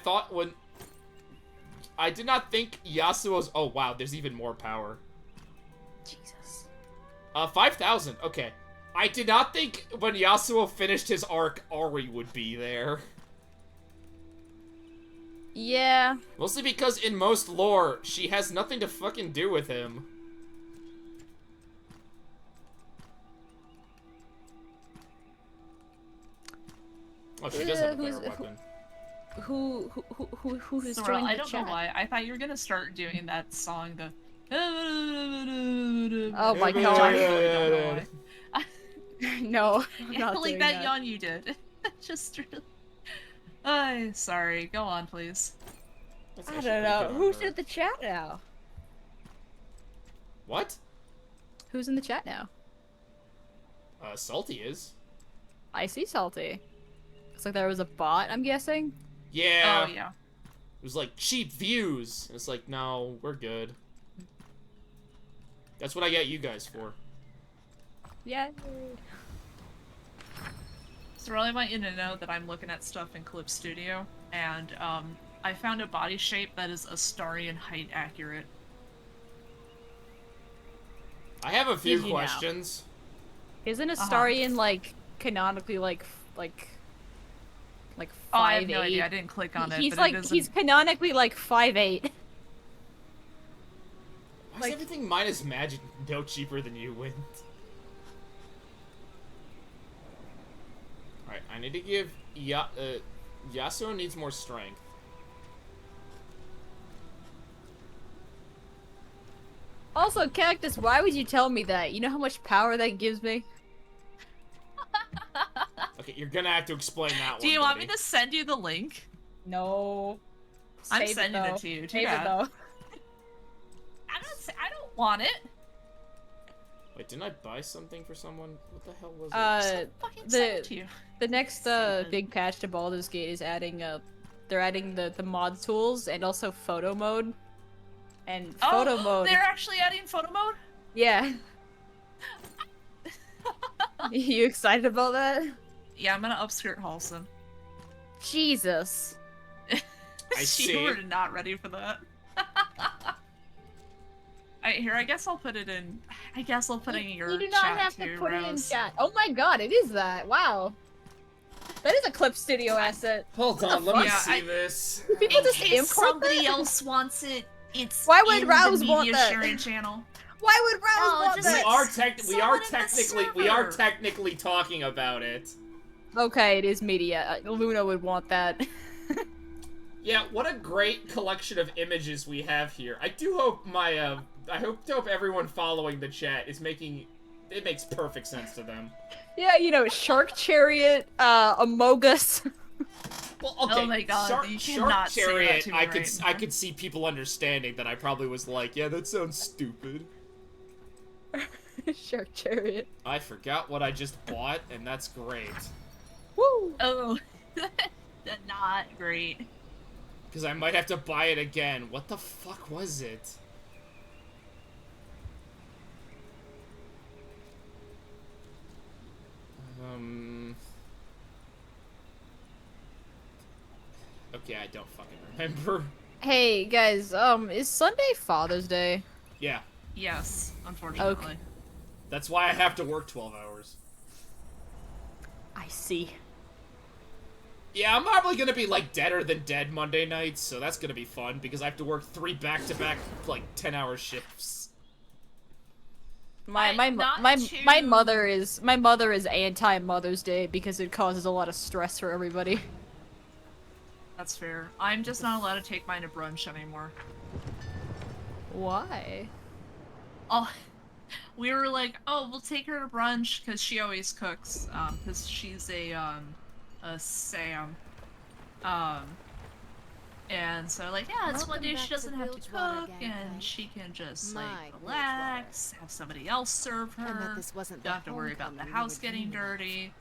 did not think Yasuo's. Oh wow, there's even more power. Jesus. 5,000. Okay. I did not think when Yasuo finished his arc, Ari would be there. Yeah. Mostly because in most lore, she has nothing to fucking do with him. Oh, she does have a better weapon. Who's Sorrel, joined I the don't chat? know why. I thought you were gonna start doing that song, the. Oh my I god. really don't know why. No, I'm Yeah, not like doing that that. yawn you did. Just really. I'm sorry. Go on, please. That's I actually don't pretty know. good on Who's her. in the chat now? What? Who's in the chat now? Salty is. I see Salty. Looks like there was a bot, I'm guessing. Yeah. Oh, yeah. It was like cheap views. And it's like, no, we're good. That's what I get you guys for. Yeah. So really, I want you to know that I'm looking at stuff in Clip Studio, and I found a body shape that is Astarian height accurate. I have a few Did you know? questions. Isn't Astarian like canonically like Oh, I 5'8"? have no idea. I didn't click on it. He's but like it isn't... he's canonically like 5'8". Why is everything minus magic no cheaper than you win? Alright, I need to give Yasuo needs more strength. Also, Cactus, why would you tell me that? You know how much power that gives me? Okay, you're gonna have to explain that one. Do you want me buddy. to send you the link? No. I'm Save sending though. it to you. Too Save it bad. though. I don't want it. Wait, didn't I buy something for someone? What the hell was it? Fucking send it to you. The next big patch to Baldur's Gate is adding they're adding the mod tools and also photo mode. And photo mode. They're actually adding photo mode? Yeah. You excited about that? Yeah, I'm gonna upskirt Halson. Jesus. I see. You were not ready for that. Alright, here, I guess I'll put it in. I guess I'll put it in your You do not chat have too, to put it in Rose. chat. Oh my god, it is that. Wow. That is a Clip Studio asset. Hold What on, the let me fuck? see Yeah, this. People In just case import somebody that? else wants it, it's Why would in Rouse the want media that? sharing channel. Why would Rouse Oh, want just We that? like- are Someone in the server. technically talking about it. Okay, it is media. Luna would want that. Yeah, what a great collection of images we have here. I do hope my I hope everyone following the chat is making it makes perfect sense to them. Yeah, you know, Shark Chariot, Amogus. Well, okay, Oh my god, Shark, you Shark cannot say that Chariot, to me I right I now. could see people understanding that I probably was like, yeah, that sounds stupid. Shark Chariot. I forgot what I just bought, and that's great. Woo! Oh, not great. Because I might have to buy it again. What the fuck was it? Okay, I don't fucking remember. Hey, guys, is Sunday Father's Day? Yeah, Yes, unfortunately. that's why I have to work 12 hours. I see. Yeah, I'm probably gonna be like deader than dead Monday nights, so that's gonna be fun because I have to work 3 back-to-back like 10-hour shifts. My not mother is anti Mother's Day because it causes a lot of stress for everybody. That's fair. I'm just not allowed to take mine to brunch anymore. Why? Oh, we were like, oh, we'll take her to brunch because she always cooks. Because she's a Sam. And so like, yeah, it's one Welcome day back she to doesn't have to Bilgewater cook Gang, and guys. she can just My like relax, have somebody else serve I her. bet this wasn't Don't the have to worry about the homecoming you house were getting dreaming of. dirty.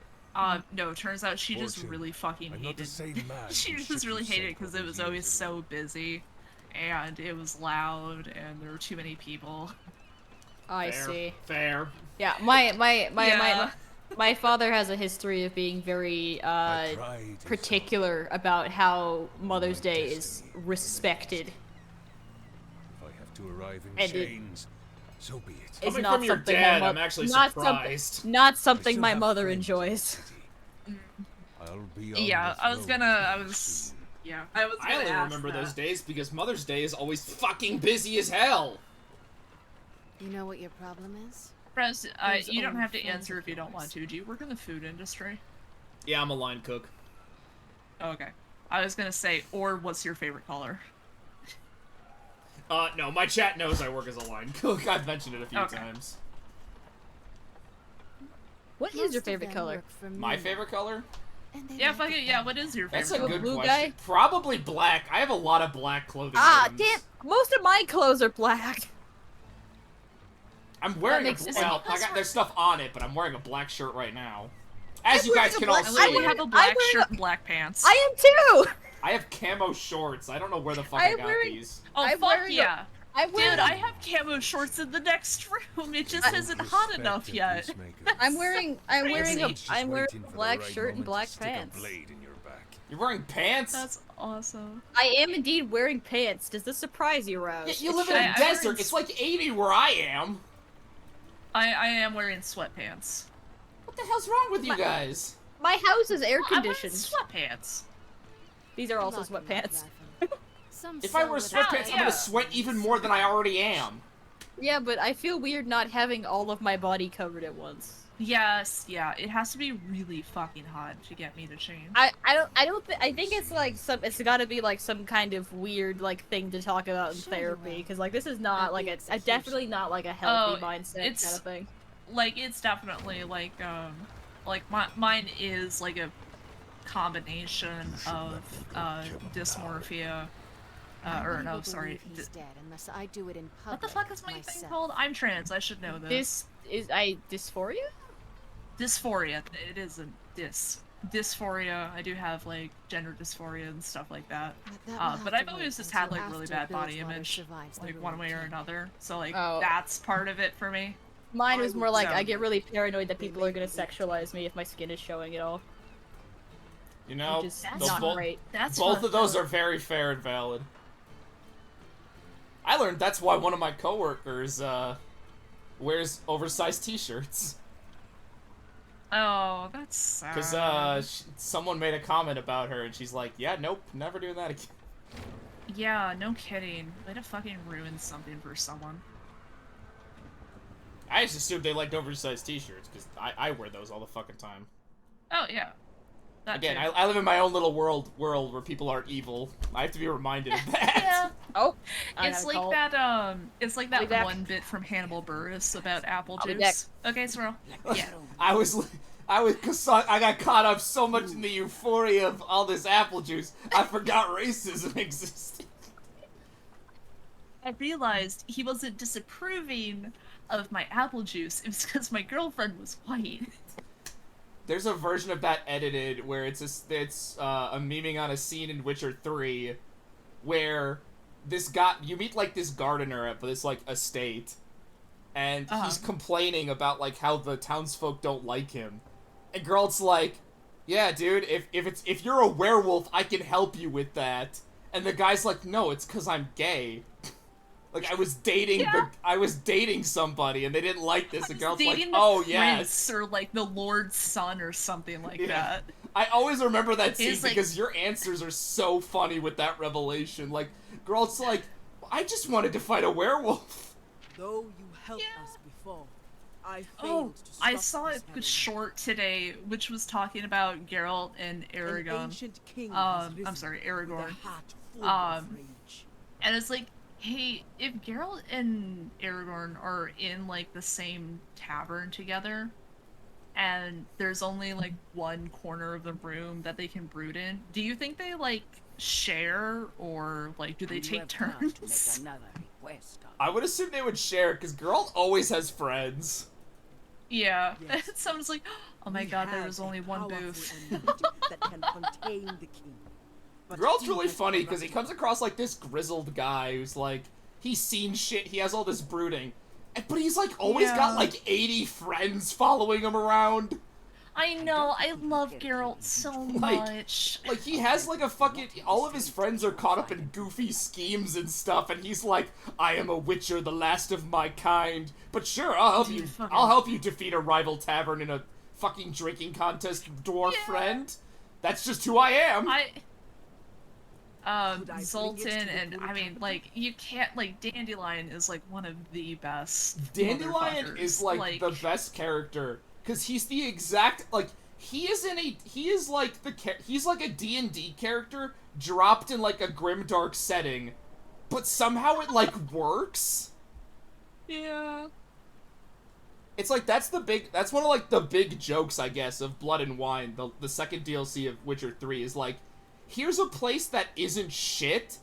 No, turns out she just Fortune, really fucking I'm not the hated. same man She who just shook really you hated it sacred because it was years always ago. so busy, and it was loud, and there were too many people. I Fair. see. Fair. Yeah, my father has a history of being very My pride is particular about how Mother's Day is respected. If I have to arrive in And it- chains, so be it. It's Coming not from your something dad, my I'm actually not surprised. not I something still my have mother friends in the enjoys. city. I'll be on Yeah, the I was throne gonna. I soon. was. Yeah, I was. I Gonna only ask remember that. those days because Mother's Day is always fucking busy as hell. You know what your problem is? Press, There's you don't only have to friends answer of if you don't yours. want to. Do you work in the food industry? Yeah, I'm a line cook. Oh, okay. I was gonna say, or what's your favorite color? No, my chat knows I work as a line cook. I've mentioned it a few Okay. times. What is Most your of favorite them color? work for My me, favorite color? and they Yeah, like fuck it it. Yeah, that what is your favorite That's a You a color? good blue question. guy? Probably black. I have a lot of black clothing. Ah, items. damn! Most of my clothes are black. I'm wearing makes a sense. well, there's stuff on it, but I'm wearing a black shirt right now. As you guys can all I see, literally have a black shirt and black pants. I am too. I have camo shorts. I don't know where the fuck I'm I got wearing- these. Oh, I'm fuck wearing a- yeah. I'm wearing. Dude, I have camo shorts in the next room. It just isn't hot enough yet. I'm wearing a Crazy. black shirt and black pants. You're wearing pants? That's awesome. I am indeed wearing pants. Does this surprise you, Rose? Yeah, you live in a I'm desert. wearing- It's like 80 where I am. I am wearing sweatpants. What the hell's wrong with you guys? My house is air I'm wearing conditioned. sweatpants. These are also Not gonna lie, sweatpants. Raven. Some If I sell wear what sweatpants, I'm yeah. gonna sweat even more than I already am. Yeah, but I feel weird not having all of my body covered at once. Yes, yeah. It has to be really fucking hot to get me to change. I think it's like it's got to be like some kind of weird like thing to talk about in Sure you therapy will. because like this is not At like the a execution. definitely not like a healthy Oh, mindset it's- kind of thing. Like, it's definitely like mine is like a combination of dysmorphia. Or Nobody no, will sorry. believe he's dead unless I do it in What public the fuck is my thing myself. called? I'm trans. I should know this. This is dysphoria. Dysphoria. It isn't dysphoria. I do have like gender dysphoria and stuff like that. That will have But to I've always wait just had until like really after bad body Bilgewater image, survives the like one ruined way or king. another. So like Oh. that's part of it for me. Mine I was more would like say- I get really paranoid that people are gonna sexualize me if my skin is showing at all, You know, which is That's not both, great. That's both of fucked those up. are very fair and valid. I learned that's why one of my coworkers wears oversized t-shirts. Oh, that's sad. Because someone made a comment about her, and she's like, yeah, nope, never doing that again. Yeah, no kidding. Way to fucking ruin something for someone. I just assumed they liked oversized t-shirts, because I wear those all the fucking time. Oh yeah. That Again, too. I live in my own little world where people aren't evil. I have to be reminded of that. Yeah. Oh, It's like it's like I'll be that back. one bit from Hannibal Buress about apple I'll be juice. Okay, Swirl. Yeah. I got caught up so much in the euphoria of all this apple juice, I forgot racism existed. I realized he wasn't disapproving of my apple juice. It was because my girlfriend was white. There's a version of that edited where it's a memeing on a scene in Witcher 3 where you meet like this gardener at this like estate, and he's complaining about like how the townsfolk don't like him. And Geralt's like, yeah, dude, if you're a werewolf, I can help you with that. And the guy's like, no, it's 'cause I'm gay. Like I was dating somebody and they didn't like this. And Geralt's like, Dating the oh prince yes. or like the Lord's son or something like Yeah. that. I always remember that scene He's like- because your answers are so funny with that revelation. Like, Geralt's like, I just wanted to fight a werewolf. Though you helped Yeah. us before, I Oh, failed to stop I saw this a heresy. short today, which was talking about Geralt and An Aragon. ancient king has I'm risen sorry, with Aragorn. a heart full Um, of rage. And it's like, hey, if Geralt and Aragorn are in like the same tavern together, and there's only like one corner of the room that they can brood in, do you think they like share or like do they You take have come to make turns? another request of I would assume they would share because Geralt always has friends. Yeah. Yes. Someone's like, oh my We god, there have was a only one powerful booth. entity that can contain the king. But Geralt's he really has funny because he corrupted comes across like this grizzled guy who's like, he's seen shit, he has all this brooding. But he's like always got Yeah. like 80 friends following him around. I know, I love Geralt so Like- much. Like, he has, like, a fucking... All of his friends are caught up in goofy schemes and stuff, and he's like, I am a witcher, the last of my kind. But sure, I'll help you. fucking- I'll help you defeat a rival tavern in a fucking drinking contest, dwarf Yeah. friend. That's just who I am. Could I bring it Zoltan to the and, Holy I mean, Capital? like, you can't, like, Dandelion is, like, one of the best Dandelion motherfuckers. is, like, the best character. Because he's the exact... Like, he is like the... He's like a D&D character dropped in, like, a grimdark setting. But somehow it, like, works. Yeah. It's like, that's one of, like, the big jokes, I guess, of Blood and Wine, the second DLC of Witcher 3, is like, here's a place that isn't shit,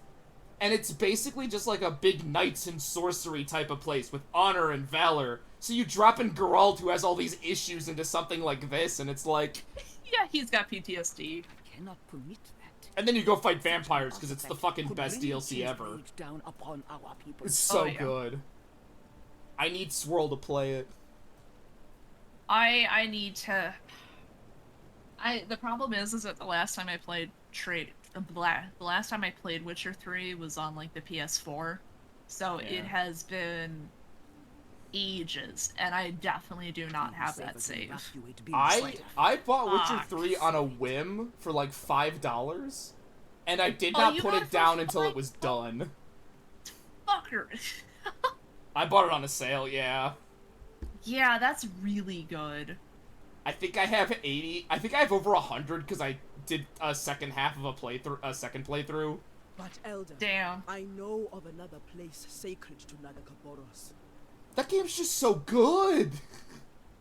and it's basically just like a big knights and sorcery type of place with honor and valor, So you drop in Geralt, who has all these issues, into something like this, and it's like... Yeah, he's got PTSD. Cannot permit that. And then you go fight vampires, because it's the fucking best Could bring DLC his ever. rage down upon our people. It's so Oh, yeah. good. I need Swirl to play it. I need to. The problem is that the last time I played the last time I played Witcher 3 was on like the PS4, so Yeah. it has been ages, and I definitely do not have that save. I bought Witcher Fuck. 3 on a whim for like $5, and I did Oh, not you put got it it for down until $5? it was done. Fucker. I bought it on a sale, yeah. Yeah, that's really good. I think I have 80. I think I have over 100 because I did a second half of a second playthrough. But Elder, Damn. I know of another place sacred to Nagakaboros. That game's just so good.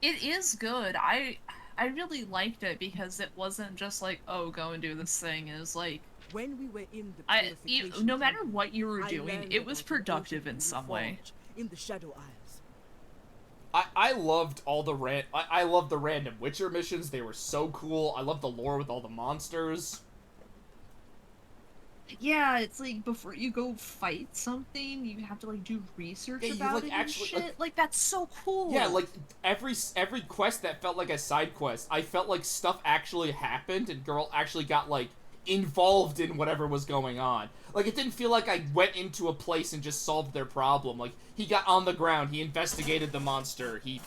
It is good. I really liked it because it wasn't just like, oh, go and do this thing. It was like, When we were in the purification no matter temple, what you were I doing, learned it was about the productive ancient in some way. forge in the Shadow Isles. I loved all the I loved the random Witcher missions. They were so cool. I love the lore with all the monsters. Yeah, it's like before you go fight something, you have to like do research Yeah, you, about like, it actually, and shit. Like that's so cool. Yeah, like every quest that felt like a side quest, I felt like stuff actually happened and Geralt actually got like involved in whatever was going on. Like it didn't feel like I went into a place and just solved their problem. Like he got on the ground, he investigated the monster, he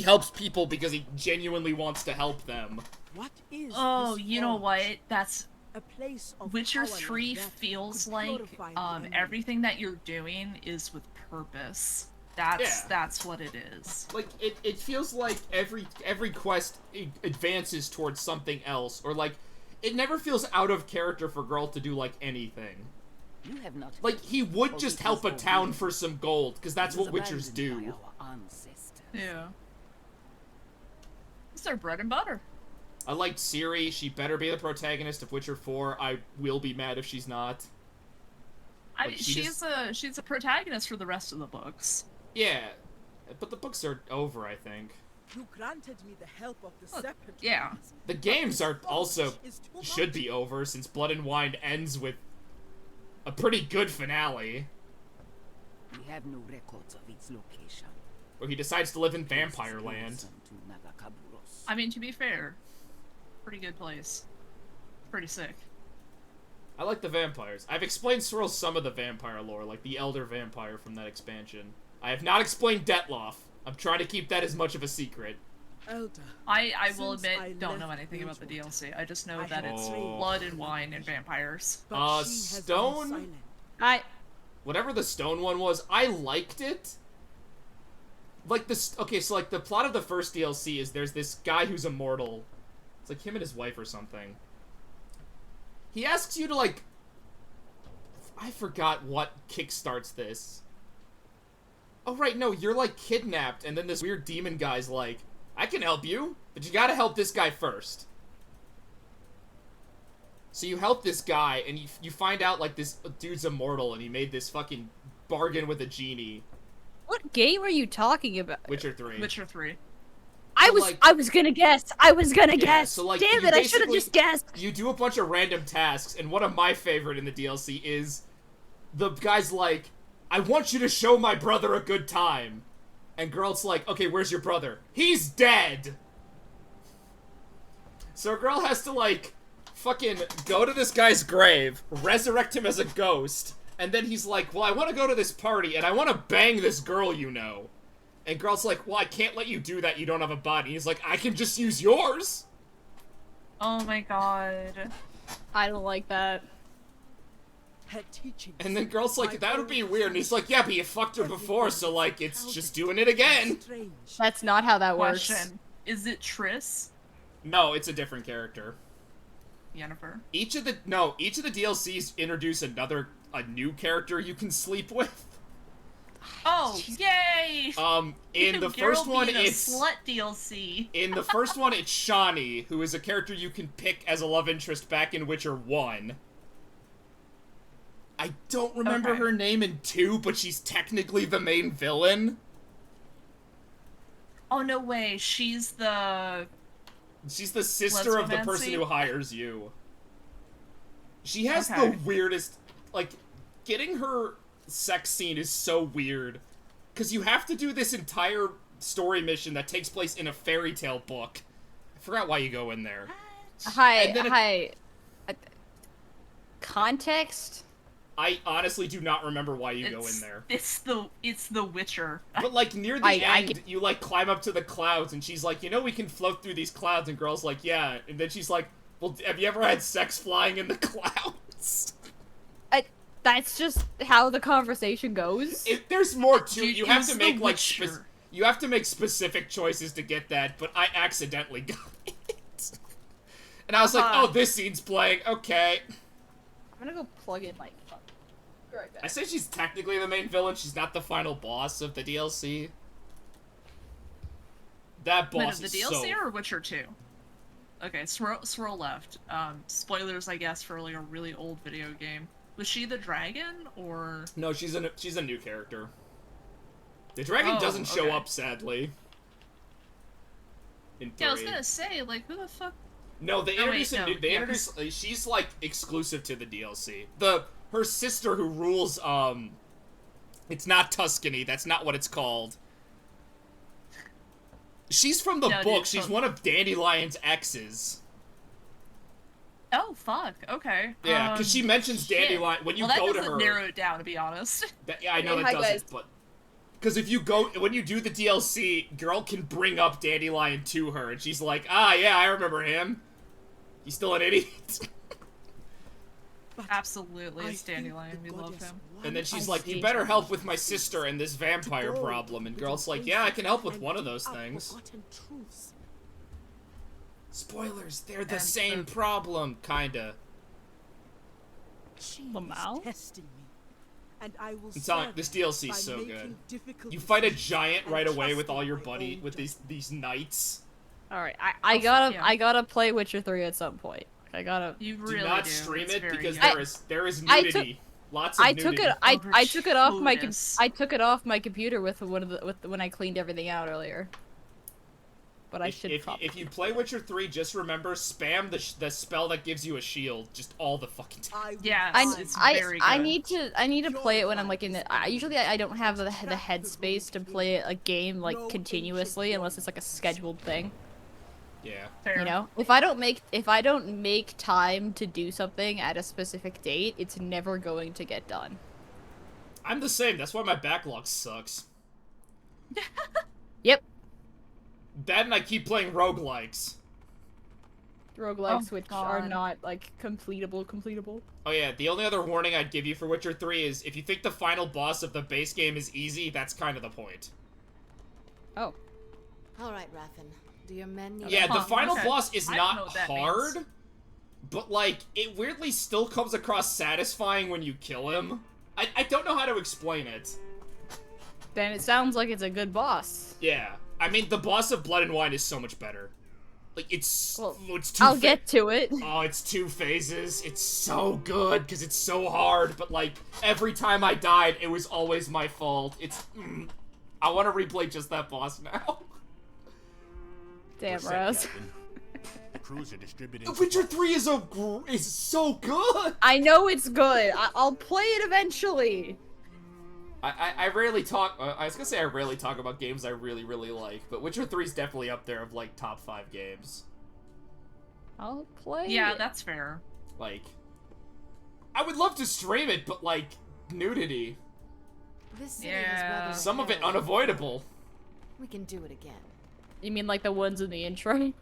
helps people because he genuinely wants to help them. What is Oh, this you know forge? what? That's A place of Witcher power like 3 that feels could like purify the enemy. everything that you're doing is with purpose. That's what it is. Like it feels like every quest advances towards something else, or like it never feels out of character for Geralt to do like anything. You have not Like he would just help a town for some gold, because that's what Witchers do. Yeah. It's their bread and butter. I liked Ciri. She better be the protagonist of Witcher 4. I will be mad if she's not. I Like, mean, she she's a protagonist for the rest of the books. Yeah, but the books are over, I think. You granted me the help of the Separate yeah. Ones, The but games this are forge also is too should much. be over, since Blood and Wine ends with a pretty good finale, We have no records of its location. where he decides to live in Vampire Land. I mean, to be fair, pretty good place. Pretty sick. I like the vampires. I've explained Swirl some of the vampire lore, like the Elder Vampire from that expansion. I have not explained Detloff. I'm trying to keep that as much of a secret. Elder, I will since admit, I don't know left anything about the Bridgewater, DLC. I just know I that have it's Oh. blood and wine and vampires. but she has Stone? gone silent. Whatever the stone one was, I liked it. Like this, okay, so like the plot of the first DLC is there's this guy who's immortal. It's like him and his wife or something. He asks you to like, I forgot what kickstarts this. Oh right, no, you're like kidnapped, and then this weird demon guy's like, I can help you, but you gotta help this guy first. So you help this guy, and you find out like this dude's immortal, and he made this fucking bargain with a genie. What game are you talking about? Witcher 3. Witcher 3. I was gonna guess. I was gonna Yeah, guess. so, like, Damn you it! I should have basically- just guessed. You do a bunch of random tasks, and one of my favorite in the DLC is the guy's like, I want you to show my brother a good time. And Geralt's like, okay, where's your brother? He's dead! So a girl has to, like, fucking go to this guy's grave, resurrect him as a ghost, and then he's like, well, I want to go to this party, and I want to bang this girl you know. And Geralt's like, well, I can't let you do that, you don't have a body. He's like, I can just use yours! Oh my god. I don't like that. Her teachings. And then Geralt's like, my that would be own weird. And he's like, yeah, but you fucked her before, so, like, it's just doing it again. Strange. That's not how that works. Question. Is it Triss? No, it's a different character. Yennefer? Each of the DLCs introduce a new character you can sleep with. Oh, yay! In the Geralt first one, being a it's... slut DLC. In the first one, it's Shani, who is a character you can pick as a love interest back in Witcher 1. I don't remember Okay. her name in 2, but she's technically the main villain. Oh no way, she's the sister of the person Lesbomancy? who hires you. She has Okay. the weirdest, like, getting her sex scene is so weird. Because you have to do this entire story mission that takes place in a fairy tale book. I forgot why you go in there. Hi, And then hi. Context? I honestly do not remember why you go in there. It's the Witcher. But, like, near the I end, get- you, like, climb up to the clouds, and she's like, you know we can float through these clouds, and Girl's like, yeah. And then she's like, well, have you ever had sex flying in the clouds? That's just how the conversation goes. There's more to it. Dude, You it have was to The make, like, Witcher. you have to make specific choices to get that, but I accidentally got it. And I was like, Uh-huh. oh, this scene's playing, okay. I'm gonna go plug in my phone. Be right back. I say she's technically the main villain, she's not the final boss of the DLC. That Wait, boss of the is DLC so... or Witcher 2? Okay, swirl left. Spoilers, I guess, for like a really old video game. Was she the dragon, or...? No, she's a new character. The dragon Oh, doesn't show okay. up, sadly. In 3. Yeah, I was gonna say, like, who the fuck? No, they Oh, introduced wait, a no, new, they yeah, introduced, she's like exclusive to the DLC. Her sister who rules, it's not Tuscany, that's not what it's called. She's from the No, book, dude, she's so- one of Dandelion's exes. Oh, fuck, okay. Yeah, because she mentions shit. Dandelion, when you Well, that go to doesn't her. narrow it down, to be honest. Yeah, I know Hey, that hi, doesn't, guys. but... Because if you go, when you do the DLC, Girl can bring up Dandelion to her, and she's like, ah, yeah, I remember him. He's still an idiot. Absolutely, it's I think Dandelion, the we love goddess him. And then she's I like, see. you better help with my sister and this vampire go problem. And with Girl's an like, yeah, I can help with and one of dig those up things. forgotten truths. Spoilers, they're the And same the- problem, kinda. She Lamau? is testing me, and I will I'm telling you, serve this her DLC by is so making good. difficult You fight a decisions giant and right away with trusting all your my buddy, own with judgment. these knights. Alright, I Also, gotta yeah. I gotta play Witcher 3 at some point. I gotta You Do really not do. stream It's it very because good. there is I took- nudity. Lots of I nudity. took it I took it off my Gratuitous. I took it off my computer with when I cleaned everything out earlier. But I should If you play Witcher 3, just remember, spam the spell that gives you a shield just all the fucking time. I will Yeah, I, find it's I, very I good. need to play it when I'm like in the. Usually I don't have the headspace to play a game like continuously unless it's like a scheduled thing. Yeah. Fair. You know, if I don't make time to do something at a specific date, it's never going to get done. I'm the same, that's why my backlog sucks. Yep, That and I keep playing roguelikes. roguelikes Oh, which are God. not like completable. Oh yeah, the only other warning I'd give you for Witcher 3 is if you think the final boss of the base game is easy, that's kind of the point. Oh, All right, Raffen. Do your men need Yeah, the Huh, final okay. boss is I don't know not what that hard, means. but like, it weirdly still comes across satisfying when you kill him. I don't know how to explain it. then it sounds like it's a good boss. Yeah. I mean, the boss of Blood and Wine is so much better. Like, it's... Well, it's two I'll get to it. Oh, it's 2 phases. It's so good, because it's so hard, but, like, every time I died, it was always my fault. It's... I want to replay just that boss now. Damn, We're set, Rose. Captain. The crews are distributing Witcher supplies. 3 is so good! I know it's good. I'll play it eventually. I rarely talk... I was gonna say I rarely talk about games I really, really like, but Witcher 3 is definitely up there of, like, top 5 games. I'll play Yeah, it. that's fair. Like... I would love to stream it, but, like, nudity. This city Yeah. has weathered Some of it hell. unavoidable. We can do it again. You mean like the ones in the intro?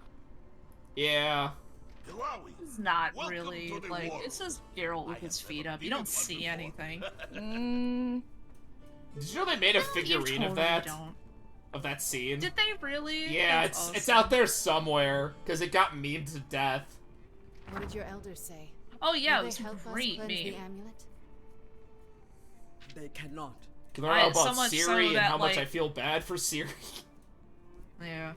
Yeah. Who are we? It's not Welcome really, to the like, world. it's just Geralt with I his have feet never up. You been don't one see before. anything. Did you know they made a You figurine of totally that? don't. Of that scene? Did they really? Yeah, That's it's awesome. out there somewhere, because it got memed to death. What did your elders say? Oh yeah, Will it was they help us great cleanse the meme. amulet? They cannot. Can I know So about much so Siri and that, how much like- I feel bad for Siri? Yeah.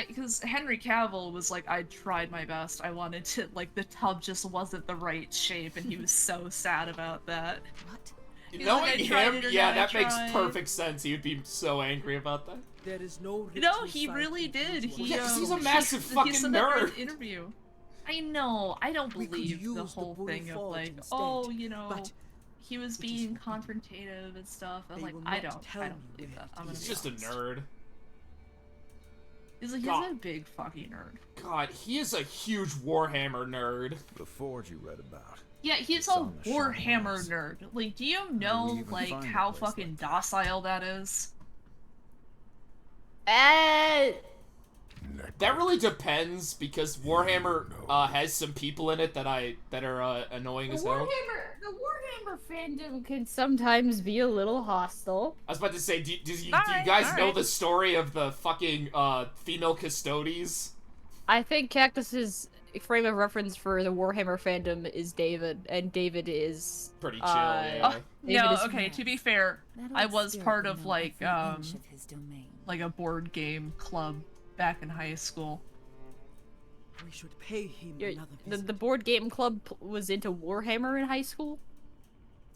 Because Henry Cavill was like, I tried my best. I wanted to, like, the tub just wasn't the right shape, and he was so sad about that. What? He's Knowing like, I tried him, it yeah, again, I that makes tried. perfect sense. He would be so angry about that. There is no No, ritual he site really in did. Guild's He, Yeah, 'cause he's a Wonder. massive he fucking said that in nerd. an interview. I know. I don't We could believe the use the whole Bull thing of Forge like, instead, oh, you know, but he was it is being forbidden. confrontative and stuff. I'm They like, will I not don't tell me believe where that. it I'm gonna He's be just a honest. nerd. He's God. a big fucking nerd. God, he is a huge Warhammer nerd. The forge you read about. Yeah, he's It's a on the Warhammer shelves. nerd. Like, do you do we know, even like, find a how place fucking like that? docile that is? That really depends because Warhammer has some people in it that are annoying The as hell. Warhammer fandom can sometimes be a little hostile. I was about to say, do you Alright, guys know alright. the story of the fucking female custodes? I think Cactus's frame of reference for the Warhammer fandom is David, and David is Pretty chill, uh, yeah. David No, is- okay, to be fair, That I old was spirit part will of, know like, every inch of his domain. like a board game club back in high school. We should pay him You're- another the visit. the board game club was into Warhammer in high school.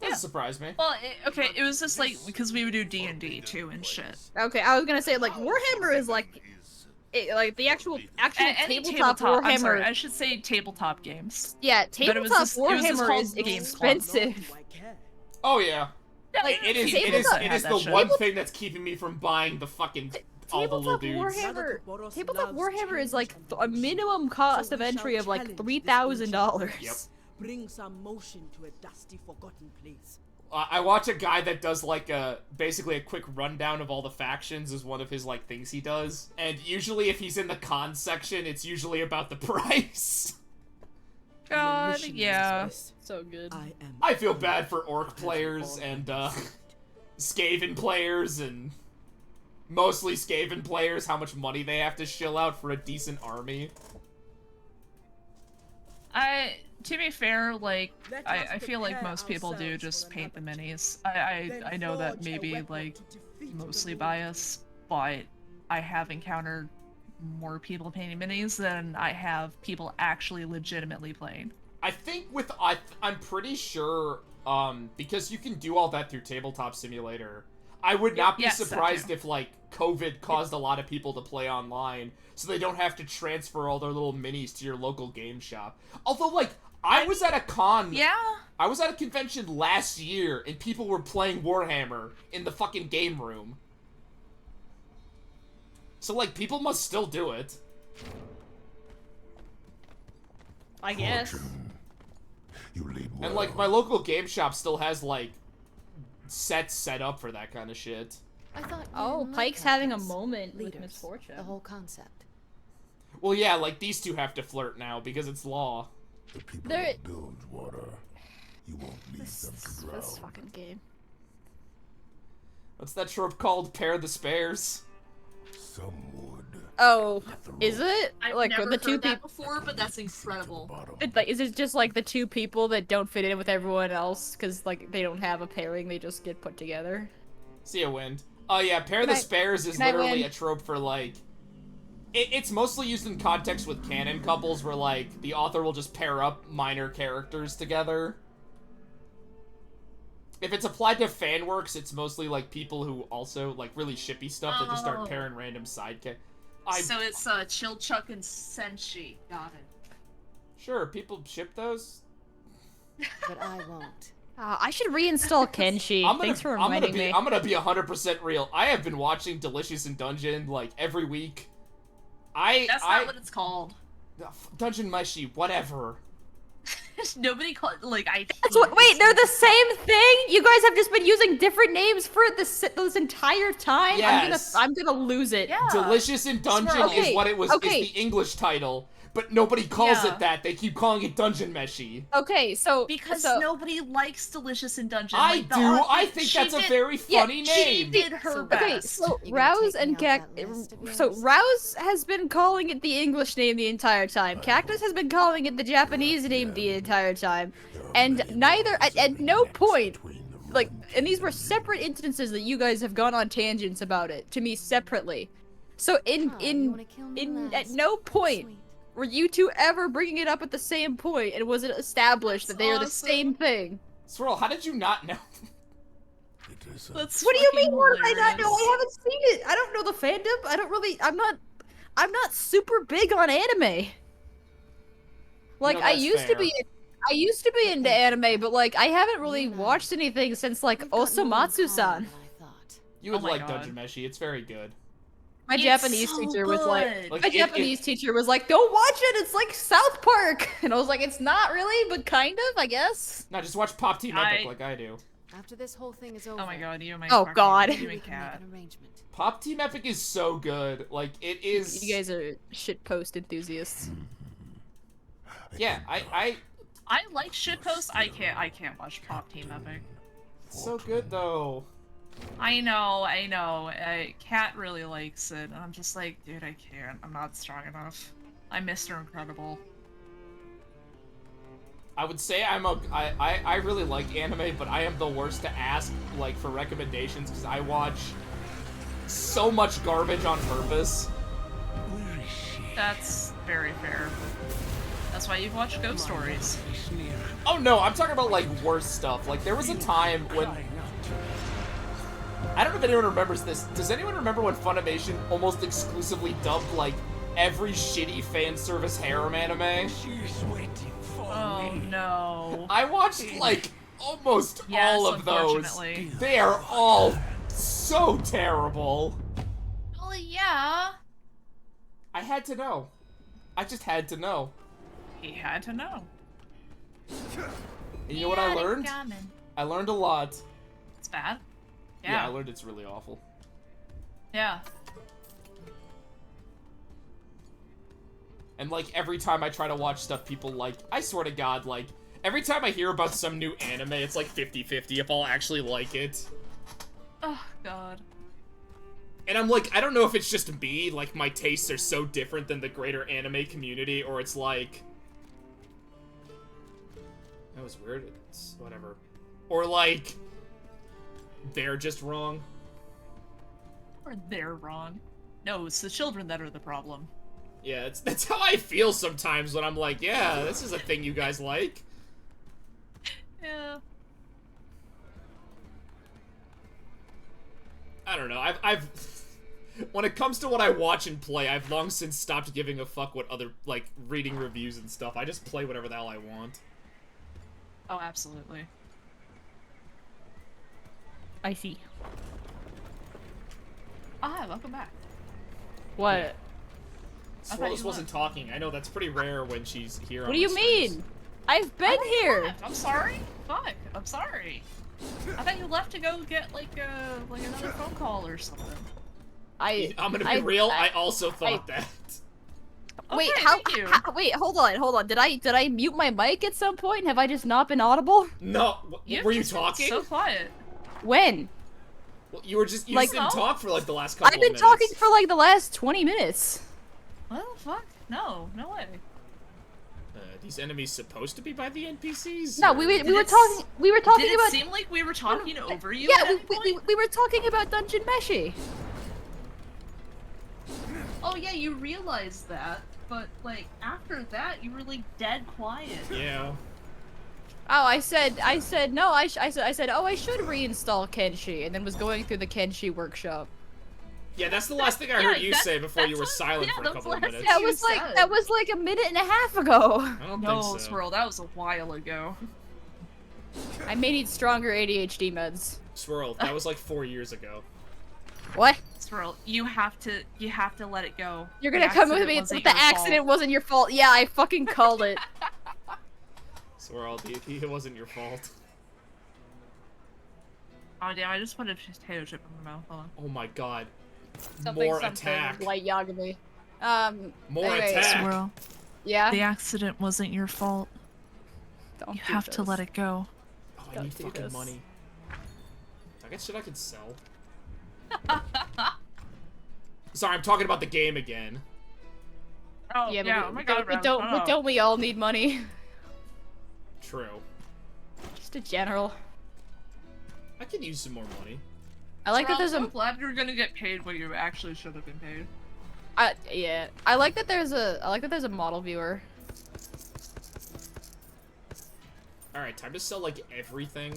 Doesn't surprise me. Well, okay, it was just like because we would do D&D too and shit. Okay, I was gonna say like Warhammer is like, like the actual Any tabletop tabletop, I'm Warhammer. sorry, I should say tabletop games. Yeah, But it was tabletop just- it was just Warhammer called is Games Club. expensive. Do I care? Oh yeah. Like, It is tabletop- it is had the that shit. one thing that's keeping me from buying the fucking all the little Tabletop dudes. Warhammer, tabletop loves Warhammer is like change a minimum cost So of we entry shall of like challenge this $3,000. Yep. Bring some motion to a dusty, forgotten place. I watch a guy that does like basically a quick rundown of all the factions is one of his like things he does, and usually if he's in the con section, it's usually about the price. Your God, mission is yeah. this. So good. I am. I feel bad for orc players and Skaven players and mostly Skaven players, how much money they have to shill out for a decent army. To be fair, like, Let us I feel like prepare most people do ourselves just for paint the another minis. Then I know that forge a maybe, weapon like, to defeat the mostly Lord. biased, but I have encountered more people painting minis than I have people actually legitimately playing. I think with I'm pretty sure because you can do all that through Tabletop Simulator. I would not be Yes, that surprised too. if like COVID caused a lot of people to play online, so they don't have to transfer all their little minis to your local game shop. Although like I was at a con. Yeah. I was at a convention last year and people were playing Warhammer in the fucking game room. So like people must still do it. I guess. Fortune. You lead well. And like my local game shop still has like sets set up for that kind of shit. I thought you Oh, didn't like Pike's having a captains, moment with leaders, misfortune. The whole concept. Well, yeah, like these two have to flirt now because it's law. The people There- of Bilgewater. You won't leave them to drown. This fucking game. What's that trope called? Pair the spares. Some would. Oh, The is it? Like never the two heard that people? before, but that's To the incredible. bottom. Like, is it just like the two people that don't fit in with everyone else because like they don't have a pairing, they just get put together? See a wind. Oh yeah, pair Can the I- spares is can I literally win? a trope for like. It's mostly used in context with canon couples where like the author will just pair up minor characters together. If it's applied to fan works, it's mostly like people who also like really shippy stuff that just start Oh. pairing random sidekick. So it's Chilchuck and Senshi. Got it. Sure, people ship those. But I won't. I should reinstall Kenshi. Thanks for reminding me. I'm gonna be 100% real. I have been watching Delicious in Dungeon like every week. That's not what it's called. Dungeon Meshi, whatever. Nobody called like I. That's what. Wait, they're the same thing. You guys have just been using different names for this entire time. Yes. I'm gonna lose it. Yeah. Delicious in Dungeon Swirl. Okay, is what it was. okay. Is the English title, but nobody calls Yeah. it that. They keep calling it Dungeon Meshi. Okay, so Because so, nobody likes Delicious in Dungeon. I Like, the do. author- I think she that's a did- very funny She name. did her So- best. okay, so You gonna Rouse take and me off that Cactus. list of So yours? Rouse has been calling it the English name the entire time. Cactus has been calling it the Japanese name the entire time, and neither at no point. Like, and these were separate instances that you guys have gone on tangents about it to me separately. So You wanna kill me at last? no point Sweet. were you two ever bringing it up at the same point, and was it established that they are the That's same awesome. thing? Swirl, how did you not know? is That's What do you mean? fucking What did I not know? hilarious. I haven't seen it. I don't know the fandom. I don't really. I'm not super big on anime. Like I that's used to fair. be. I used to be into anime, but like I haven't really watched anything since like We've got more in common Osamatsu-san. than I thought. You would Oh my like God. Dungeon Meshi. It's very good. My It's Japanese so teacher was like, good. Like, my it- Japanese teacher was like, "Don't watch it. It's like South Park," and I was like, "It's not really, but kind of, I guess." No, just watch Pop Team Epic I- like I do. After this whole thing is over, Oh my god, you and my Oh, fucking- God. you we and can make Cat. an arrangement. Pop Team Epic is so good. Like it is. You guys are shitpost enthusiasts. Yeah, I. I like shitpost. I can't watch Pop Team Epic. It's so good though. I know. Cat really likes it, and I'm just like, dude, I can't. I'm not strong enough. I'm Mr. Incredible. I would say I really like anime, but I am the worst to ask like for recommendations because I watch so much garbage on purpose. Where is she? That's very fair. That's why you've watched Ghost Stories. Is near. Oh no, I'm talking about like worse stuff. Like there was a time when Crying out. I don't know if anyone remembers this. Does anyone remember when Funimation almost exclusively dubbed like every shitty fan service harem anime? She's waiting for Oh me. no. I watched like almost Yes, all of those. unfortunately. They are all so terrible. Well, yeah. I had to know. I just had to know. He had to know. And you know what I learned? Coming. I learned a lot. It's bad. Yeah, I Yeah. learned it's really awful. Yeah. And like every time I try to watch stuff people like, I swear to God, like every time I hear about some new anime, it's like 50-50 if I'll actually like it. Oh god. And I'm like, I don't know if it's just me, like my tastes are so different than the greater anime community, or it's like that was weird. It's whatever. Or like they're just wrong. Or they're wrong. No, it's the children that are the problem. Yeah, that's how I feel sometimes when I'm like, yeah, this is a thing you guys like. Yeah. I don't know. I've when it comes to what I watch and play, I've long since stopped giving a fuck what other like reading reviews and stuff. I just play whatever the hell I want. Oh, absolutely. I see. Ah, welcome back. What? Yeah. thought Swirless you wasn't talking. I know that's pretty rare when she's here. What on do you the streams. mean? I've been here. I'm sorry. Fuck. I'm sorry. I thought you left to go get like another phone call or something. I'm gonna be real. I also thought I- that. Wait, Okay, how, thank you. wait, hold on. Did I mute my mic at some point? Have I just not been audible? No, were you just been talking? So quiet. When? Well, you were just you Like- just didn't talk for like the last couple I've been of minutes. talking for like the last 20 minutes. Well, fuck. No way. These enemies supposed to be by the NPCs? No, or- we were Did it talking Did it about seem like we were talking over you? yeah, at any point? we were talking about Dungeon Meshi. Oh yeah, you realized that, but like after that, you were like dead quiet. Yeah. Oh, I said no. I said oh, I should reinstall Kenshi, and then was going through the Kenshi workshop. Yeah, that's the last thing I Yeah, heard you that's- say before you that's were what- silent yeah, for a that's couple of last minutes. thing That was you like said. that was like a minute and a half ago. I don't No, think so. Swirl, that was a while ago. I may need stronger ADHD meds. Swirl, that was like 4 years ago. What? Swirl, you have to let it go. You're The gonna come with accident me? wasn't The your fault. accident wasn't your fault. Yeah, I fucking called it. Swirl, it wasn't your fault. Oh damn! I just put a potato chip in my mouth. Hold on. Oh my god. Something, More something, attack. Light Yagami. More anyway, attack. Swirl, Yeah. the accident wasn't your fault. Don't You do have to this. let it go. Oh, I Don't need do fucking this. money. I guess shit I could sell. Sorry, I'm talking about the game again. Oh Yeah, yeah. but, Oh my but god, don't, but Rev, don't, shut but up. don't we all need money? True. Just a general. I could use some more money. I like that Swirl, there's I'm a. so glad you're gonna get paid what you actually should have been paid. Yeah. I like that there's a model viewer. Alright, time to sell like everything.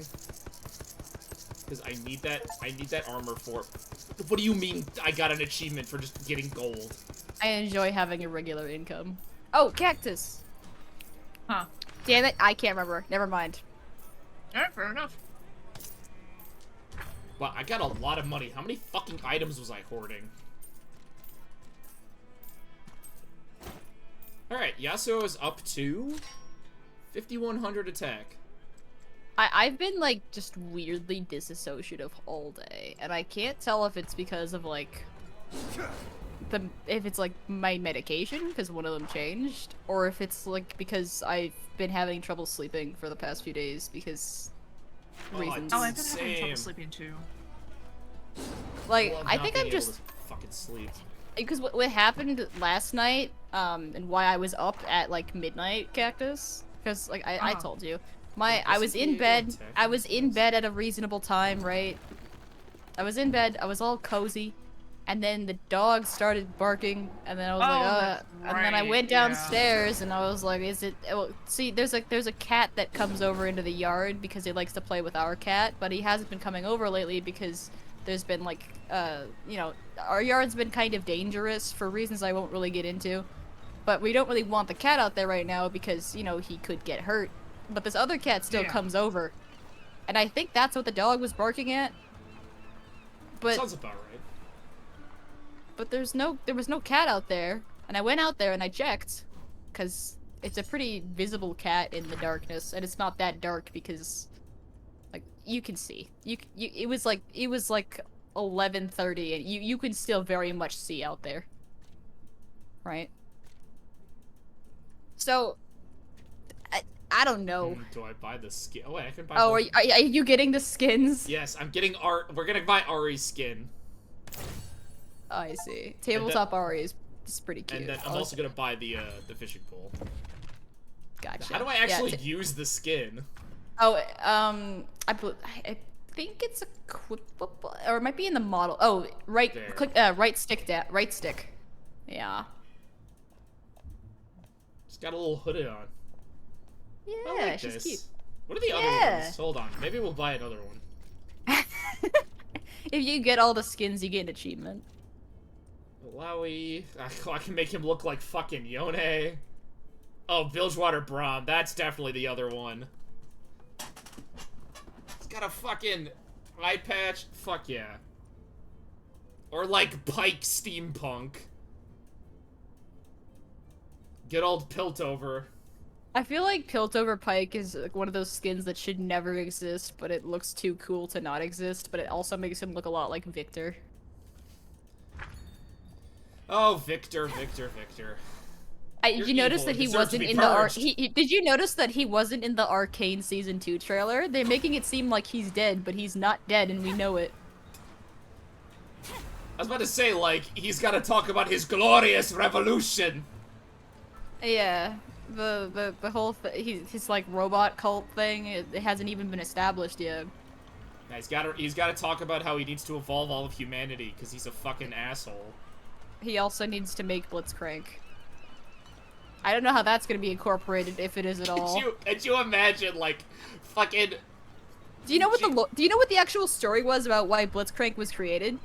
because I need that armor for... What do you mean I got an achievement for just getting gold? I enjoy having a regular income. Oh, cactus! Huh. Damn it, I can't remember. Never mind. Alright, fair enough. Wow, I got a lot of money. How many fucking items was I hoarding? Alright, Yasuo is up to 5,100 attack. I've been, like, just weirdly disassociative all day, and I can't tell if it's because of, like, if it's, like, my medication, because one of them changed, or if it's, like, because I've been having trouble sleeping for the past few days, because reasons. Oh, I've been having trouble sleeping too. Like, Love I not think being I'm able just... to fucking sleep. Because what happened last night, and why I was up at, like, midnight, Cactus, because, like, I told you. I was in bed at a reasonable time, right? I was in bed, I was all cozy, and then the dog started barking, and then I was like, and then I went downstairs, and I was like, is it, well, see, there's a cat that comes over into the yard because he likes to play with our cat, but he hasn't been coming over lately because there's been, like, you know, our yard's been kind of dangerous for reasons I won't really get into, but we don't really want the cat out there right now because, you know, he could get hurt. But this other cat still comes over, and I think that's what the dog was barking at. But sounds about right. But there was no cat out there, and I went out there and I checked, cause it's a pretty visible cat in the darkness, and it's not that dark because, like, you can see. It was like 11:30, and you can still very much see out there, right? So. I don't know. Do I buy the skin? Oh wait, I can buy. Oh, are you getting the skins? Yes, I'm getting Art. We're gonna buy Ari's skin. Oh, I see. Tabletop Ari is pretty cute. And then I'm also gonna buy the fishing pole. Gotcha. How do I actually use the skin? Oh, I think it's equipable, or it might be in the model. Oh, right. There. Click. Right stick. Right stick. Yeah. It's got a little hoodie on. Yeah, I like she's this. cute. What are the other ones? Hold on. Maybe we'll buy another one. If you get all the skins, you get an achievement. Lowy. I can make him look like fucking Yone. Oh, Bilgewater Braum. That's definitely the other one. It's got a fucking eye patch. Fuck yeah. Or like Pike Steampunk. Good old Piltover. I feel like Piltover Pike is like one of those skins that should never exist, but it looks too cool to not exist, but it also makes him look a lot like Victor. Oh, Victor. Did you notice that he wasn't in the did you notice that he wasn't in the Arcane Season 2 trailer? They're making it seem like he's dead, but he's not dead and we know it. I was about to say, like, he's gotta talk about his glorious revolution. Yeah. The whole his like robot cult thing, it hasn't even been established yet. Yeah, he's gotta talk about how he needs to evolve all of humanity because he's a fucking asshole. He also needs to make Blitzcrank. I don't know how that's gonna be incorporated, if it is at all. Could you imagine, like, fucking? Do you know what the actual story was about why Blitzcrank was created?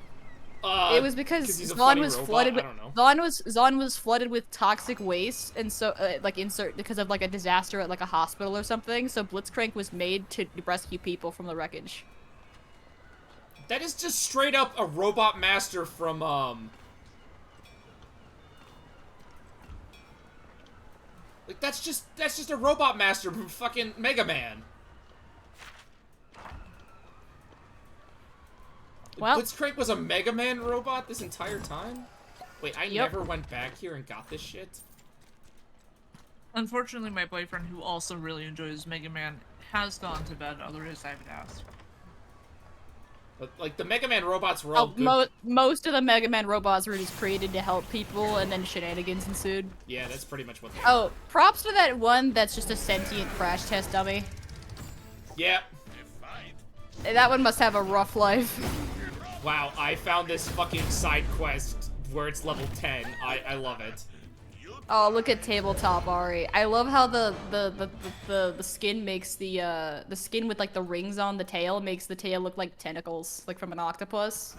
It was because Zon was flooded with Zon was flooded with toxic waste, and so because of like a disaster at like a hospital or something. So Blitzcrank was made to rescue people from the wreckage. That is just straight up a robot master from like that's just a robot master from fucking Mega Man. Well, Blitzcrank was a Mega Man robot this entire time? Wait, I never went back here and got this shit? Unfortunately, my boyfriend, who also really enjoys Mega Man, has gone to bed, otherwise I would ask. But, like, the Mega Man robots were all good. Most of the Mega Man robots were just created to help people, and then shenanigans ensued. Yeah, that's pretty much what they Oh, props to that one that's just a sentient crash test dummy. Yeah. That one must have a rough life. Wow, I found this fucking side quest where it's level 10. I love it. Oh, look at tabletop Ari. I love how the skin makes the skin with like the rings on the tail makes the tail look like tentacles, like from an octopus.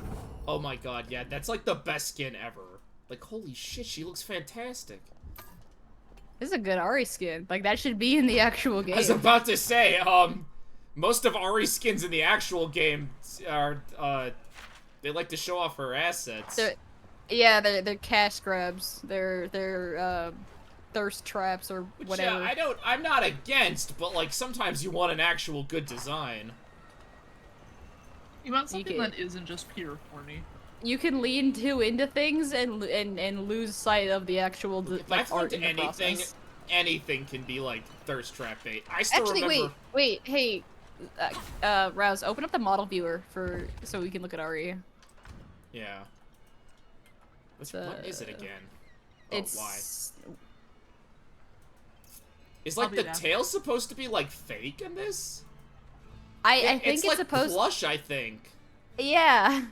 Oh my god, yeah, that's like the best skin ever. Like, holy shit, she looks fantastic. This is a good Ari skin. Like, that should be in the actual game. I was about to say, most of Ari's skins in the actual game are, they like to show off her assets. They're cash grabs. They're thirst traps or Which, whatever. yeah, I'm not against, but, like, sometimes you want an actual good design. You want something that isn't just pure horny. You can lean too into things and lose sight of the actual If like I've art looked in at the anything, process. anything can be, like, thirst trap bait. I still Actually, remember... wait, hey, Rouse, open up the model viewer so we can look at Ari. Yeah. What is it again? Oh, It's... why? Is, like, the tail supposed to be, like, fake in this? I think it's like supposed... plush, I think. Yeah.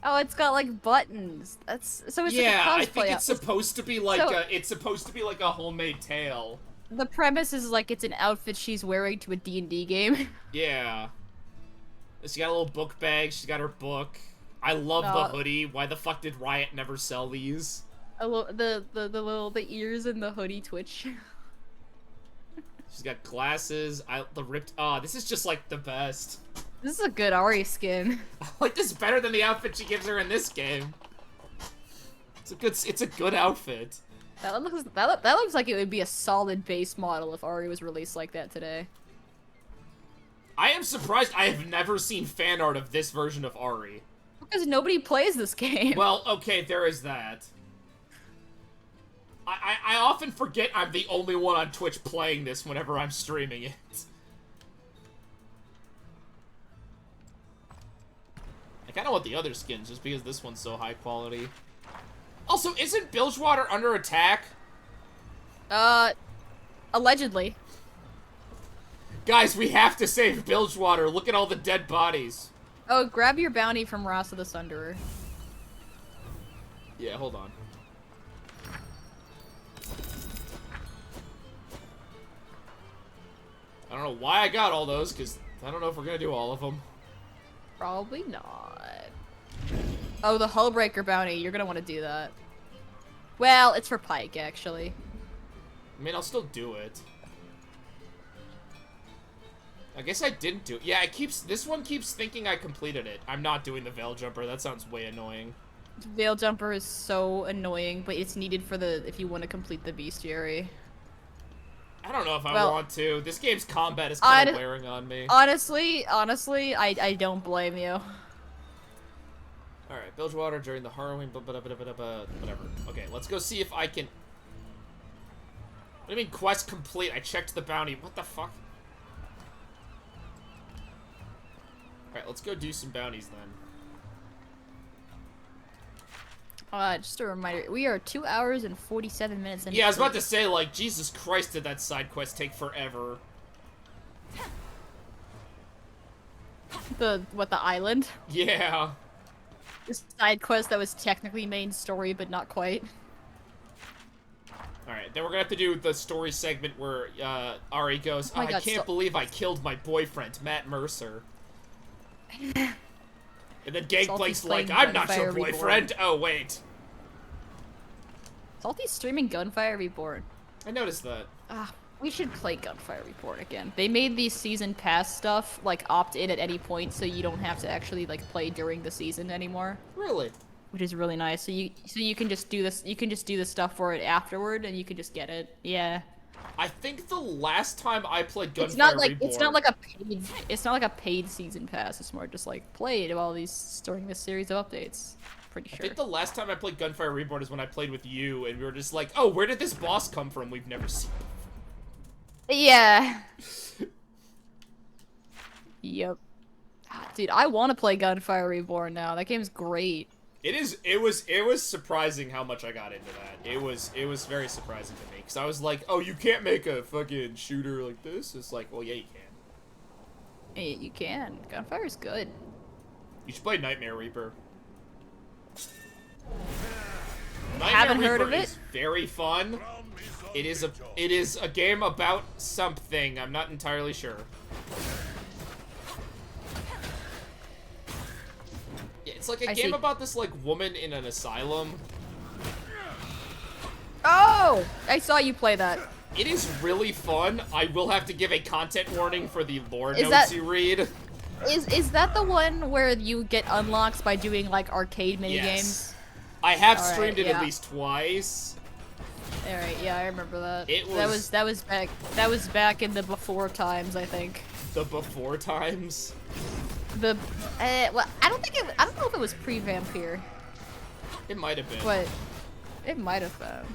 Oh, it's got like buttons. That's so it's yeah, like a I think it's supposed to be like so, a homemade tail. The premise is like it's an outfit she's wearing to a D&D game. Yeah. She got a little book bag. She's got her book. I love the hoodie. Why the fuck did Riot never sell these? The ears and the hoodie twitch. She's got glasses. This is just like the best. This is a good Ari skin. I like this better than the outfit she gives her in this game. It's a good outfit. That looks like it would be a solid base model if Ari was released like that today. I am surprised I have never seen fan art of this version of Ari. Because nobody plays this game. Well, okay, there is that. I often forget I'm the only one on Twitch playing this whenever I'm streaming it. I kinda want the other skins just because this one's so high quality. Also, isn't Bilgewater under attack? Allegedly. Guys, we have to save Bilgewater. Look at all the dead bodies. Oh, grab your bounty from Ross of the Sunderer. Yeah, hold on. I don't know why I got all those, because I don't know if we're gonna do all of them. Probably not. Oh, the Hullbreaker bounty. You're gonna want to do that. Well, it's for Pike, actually. I mean, I'll still do it. I guess I didn't do it. Yeah, this one keeps thinking I completed it. I'm not doing the Veil Jumper. That sounds way annoying. Veil Jumper is so annoying, but it's needed for if you want to complete the bestiary. I don't know if I want to. This game's combat is kind of wearing on me. Honestly, I don't blame you. Alright, Bilgewater during the Harrowing, whatever. Okay, let's go see if I can... What do you mean, quest complete? I checked the bounty. What the fuck? Alright, let's go do some bounties then. Just a reminder, we are 2 hours and 47 minutes into Yeah, I was about to say, like, Jesus Christ, did that side quest take forever. The island? Yeah. The side quest that was technically main story, but not quite. Alright, then we're gonna have to do the story segment where, Ari goes, Oh my God, I can't believe I killed my boyfriend, Matt Mercer. And then Gangplank's like, I'm not your boyfriend! Reborn. Oh, wait. Salty's streaming Gunfire Reborn. I noticed that. We should play Gunfire Reborn again. They made these season pass stuff, like, opt-in at any point, so you don't have to actually, like, play during the season anymore. Really? Which is really nice. So you can just do this, you can just do the stuff for it afterward, and you can just get it. Yeah. I think the last time I played Gunfire Reborn... It's not like a paid season pass. It's more just like play while during this series of updates. Pretty sure. I think the last time I played Gunfire Reborn is when I played with you, and we were just like, oh, where did this boss come from? We've never seen it. Yeah. Yep. Dude, I want to play Gunfire Reborn now. That game's great. It was surprising how much I got into that. It was very surprising to me, because I was like, oh, you can't make a fucking shooter like this? It's like, well, yeah, you can. Hey, you can. Gunfire's good. You should play Nightmare Reaper. Haven't heard Reaper of it. is very fun. It is a game about something. I'm not entirely sure. Yeah, it's like a game about this like woman in an asylum. Oh! I saw you play that. It is really fun. I will have to give a content warning for the lore notes that- you read. Is that the one where you get unlocks by doing like arcade minigames? Yes. I have Alright, streamed it yeah. at least twice. Alright, yeah, I remember that. It that was back in the before times, I think. The before times. Well, I don't know if it was pre-Vampire, It might have been. but it might have been.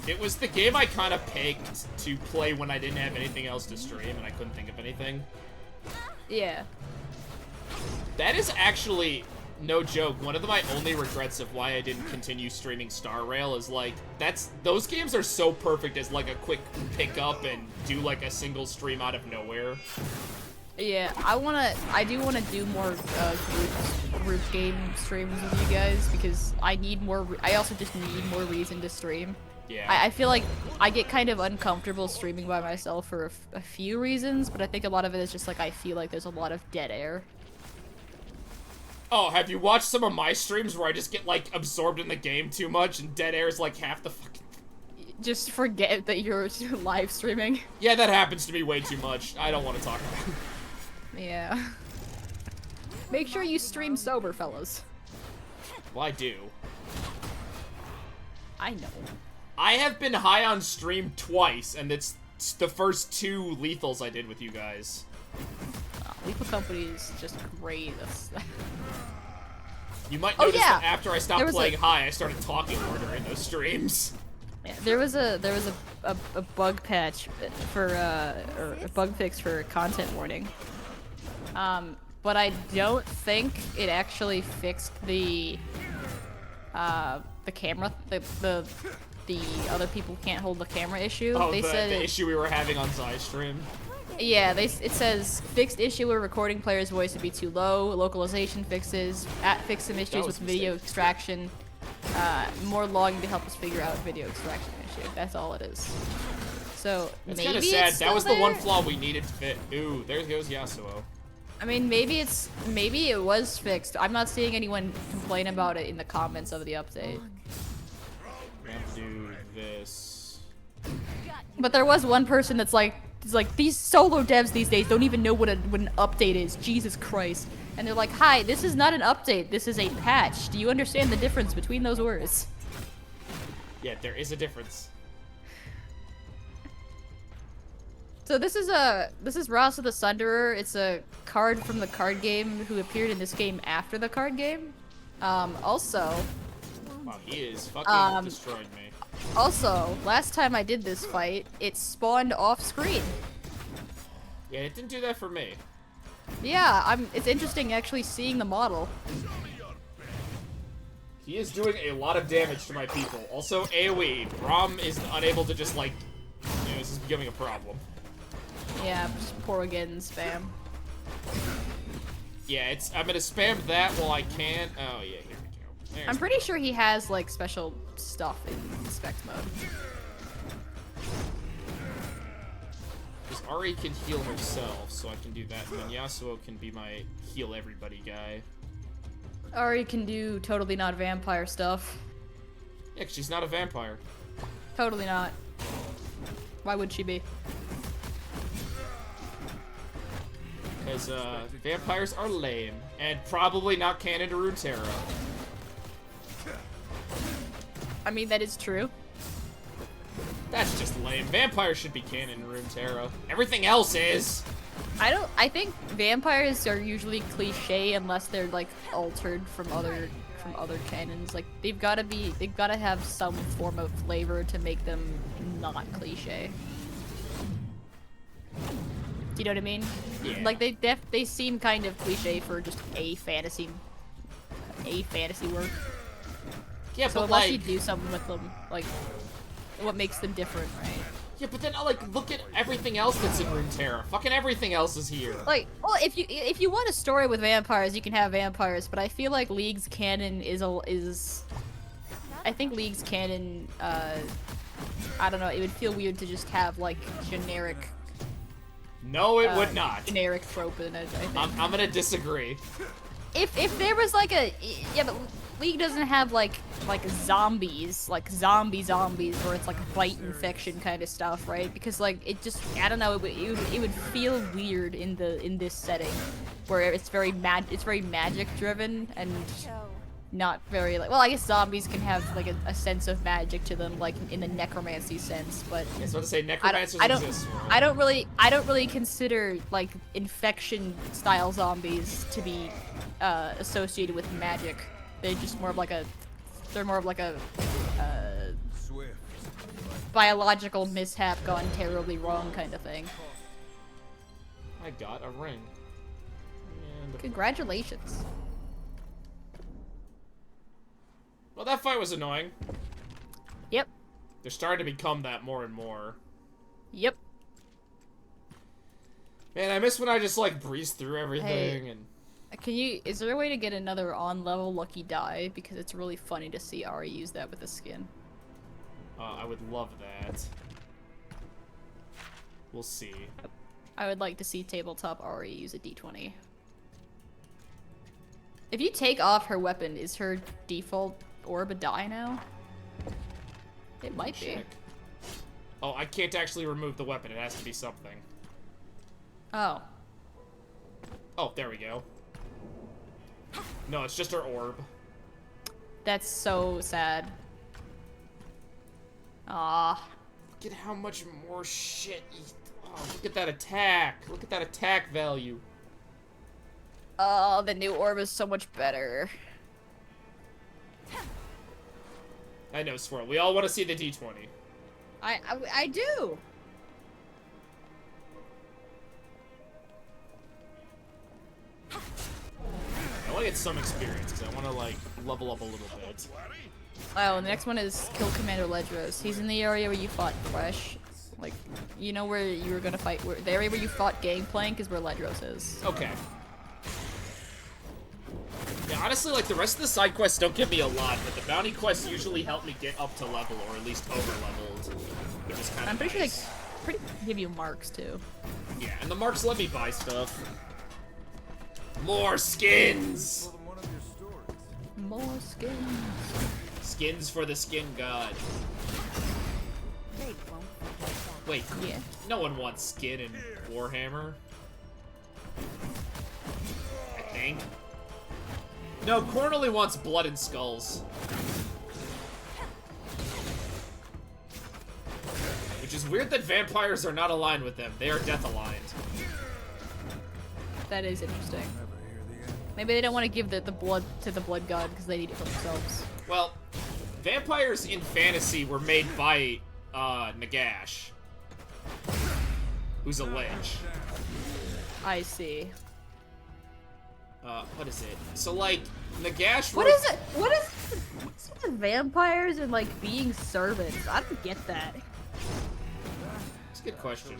It was the game I kind of picked to play when I didn't have anything else to stream and I couldn't think of anything. Yeah. That is actually, no joke, one of my only regrets of why I didn't continue streaming Star Rail is like, those games are so perfect as like a quick pick up and do like a single stream out of nowhere. Yeah, I do wanna do more group game streams with you guys because I also just need more reason to stream. Yeah. I feel like I get kind of uncomfortable streaming by myself for a few reasons, but I think a lot of it is just like I feel like there's a lot of dead air. Oh, have you watched some of my streams where I just get like absorbed in the game too much and dead air is like half the fucking... Just forget that you're live streaming. Yeah, that happens to me way too much. I don't want to talk about it. Yeah. Make sure you stream sober, fellas. Well, I do. I know. I have been high on stream twice, and it's the first 2 lethals I did with you guys. Lethal Company is just great. You might Oh, notice yeah. that after I stopped playing high, I started talking more during those streams. Yeah, there was a bug patch for or a bug fix for content warning. But I don't think it actually fixed the camera, the other people can't hold the camera issue. Oh, they said the issue we were having on Zai stream. Yeah, it says fixed issue where recording player's voice would be too low, localization fixes, fix some issues with video extraction, more logging to help us figure out video extraction issue. That's all it is. So It's maybe kind of sad. it's That was still the one there. flaw we needed to fit. Ooh, there goes Yasuo. I mean, maybe it was fixed. I'm not seeing anyone complain about it in the comments of the update. We have to do this. But there was one person that's like, these solo devs these days don't even know what an update is. Jesus Christ. And they're like, hi, this is not an update. This is a patch. Do you understand the difference between those words? Yeah, there is a difference. So this is Ross of the Sunderer. It's a card from the card game who appeared in this game after the card game. Also, Wow, he is fucking destroyed me. Also, last time I did this fight, it spawned off screen. Yeah, it didn't do that for me. Yeah, it's interesting actually seeing the model. He is doing a lot of damage to my people. Also, AoE. Rom is unable to just, like, you know, this is becoming a problem. Yeah, just pour again and spam. Yeah, I'm gonna spam that while I can. Oh, yeah, here we go. There's I'm pretty sure he has, like, special stuff in Spec mode. Because Ari can heal herself, so I can do that. And then Yasuo can be my heal everybody guy. Ari can do totally not vampire stuff. Yeah, 'cause she's not a vampire. Totally not. Why would she be? Because, vampires are lame. And probably not canon to Runeterra. I mean, that is true. That's just lame. Vampires should be canon in Runeterra. Everything else is! I think vampires are usually cliche unless they're like altered from other canons. Like they've got to have some form of flavor to make them not cliche. Do you know what I mean? Yeah. Like they seem kind of cliche for just a fantasy work. Yeah, So but unless like, you do something with them, like what makes them different, right? Yeah, but then like look at everything else that's in Runeterra. Fucking everything else is here. Like, well, if you want a story with vampires, you can have vampires, but I feel like League's canon is I think League's canon, I don't know, it would feel weird to just have, like, generic... No, it would not. Generic trope in it, I think. I'm gonna disagree. If there was, like, a... Yeah, but League doesn't have, like zombies, like zombies, where it's, like, bite infection kind of stuff, right? Because, like, it just... I don't know, it would feel weird in this setting, where it's very magic-driven, and... not very like, well, I guess zombies can have like a sense of magic to them, like in the necromancy sense, but I was about to say necromancers exist. I don't really consider like infection style zombies to be associated with magic. They're just more of like a Swift. biological mishap gone terribly wrong kind of thing. I got a ring. And... Congratulations. Well, that fight was annoying. Yep. They're starting to become that more and more. Yep. Man, I miss when I just like breezed through everything and... Is there a way to get another on-level lucky die? Because it's really funny to see Ari use that with a skin. I would love that. We'll see. I would like to see tabletop Ari use a d20. If you take off her weapon, is her default orb a die now? It might be. Oh, I can't actually remove the weapon. It has to be something. Oh. Oh, there we go. No, it's just her orb. That's so sad. Ah. Look at how much more shit. Oh, look at that attack. Look at that attack value. Oh, the new orb is so much better. I know, Swirl. We all want to see the D20. I do. I want to get some experience because I want to like level up a little bit. Oh, the next one is Kill Commander Ledros. He's in the area where you fought Thresh. Like, you know where you were gonna fight. The area where you fought Gangplank is where Ledros is. Okay. Yeah, honestly, like, the rest of the side quests don't give me a lot, but the bounty quests usually help me get up to level, or at least over-leveled, which is kind of I'm pretty nice. sure they give you marks, too. Yeah, and the marks let me buy stuff. More skins! More skins. Skins for the skin god. Wait, yeah. No one wants skin in Warhammer. I think. No, Korn only wants blood and skulls. Which is weird that vampires are not aligned with them. They are death aligned. That is interesting. Maybe they don't want to give the blood to the blood god because they need it for themselves. Well, vampires in fantasy were made by Nagash, who's a lich. I see. What is it? So, like, Nagash... What is it? What's with vampires and, like, being servants? I don't get that. It's a good question.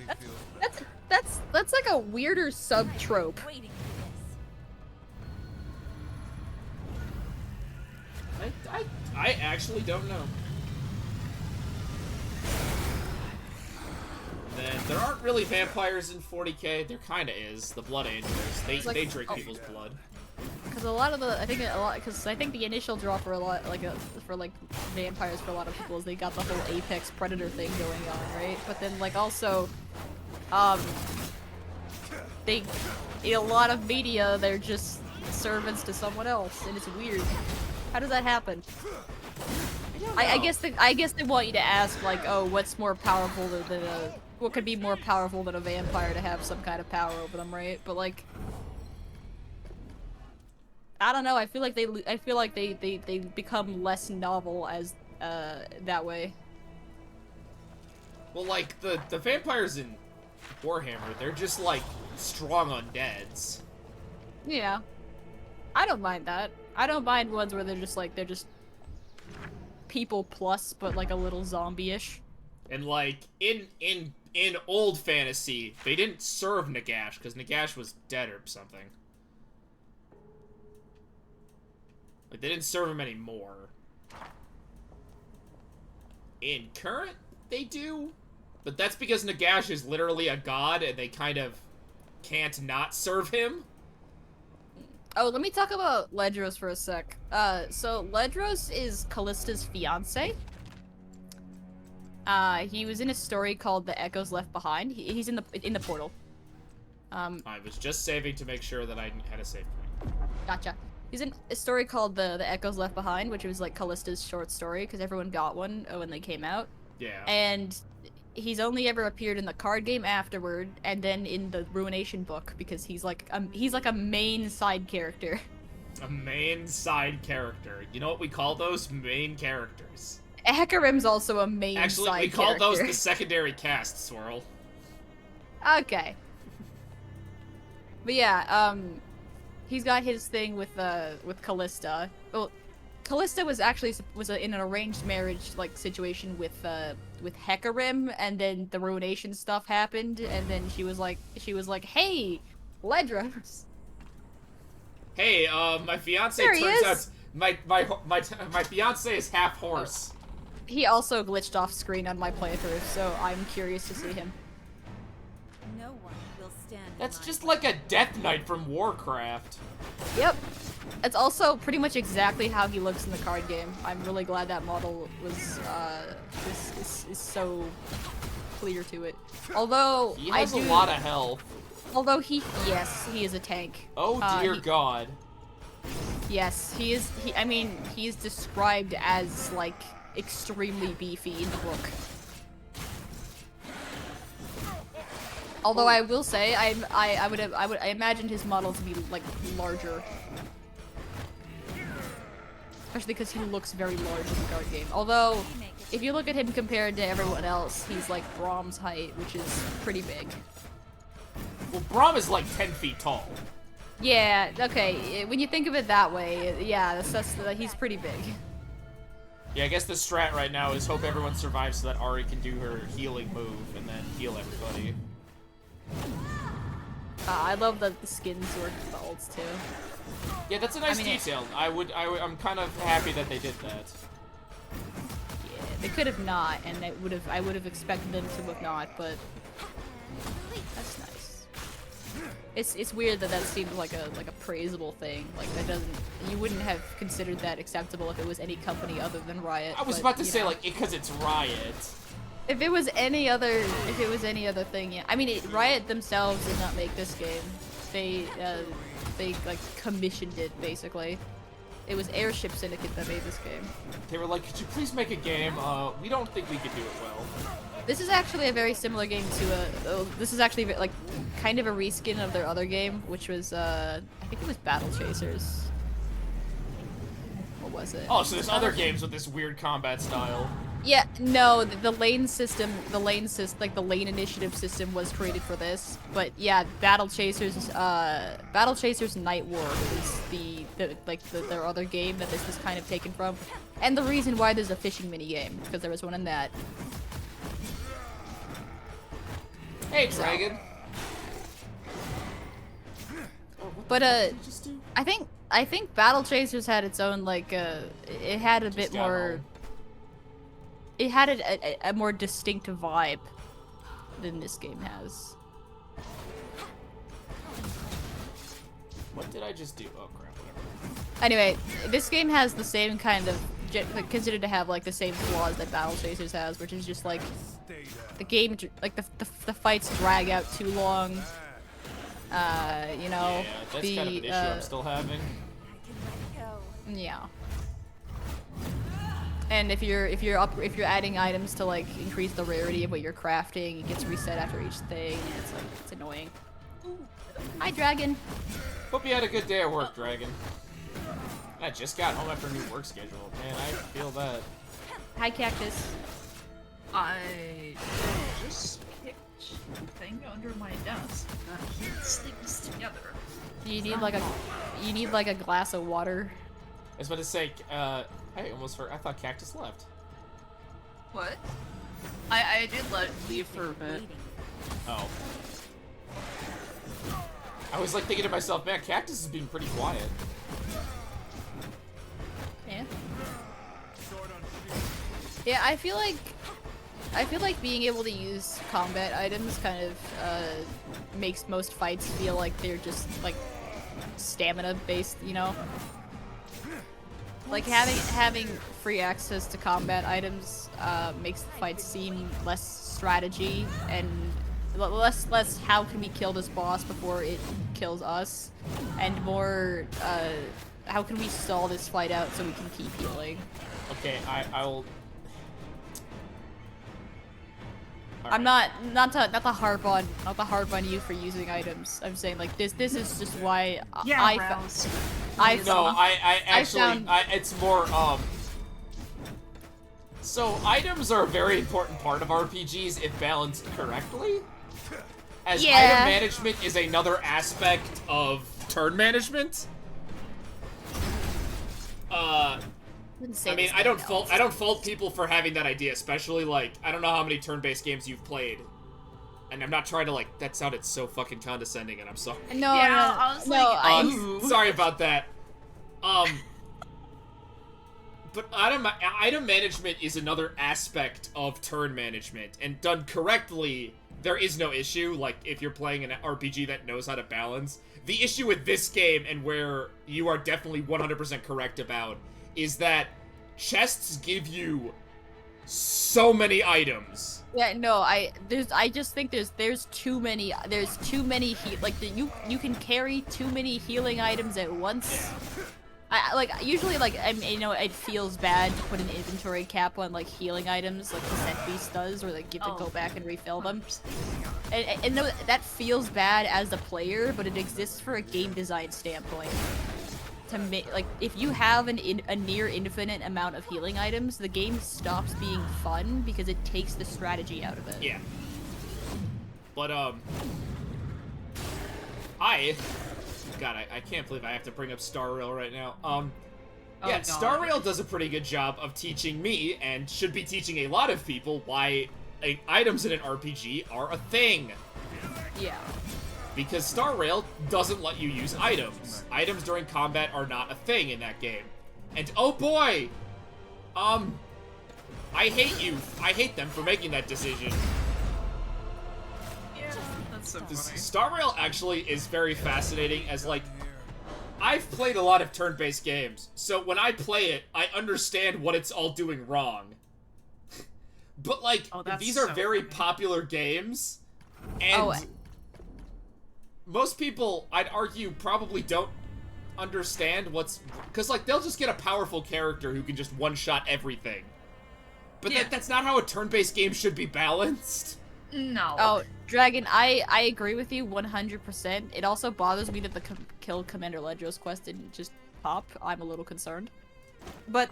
That's like a weirder sub-trope. I actually don't know. Then there aren't really vampires in 40k. There kind of is. The Blood Angels. They drink people's blood. Because I think the initial draw for a lot for vampires for a lot of people is they got the whole apex predator thing going on, right? But then like also, they in a lot of media they're just servants to someone else, and it's weird. How does that happen? I guess they want you to ask like, oh, what's more powerful than what could be more powerful than a vampire to have some kind of power over them, right? But like, I don't know. I feel like they become less novel as that way. Well, like the vampires in Warhammer, they're just like strong undeads. Yeah, I don't mind that. I don't mind ones where they're just people plus, but like a little zombie-ish. And like in old fantasy, they didn't serve Nagash because Nagash was dead or something. Like they didn't serve him anymore. In current, they do, but that's because Nagash is literally a god, and they kind of can't not serve him. Oh, let me talk about Ledros for a sec. So Ledros is Callista's fiance. He was in a story called The Echoes Left Behind. He's in the portal. I was just saving to make sure that I had a save point. Gotcha. He's in a story called The Echoes Left Behind, which was like Callista's short story because everyone got one when they came out. Yeah. And he's only ever appeared in the card game afterward, and then in the Ruination book because he's like a main side character. A main side character. You know what we call those? Main characters. Hecarim's also a main Actually, side we call character. those the secondary cast, Swirl. Okay. But yeah, he's got his thing with Callista. Well, Callista was actually in an arranged marriage like situation with Hecarim, and then the Ruination stuff happened, and then she was like, "Hey, Ledros." Hey, my fiance There he turns is. out my fiance is half horse. He also glitched off screen on my playthrough, so I'm curious to see him. No one will stand. in That's my just way. like a Death Knight from Warcraft. Yep. It's also pretty much exactly how he looks in the card game. I'm really glad that model was is so clear to it. Although He has a lot of health. Although he is a tank. Oh dear God. Yes, he is. I mean, he's described as like extremely beefy in the book. Although I will say, I imagined his model to be like larger, especially because he looks very large in the card game. Although, if you look at him compared to everyone else, he's like Brahm's height, which is pretty big. Well, Braum is like 10 feet tall. Yeah. Okay. When you think of it that way, yeah, he's pretty big. Yeah, I guess the strat right now is hope everyone survives so that Ari can do her healing move and then heal everybody. I love that the skins work with the ults too. Yeah, that's a nice I mean, detail. I'm kind of happy that they did that. Yeah, they could have not, and I would have expected them to have not, but that's nice. It's weird that seems like a praisable thing. Like you wouldn't have considered that acceptable if it was any company other than Riot. I was but, about to you say know. like because it's Riot. If it was any other thing, yeah. I mean, Riot themselves did not make this game. They like commissioned it basically. It was Airship Syndicate that made this game. They were like, could you please make a game? We don't think we could do it well. This is actually a very similar game to this is actually like kind of a reskin of their other game, which was I think it was Battle Chasers. What was it? Oh, so there's other games with this weird combat style. Yeah, no, the lane initiative system was created for this, but yeah, Battle Chasers Night War is their other game that this was kind of taken from, and the reason why there's a fishing mini game because there was one in that. Hey, Dragon. But I think Battle Chasers had its own like it had a bit more. It had a more distinctive vibe than this game has. What did I just do? Oh crap! Whatever. Anyway, this game has the same kind of considered to have like the same flaws that Battle Chasers has, which is just like the game, like the fights drag out too long. You know, Yeah, that's kind of an issue I'm still having. Yeah. And if you're adding items to like increase the rarity of what you're crafting, it gets reset after each thing. And it's annoying. Hi, Dragon. Hope you had a good day at work, Dragon. I just got home after a new work schedule. Man, I feel that. Hi, Cactus. I just picked a thing under my desk. I can't sleep this together. You need like a glass of water. I was about to say, I almost forgot. I thought Cactus left. What? I did leave for a bit. Oh. I was like thinking to myself, man, Cactus is being pretty quiet. Yeah. Yeah, I feel like being able to use combat items kind of makes most fights feel like they're just like stamina based, you know? Like having free access to combat items makes the fights seem less strategy and less how can we kill this boss before it kills us, and more how can we stall this fight out so we can keep healing. Okay, I will. I'm not to harp on you for using items. I'm saying like this is just why I actually it's more so items are a very important part of RPGs if balanced correctly. As item management is another aspect of turn management. I mean, I don't fault people for having that idea, especially like I don't know how many turn-based games you've played, and I'm not trying to like. That sounded so fucking condescending, and I'm sorry. No, Sorry about that. But item management is another aspect of turn management, and done correctly, there is no issue. Like if you're playing an RPG that knows how to balance. The issue with this game, and where you are definitely 100% correct about, is that chests give you so many items. Yeah, no, I just think there's too many you can carry too many healing items at once. Usually it feels bad to put an inventory cap on like healing items like the Set Beast does, or like you have to go back and refill them. And no, that feels bad as a player, but it exists for a game design standpoint. To make like if you have a near infinite amount of healing items, the game stops being fun because it takes the strategy out of it. Yeah. But God, I can't believe I have to bring up Star Rail right now. Yeah, Star Rail does a pretty good job of teaching me, and should be teaching a lot of people, why items in an RPG are a thing. Yeah. Because Star Rail doesn't let you use items. Items during combat are not a thing in that game. And oh boy! I hate you. I hate them for making that decision. Yeah, that's so funny. Star Rail actually is very fascinating as, like, I've played a lot of turn-based games, so when I play it, I understand what it's all doing wrong. But, like, these are very popular games, and most people, I'd argue, probably don't understand what's... Because, like, they'll just get a powerful character who can just one-shot everything. But that's not how a turn-based game should be balanced. No. Oh, Dragon, I agree with you 100%. It also bothers me that the Kill Commander Ledros quest didn't just pop. I'm a little concerned. But,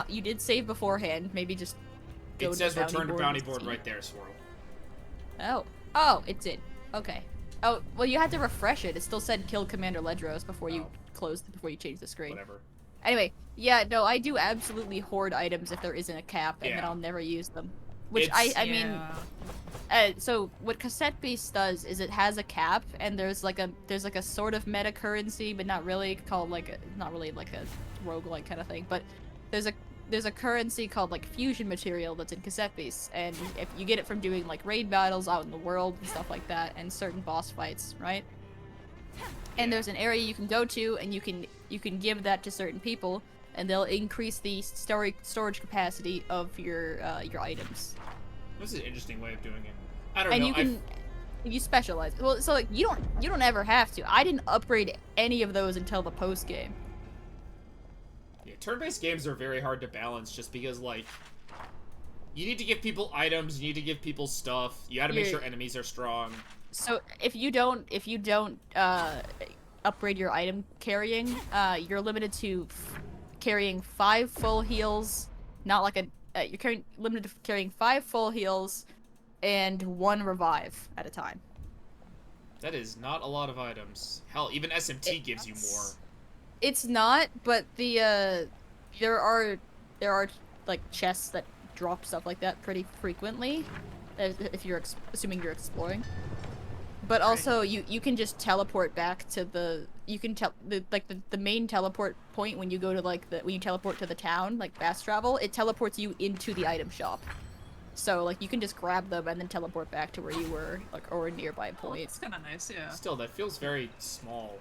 you did save beforehand. Maybe just go It says to return to bounty board right there, Swirl. Oh, it did. Okay. Oh, well, you had to refresh it. It still said Kill Commander Ledros before you changed the screen. Whatever. Anyway, yeah, no, I do absolutely hoard items if there isn't a cap, and then I'll never use them. Which I mean, so what Cassette Beast does is it has a cap, and there's like a sort of meta currency, but not really, called like not really like a roguelike kind of thing, but there's a currency called like fusion material that's in Cassette Beasts, and if you get it from doing like raid battles out in the world and stuff like that, and certain boss fights, right? And there's an area you can go to, and you can give that to certain people, and they'll increase the storage capacity of your items. This is an interesting way of doing it. I don't know. And you specialize. Well, so like you don't ever have to. I didn't upgrade any of those until the post game. Yeah, turn-based games are very hard to balance just because, like, you need to give people items, you need to give people stuff, you gotta make sure enemies are strong. So if you don't upgrade your item carrying, you're limited to carrying 5 full heals, not like you're limited to carrying 5 full heals and 1 revive at a time. That is not a lot of items. Hell, even SMT gives you more. It's not, but there are like chests that drop stuff like that pretty frequently, if you're assuming you're exploring. But also, you can just teleport back to the the main teleport point when you go to when you teleport to the town, like fast travel, it teleports you into the item shop. So like you can just grab them and then teleport back to where you were, like, or a nearby point. It's kind of nice, yeah. Still, that feels very small.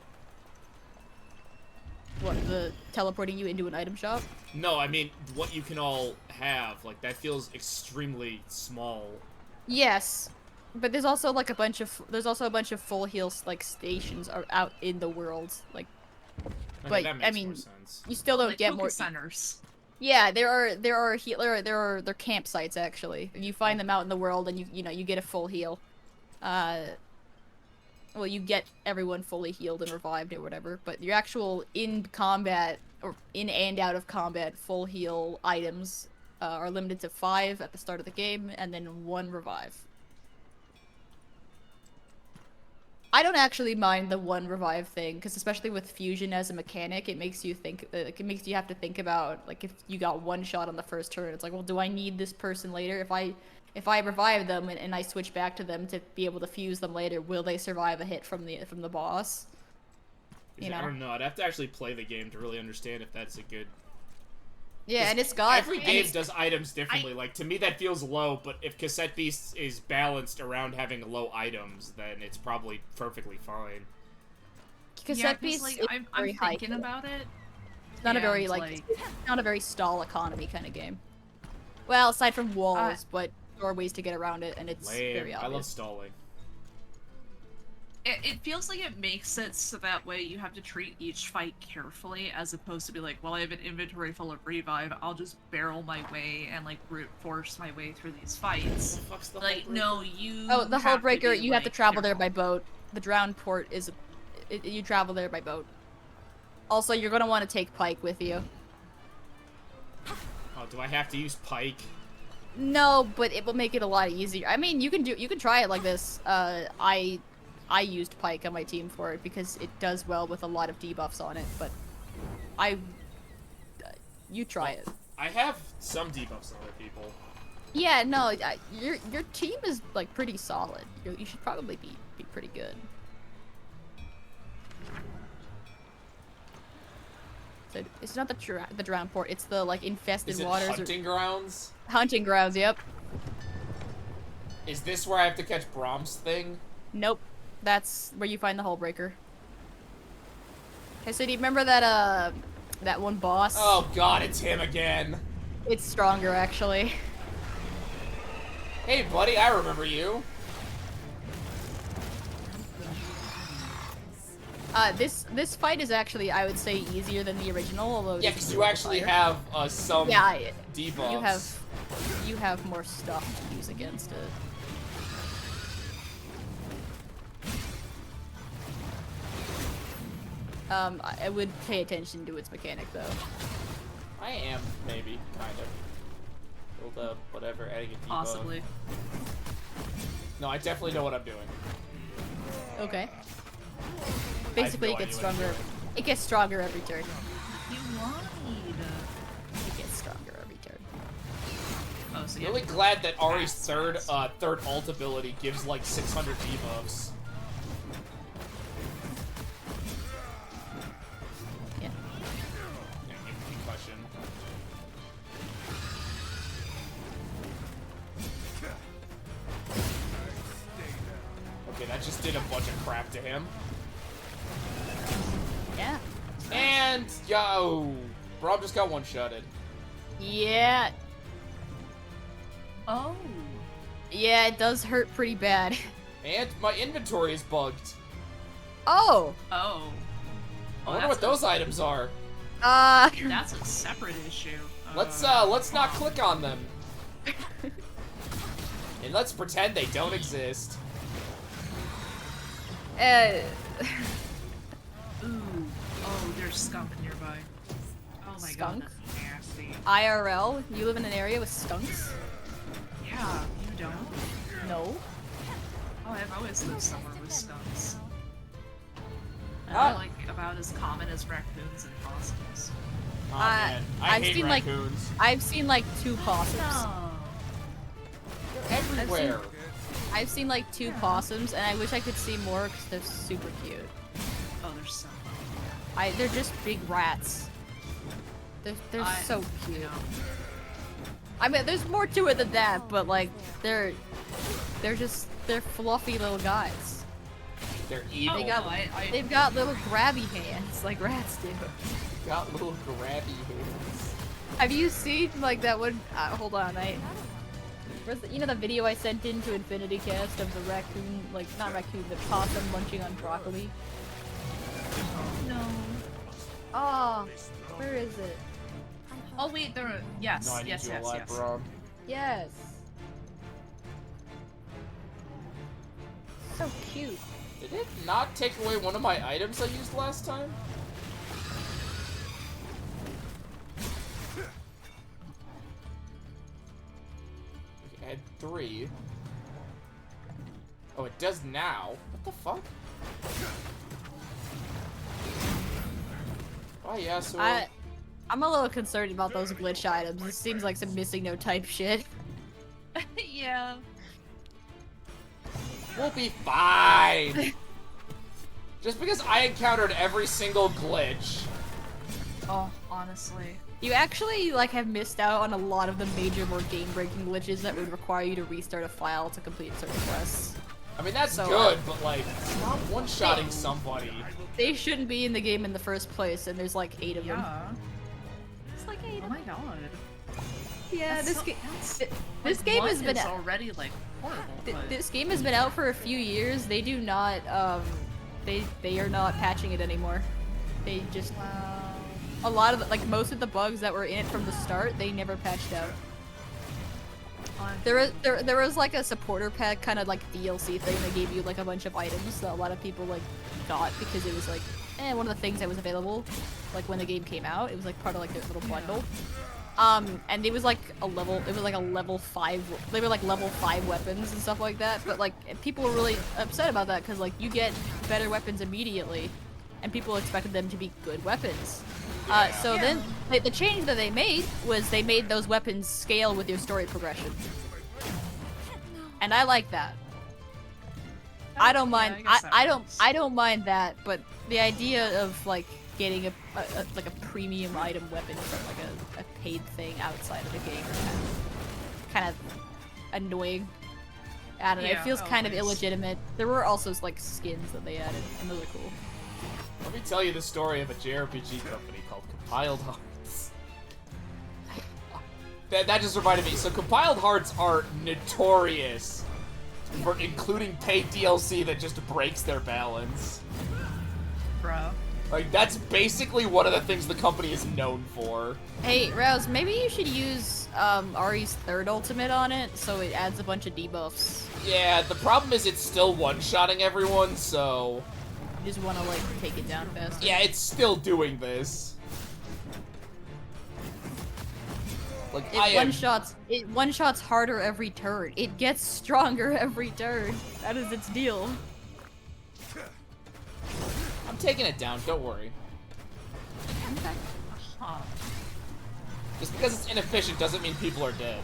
What, the teleporting you into an item shop? No, I mean what you can all have. Like that feels extremely small. Yes, but there's also like a bunch of full heals like stations are out in the world, like. Okay, But that makes I mean, more sense. you still don't Like get more. centers. Yeah, there are they're campsites actually. You find them out in the world, and you know you get a full heal. Well, you get everyone fully healed and revived or whatever, but your actual in combat or in and out of combat full heal items are limited to 5 at the start of the game, and then 1 revive. I don't actually mind the 1 revive thing, because especially with fusion as a mechanic, it makes you think. It makes you have to think about, like, if you got 1 shot on the first turn, it's like, well, do I need this person later? If I revive them and I switch back to them to be able to fuse them later, will they survive a hit from the boss? You know? I don't know. I'd have to actually play the game to really understand if that's a good. Yeah, and it's got every game does items differently. Like to me, that feels low. But if Cassette Beast is balanced around having low items, then it's probably perfectly fine. Cassette Beast, like, is I'm very high thinking about it. It's not a very it's not a very stall economy kind of game. Well, aside from walls, but there are ways to get around it, and it's very obvious. I love stalling. It feels like it makes it so that way you have to treat each fight carefully, as opposed to be like, well, I have an inventory full of revive, I'll just barrel my way and like brute force my way through these fights. Like, no, you. Oh, the Hullbreaker, you have to travel there careful. by boat. The Drowned Port is, you travel there by boat. Also, you're gonna want to take Pike with you. Oh, do I have to use Pike? No, but it will make it a lot easier. I mean, you can try it like this. I used Pike on my team for it because it does well with a lot of debuffs on it, but you try it. I have some debuffs on other people. Yeah, no, your team is like pretty solid. You should probably be pretty good. So it's not the Drowned Port, it's the like infested Is it waters. hunting grounds? Hunting grounds, yep. Is this where I have to catch Brahm's thing? Nope. That's where you find the Hullbreaker. Okay, so do you remember that that one boss? Oh god, it's him again. It's stronger, actually. Hey buddy, I remember you. This fight is actually, I would say, easier than the original, although Yeah, because you actually have some debuffs. You have more stuff to use against it. I would pay attention to its mechanic, though. I am, maybe, kind of. Build up, whatever, adding a debuff. Possibly. No, I definitely know what I'm doing. Okay. Basically, no it gets idea what I'm stronger. It gets stronger every turn. You lied. It gets stronger every turn. Oh, so I'm really glad that Ari's third ult ability gives like 600 debuffs. Yeah. Yeah, give concussion. Okay, that just did a bunch of crap to him. Yeah. And yo, Braum just got one-shotted. Yeah. Oh. Yeah, it does hurt pretty bad. And my inventory is bugged. Oh. Oh. I wonder what those items are. That's a separate issue. Let's not click on them. And let's pretend they don't exist. Ooh. Oh, there's skunk nearby. Oh my god, Skunk? that's nasty. IRL, you live in an area with skunks? Yeah, you don't? No. Oh, I've always lived somewhere with skunks. Ah. They're like about as common as raccoons and possums. Oh man, I hate seen raccoons. I've seen like 2 possums. No. everywhere. I've seen like 2 possums, and I wish I could see more because they're super cute. Oh, they're so They're just big rats. They're so cute. I mean, there's more to it than that, but like they're fluffy little guys. They're evil. They've got little grabby hands like rats do. Got little grabby hands. Have you seen like that one? Hold on, you know the video I sent in to Infinity Cast of the raccoon, like not raccoon, the possum munching on broccoli? No. Oh, where is it? Oh wait, there. Yes, No, I need yes, you yes, alive, yes. bro. Yes. So cute. Did it not take away one of my items I used last time? Okay, I had 3. Oh, it does now. What the fuck? Oh yeah, so I'm a little concerned about those glitch items. It seems like some missing no type shit. Yeah. we'll be fine. Just because I encountered every single glitch. Oh, honestly. You actually like have missed out on a lot of the major, more game-breaking glitches that would require you to restart a file to complete certain quests. I mean, that's So, good, but like, stop one-shotting somebody. They shouldn't be in the game in the first place, and there's like 8 of them. Yeah. It's like 8 Oh of my them. god. Yeah, That's this so- game. that's- This like, game one has been is already like horrible. But... this game has been out for a few years. They do not they are not patching it anymore. They just a lot of the, like most of the bugs that were in it from the start, they never patched out. There was like a supporter pack kind of like DLC thing that gave you like a bunch of items that a lot of people like got because it was like one of the things that was available like when the game came out. It was like part of like their little bundle. And it was like a level 5, they were like level 5 weapons and stuff like that, but like people were really upset about that because like you get better weapons immediately and people expected them to be good weapons. So then the change that they made was they made those weapons scale with your story progression. And I like that. I don't mind. I don't mind that, but the idea of like getting a premium item weapon from like a paid thing outside of the game is kind of annoying. I don't know. It feels kind of illegitimate. There were also like skins that they added, and those are cool. Let me tell you the story of a JRPG company called Compiled Hearts. That just reminded me. So Compiled Hearts are notorious for including paid DLC that just breaks their balance. Bro. Like, that's basically one of the things the company is known for. Hey, Rouse, maybe you should use Ari's third ultimate on it, so it adds a bunch of debuffs. Yeah, the problem is it's still one-shotting everyone, so... You just want to, like, take it down faster. Yeah, it's still doing this. Like, It one-shots harder every turn. It gets stronger every turn. That is its deal. I'm taking it down, don't worry. Huh. Just because it's inefficient doesn't mean people are dead.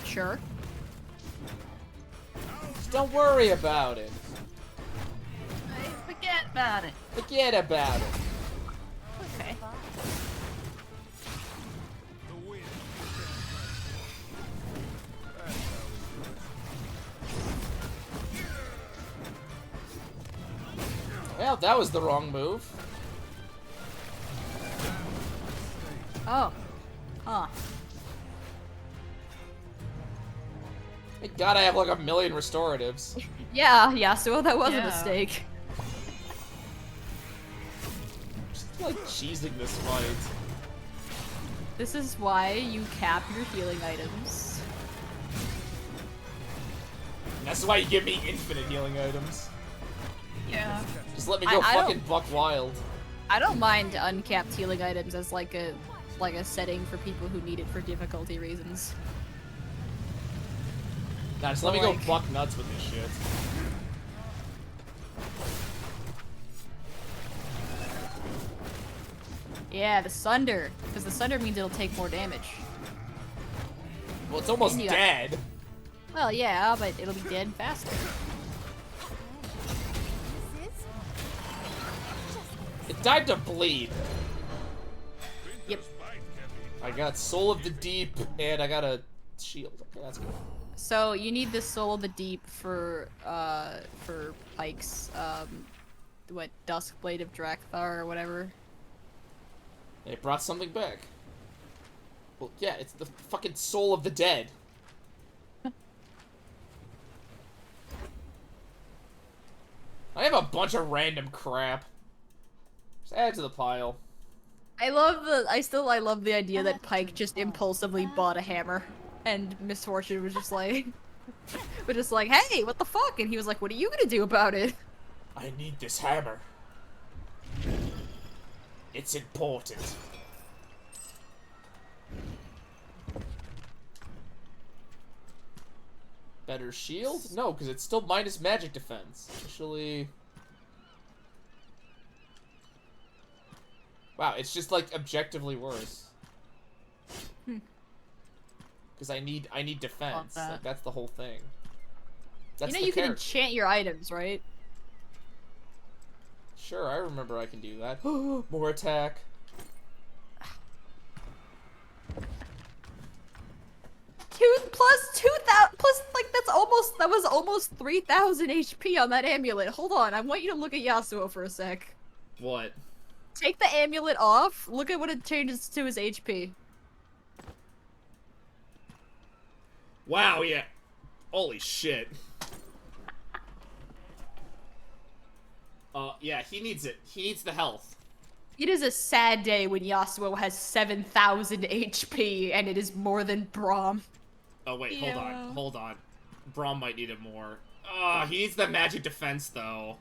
Sure. Just don't worry about it. Forget about it. Forget about it. Okay. Well, that was the wrong move. Oh. Huh. Thank God I have like 1,000,000 restoratives. Yeah, Yasuo, that was a Yeah. mistake. Just like cheesing this fight. This is why you cap your healing items. That's why you give me infinite healing items. Yeah. Just let me go I fucking don't- buck wild. I don't mind uncapped healing items as like a setting for people who need it for difficulty reasons. Nah, just let me go Like- buck nuts with this shit. Yeah, the Sunder. Because the Sunder means it'll take more damage. Well, it's almost And you got- dead. Well, yeah, but it'll be dead faster. This is It died to bleed. Yep. I got Soul of the Deep, and I got a shield. Okay, that's good. So you need the Soul of the Deep for Pike's what, Duskblade of Drakthar or whatever. They brought something back. Well, yeah, it's the fucking Soul of the Dead. I have a bunch of random crap. Just add it to the pile. I love the idea that Pike just impulsively bought a hammer, and Miss Fortune was just like, hey, what the fuck? And he was like, what are you gonna do about it? I need this hammer. It's important. Better shield? No, because it's still minus magic defense. Actually... Wow, it's just like objectively worse. Because I need defense. that. Like, that's the whole thing. That's You know the you can character. enchant your items, right? Sure, I remember I can do that. More attack. Plus 2,000 plus like that was almost 3,000 HP on that amulet. Hold on, I want you to look at Yasuo for a sec. What? Take the amulet off. Look at what it changes to his HP. Wow, yeah. Holy shit. Yeah, he needs it. He needs the health. It is a sad day when Yasuo has 7,000 HP and it is more than Braum. Oh, wait, Yeah. hold on. Braum might need it more. He needs the magic defense, though.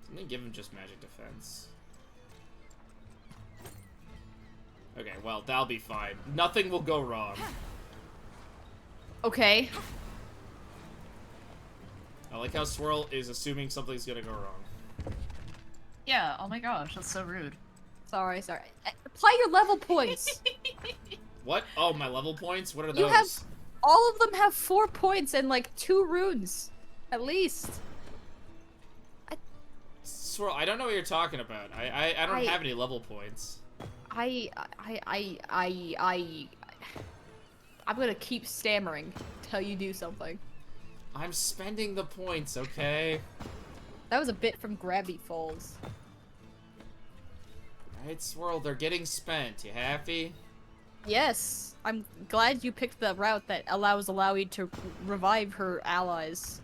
Let me give him just magic defense. Okay, well, that'll be fine. Nothing will go wrong. Okay. I like how Swirl is assuming something's gonna go wrong. Yeah, oh my gosh, that's so rude. Sorry. Apply your level points. What? Oh, my level points? What are You those? have all of them have 4 points and like 2 runes. At least. Swirl, I don't know what you're talking about. I don't have any level points. I'm gonna keep stammering till you do something. I'm spending the points, okay? That was a bit from Grabby Falls. Right, Swirl, they're getting spent. You happy? Yes, I'm glad you picked the route that allows Alawi to revive her allies.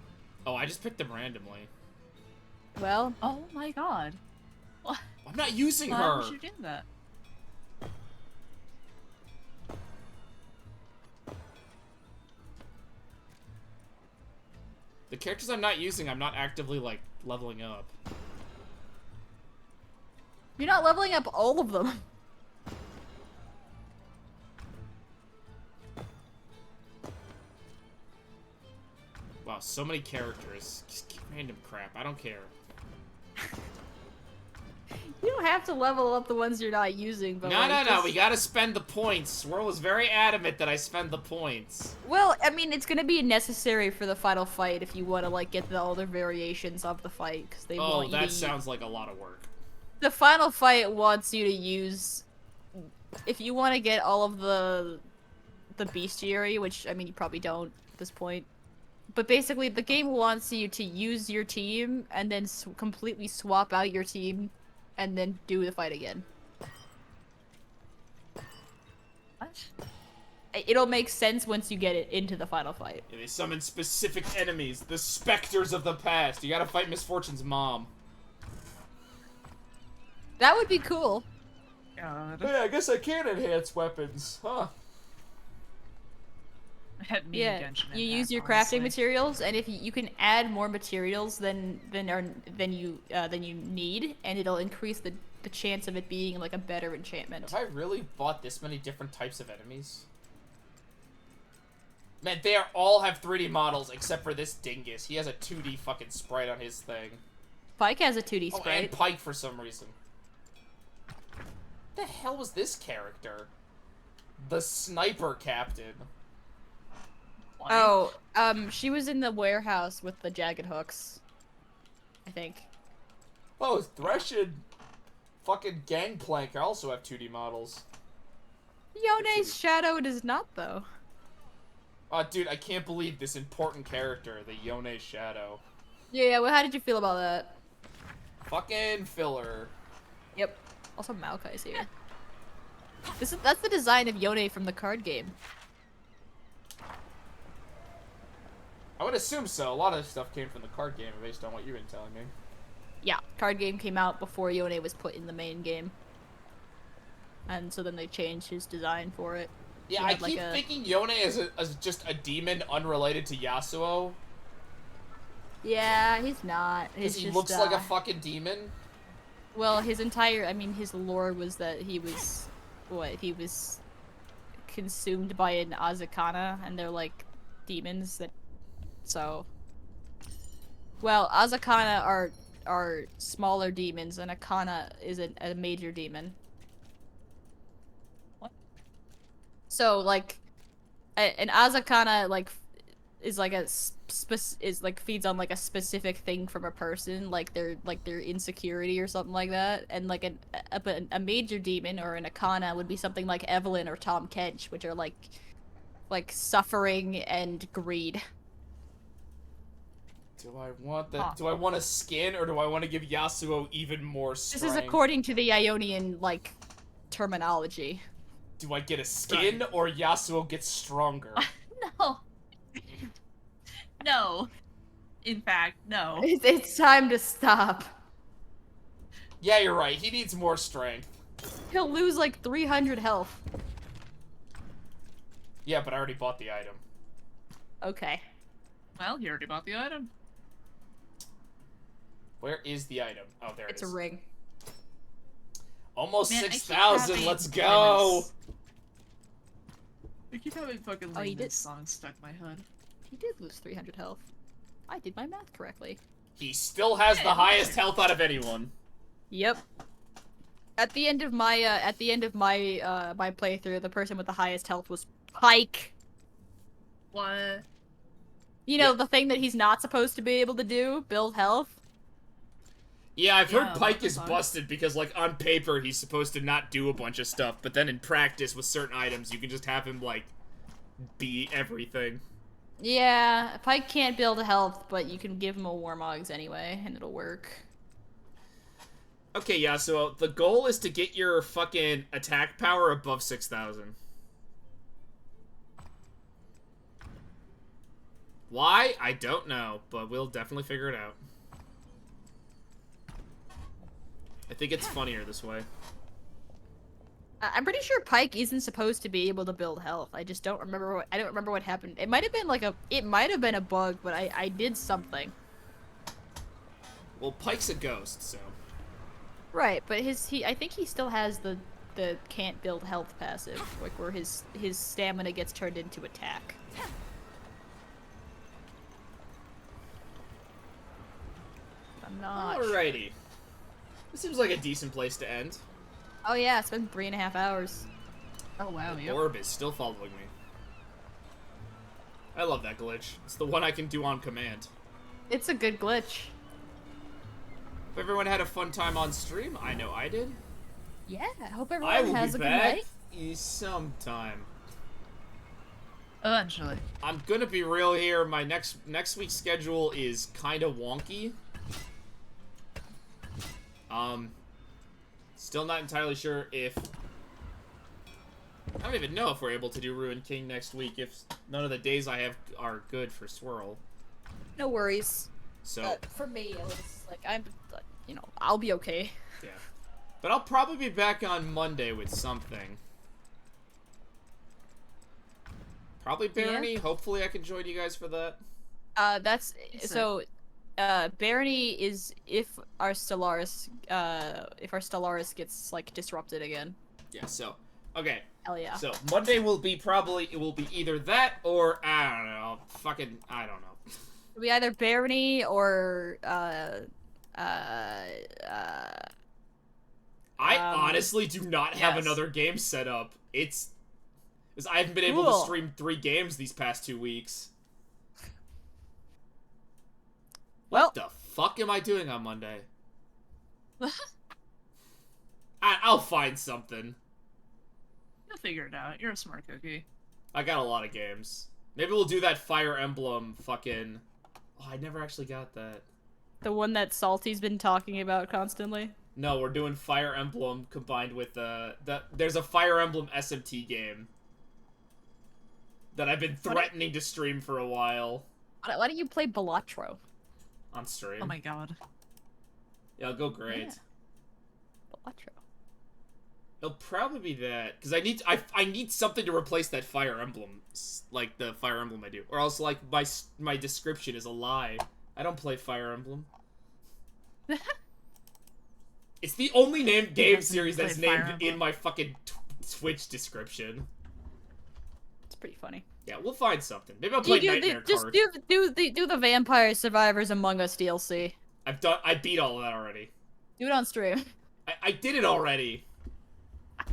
Oh, I just picked them randomly. Well, Oh my god. I'm not using Why her! would you do that? The characters I'm not using, I'm not actively, like, leveling up. you're not leveling up all of them. Wow, so many characters. Just random crap. I don't care. You don't have to level up the ones you're not using, but No, like, no, just- we gotta spend the points. Swirl is very adamant that I spend the points. Well, I mean, it's gonna be necessary for the final fight if you want to like get the other variations of the fight, because they Oh, want you that to. sounds like a lot of work. The final fight wants you to use, if you want to get all of the bestiary, which I mean you probably don't at this point. But basically, the game wants you to use your team and then completely swap out your team, and then do the fight again. What? It'll make sense once you get it into the final fight. Yeah, they summon specific enemies, the specters of the past. You gotta fight Miss Fortune's mom. That would be cool. God. Hey, I guess I can enhance weapons, huh? I had me Yeah, Genshin in you that, use your honestly. crafting materials, and if you can add more materials than you need, and it'll increase the chance of it being like a better enchantment. Have I really bought this many different types of enemies? Man, they all have 3D models except for this dingus. He has a 2D fucking sprite on his thing. Pike has a 2D Oh, sprite. and Pike for some reason. What the hell was this character? The sniper captain. What? Oh, she was in the warehouse with the jagged hooks. I think. Oh, Thresh and fucking Gangplank also have 2D models. Yone's shadow does not, though. Oh, dude, I can't believe this important character, the Yone Shadow. Yeah, well, how did you feel about that? Fucking filler. Yep. Also, Maokai's here. That's the design of Yone from the card game. I would assume so. A lot of stuff came from the card game based on what you've been telling me. Yeah, card game came out before Yone was put in the main game. And so then they changed his design for it. Yeah, He I had, like, keep a- thinking Yone as just a demon unrelated to Yasuo. Yeah, he's not. Because He's he just, looks like a fucking demon. Well, his lore was that he was, he was consumed by an Azakana, and they're like demons that, so. Well, Azakana are smaller demons, and Akana is a major demon. What? So, like, an Azakana, like, is like feeds on like a specific thing from a person, like their insecurity or something like that, and like a major demon or an Akana would be something like Evelyn or Tom Kench, which are like suffering and greed. Do I want that? Do I want a skin, or do I want to give Yasuo even more strength? This is according to the Ionian like terminology. Do I get a skin, or Yasuo gets stronger? No. No. In fact, no. It's time to stop. Yeah, you're right. He needs more strength. He'll lose like 300 health. Yeah, but I already bought the item. Okay. Well, he already bought the item. Where is the item? Oh, there it is. It's a ring. Almost Man, I keep 6,000. having Let's go. I keep having fucking Oh, you Layman's did? song stuck in my head. He did lose 300 health. I did my math correctly. He still has the highest health out of anyone. Yep. At the end of my my playthrough, the person with the highest health was Pike. What? You know, the thing that he's not supposed to be able to do, build health. Yeah, I've heard Yeah, Pike what is the fuck? busted because, like, on paper, he's supposed to not do a bunch of stuff, but then in practice with certain items, you can just have him, like, be everything. Yeah, Pike can't build health, but you can give him a Warmogs anyway, and it'll work. Okay, yeah, so the goal is to get your fucking attack power above 6,000. Why? I don't know, but we'll definitely figure it out. I think it's funnier this way. I'm pretty sure Pike isn't supposed to be able to build health. I just don't remember I don't remember what happened. It might have been like it might have been a bug, but I did something. Well, Pike's a ghost, so. Right, but I think he still has the can't build health passive, like where his stamina gets turned into attack. I'm not. Alrighty. This seems like a decent place to end. Oh yeah, it's been 3.5 hours. Oh wow, The orb is still following me. I love that glitch. It's the one I can do on command. It's a good glitch. If everyone had a fun time on stream, I know I did. Yeah, I hope I everyone will has be a good back night. sometime. Eventually. I'm gonna be real here. My next week's schedule is kind of wonky. Still not entirely sure if... I don't even know if we're able to do Ruined King next week if none of the days I have are good for Swirl. No worries. So, For me, it was like I'll be okay. yeah. But I'll probably be back on Monday with something. Probably Barony. Hopefully I can join you guys for that. Barony is if our Stellaris gets like disrupted again. Yeah, so okay. Hell yeah. So Monday will be either that or I don't know. I don't know. It'll be either Barony or I honestly do not have yes. another game set up. It's Because I haven't been able to Cool. stream 3 games these past 2 weeks. Well, What the fuck am I doing on Monday? I'll find something. You'll figure it out. You're a smart cookie. I got a lot of games. Maybe we'll do that Fire Emblem fucking... Oh, I never actually got that. the one that Salty's been talking about constantly. No, we're doing Fire Emblem combined with there's a Fire Emblem SMT game that I've been threatening to stream for a while Why don't you play Balatro? on stream. Oh my god. Yeah, it'll go great. Yeah. Balatro. It'll probably be that because I need something to replace that Fire Emblem, like the Fire Emblem I do, or else like my description is a lie. I don't play Fire Emblem. It's the only named game doesn't series that's play Fire named in Emblem. my fucking Twitch description. It's pretty funny. Yeah, we'll find something. Maybe I'll play Nightmare just Card. do the Vampire Survivors Among Us DLC. I beat all of that already. Do it on stream. I did it already.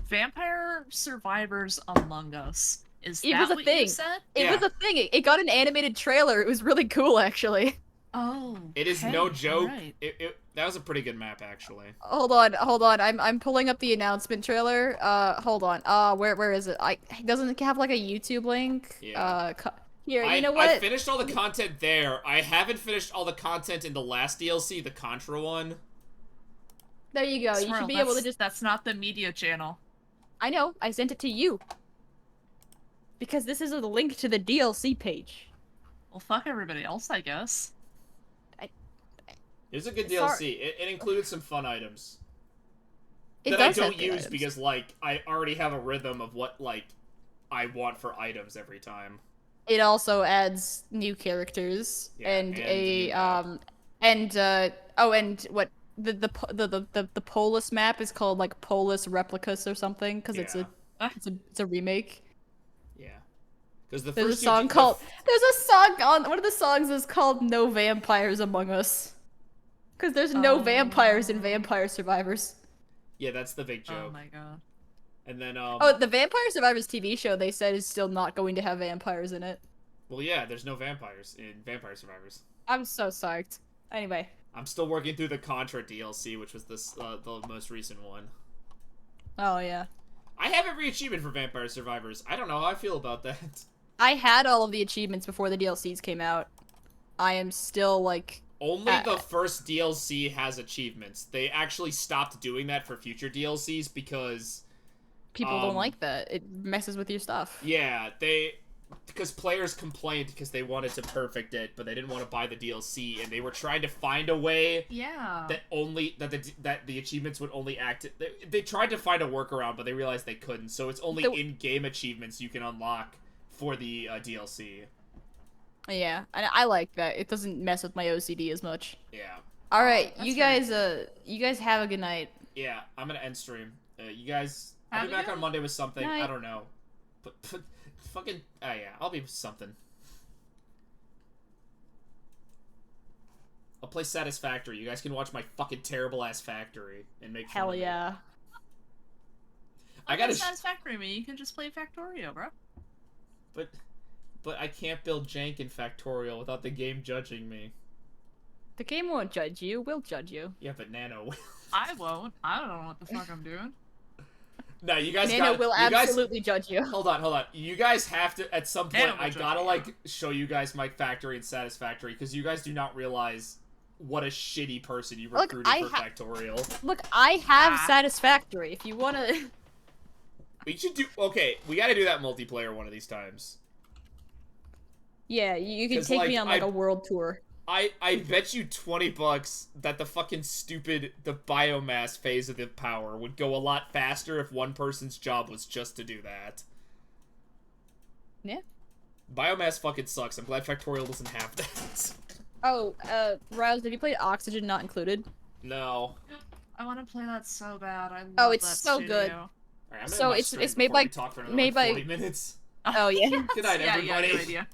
Vampire Survivors Among Us. Is It that was a what thing. you said? It Yeah. was a thing. It got an animated trailer. It was really cool, actually. Oh. It is okay, no joke. alright. That was a pretty good map, actually. Hold on. I'm pulling up the announcement trailer. Hold on. Where is it? Doesn't it have like a YouTube link? Yeah. Here, I you know what? I finished all the content there. I haven't finished all the content in the last DLC, the Contra one. There you go. You Swirl, should be able to that's- just. That's not the media channel. I know. I sent it to you. Because this is the link to the DLC page. Well, fuck everybody else, I guess. It was a good Sorry. DLC. It included some fun items It that I does have don't good use items. because, like, I already have a rhythm of what, like, I want for items every time. It also adds new characters Yeah, and and a new map. and what the Polis map is called like Polis Replicas or something because Yeah. it's a remake. Yeah. Because the There's first a song called there's a song on one of the songs is called No Vampires Among Us. Because there's no vampires in Vampire Survivors. Yeah, that's the big joke. Oh my god. And then, Oh, the Vampire Survivors TV show they said is still not going to have vampires in it. well, yeah, there's no vampires in Vampire Survivors. I'm so psyched. Anyway, I'm still working through the Contra DLC, which was this the most recent one. oh yeah. I have every achievement for Vampire Survivors. I don't know how I feel about that. I had all of the achievements before the DLCs came out. I am still like Only the first DLC has achievements. They actually stopped doing that for future DLCs because people don't like that. It messes with your stuff. yeah, because players complained because they wanted to perfect it, but they didn't want to buy the DLC, and they were trying to find a way Yeah. that the achievements would only act. They tried to find a workaround, but they realized they couldn't. So it's only in-game achievements you can unlock for the DLC. Yeah, and I like that. It doesn't mess with my OCD as much. Yeah. All right, that's you guys have a good night. Yeah, I'm gonna end stream. You guys, I'll Have be a back good on Monday with something. night. I don't know. But fucking, yeah, I'll be with something. I'll play Satisfactory. You guys can watch my fucking terrible ass factory and make fun Hell of it. yeah. I gotta. Satisfactory me. You can just play Factorio, bro. But I can't build jank in Factorial without the game judging me. The game won't judge you. We'll judge you. Yeah, but Nano will. I won't. I don't know what the fuck I'm doing. No, you guys Nano got. will you guys, absolutely judge you. Hold on. You guys have to, at some point, Nano will I judge gotta, you. like, show you guys my factory and Satisfactory, because you guys do not realize what a shitty person you Look, recruited for Factorial. Look, I have Ah. Satisfactory. If you wanna. We should do, okay, we gotta do that multiplayer one of these times. Yeah, you can 'Cause, take like, me on like a world tour. I bet you $20 that the fucking the biomass phase of the power would go a lot faster if one person's job was just to do that. Yeah. Biomass fucking sucks. I'm glad Factorial doesn't have that. Oh, Rouse, have you played Oxygen Not Included? No. I want to play that so bad. I love Oh, it's that so good. studio. Alright, I'm So gonna end my it's stream made before we by- talk for another made like by- 40 minutes. Oh yeah. Good night, Yeah, everybody. good idea.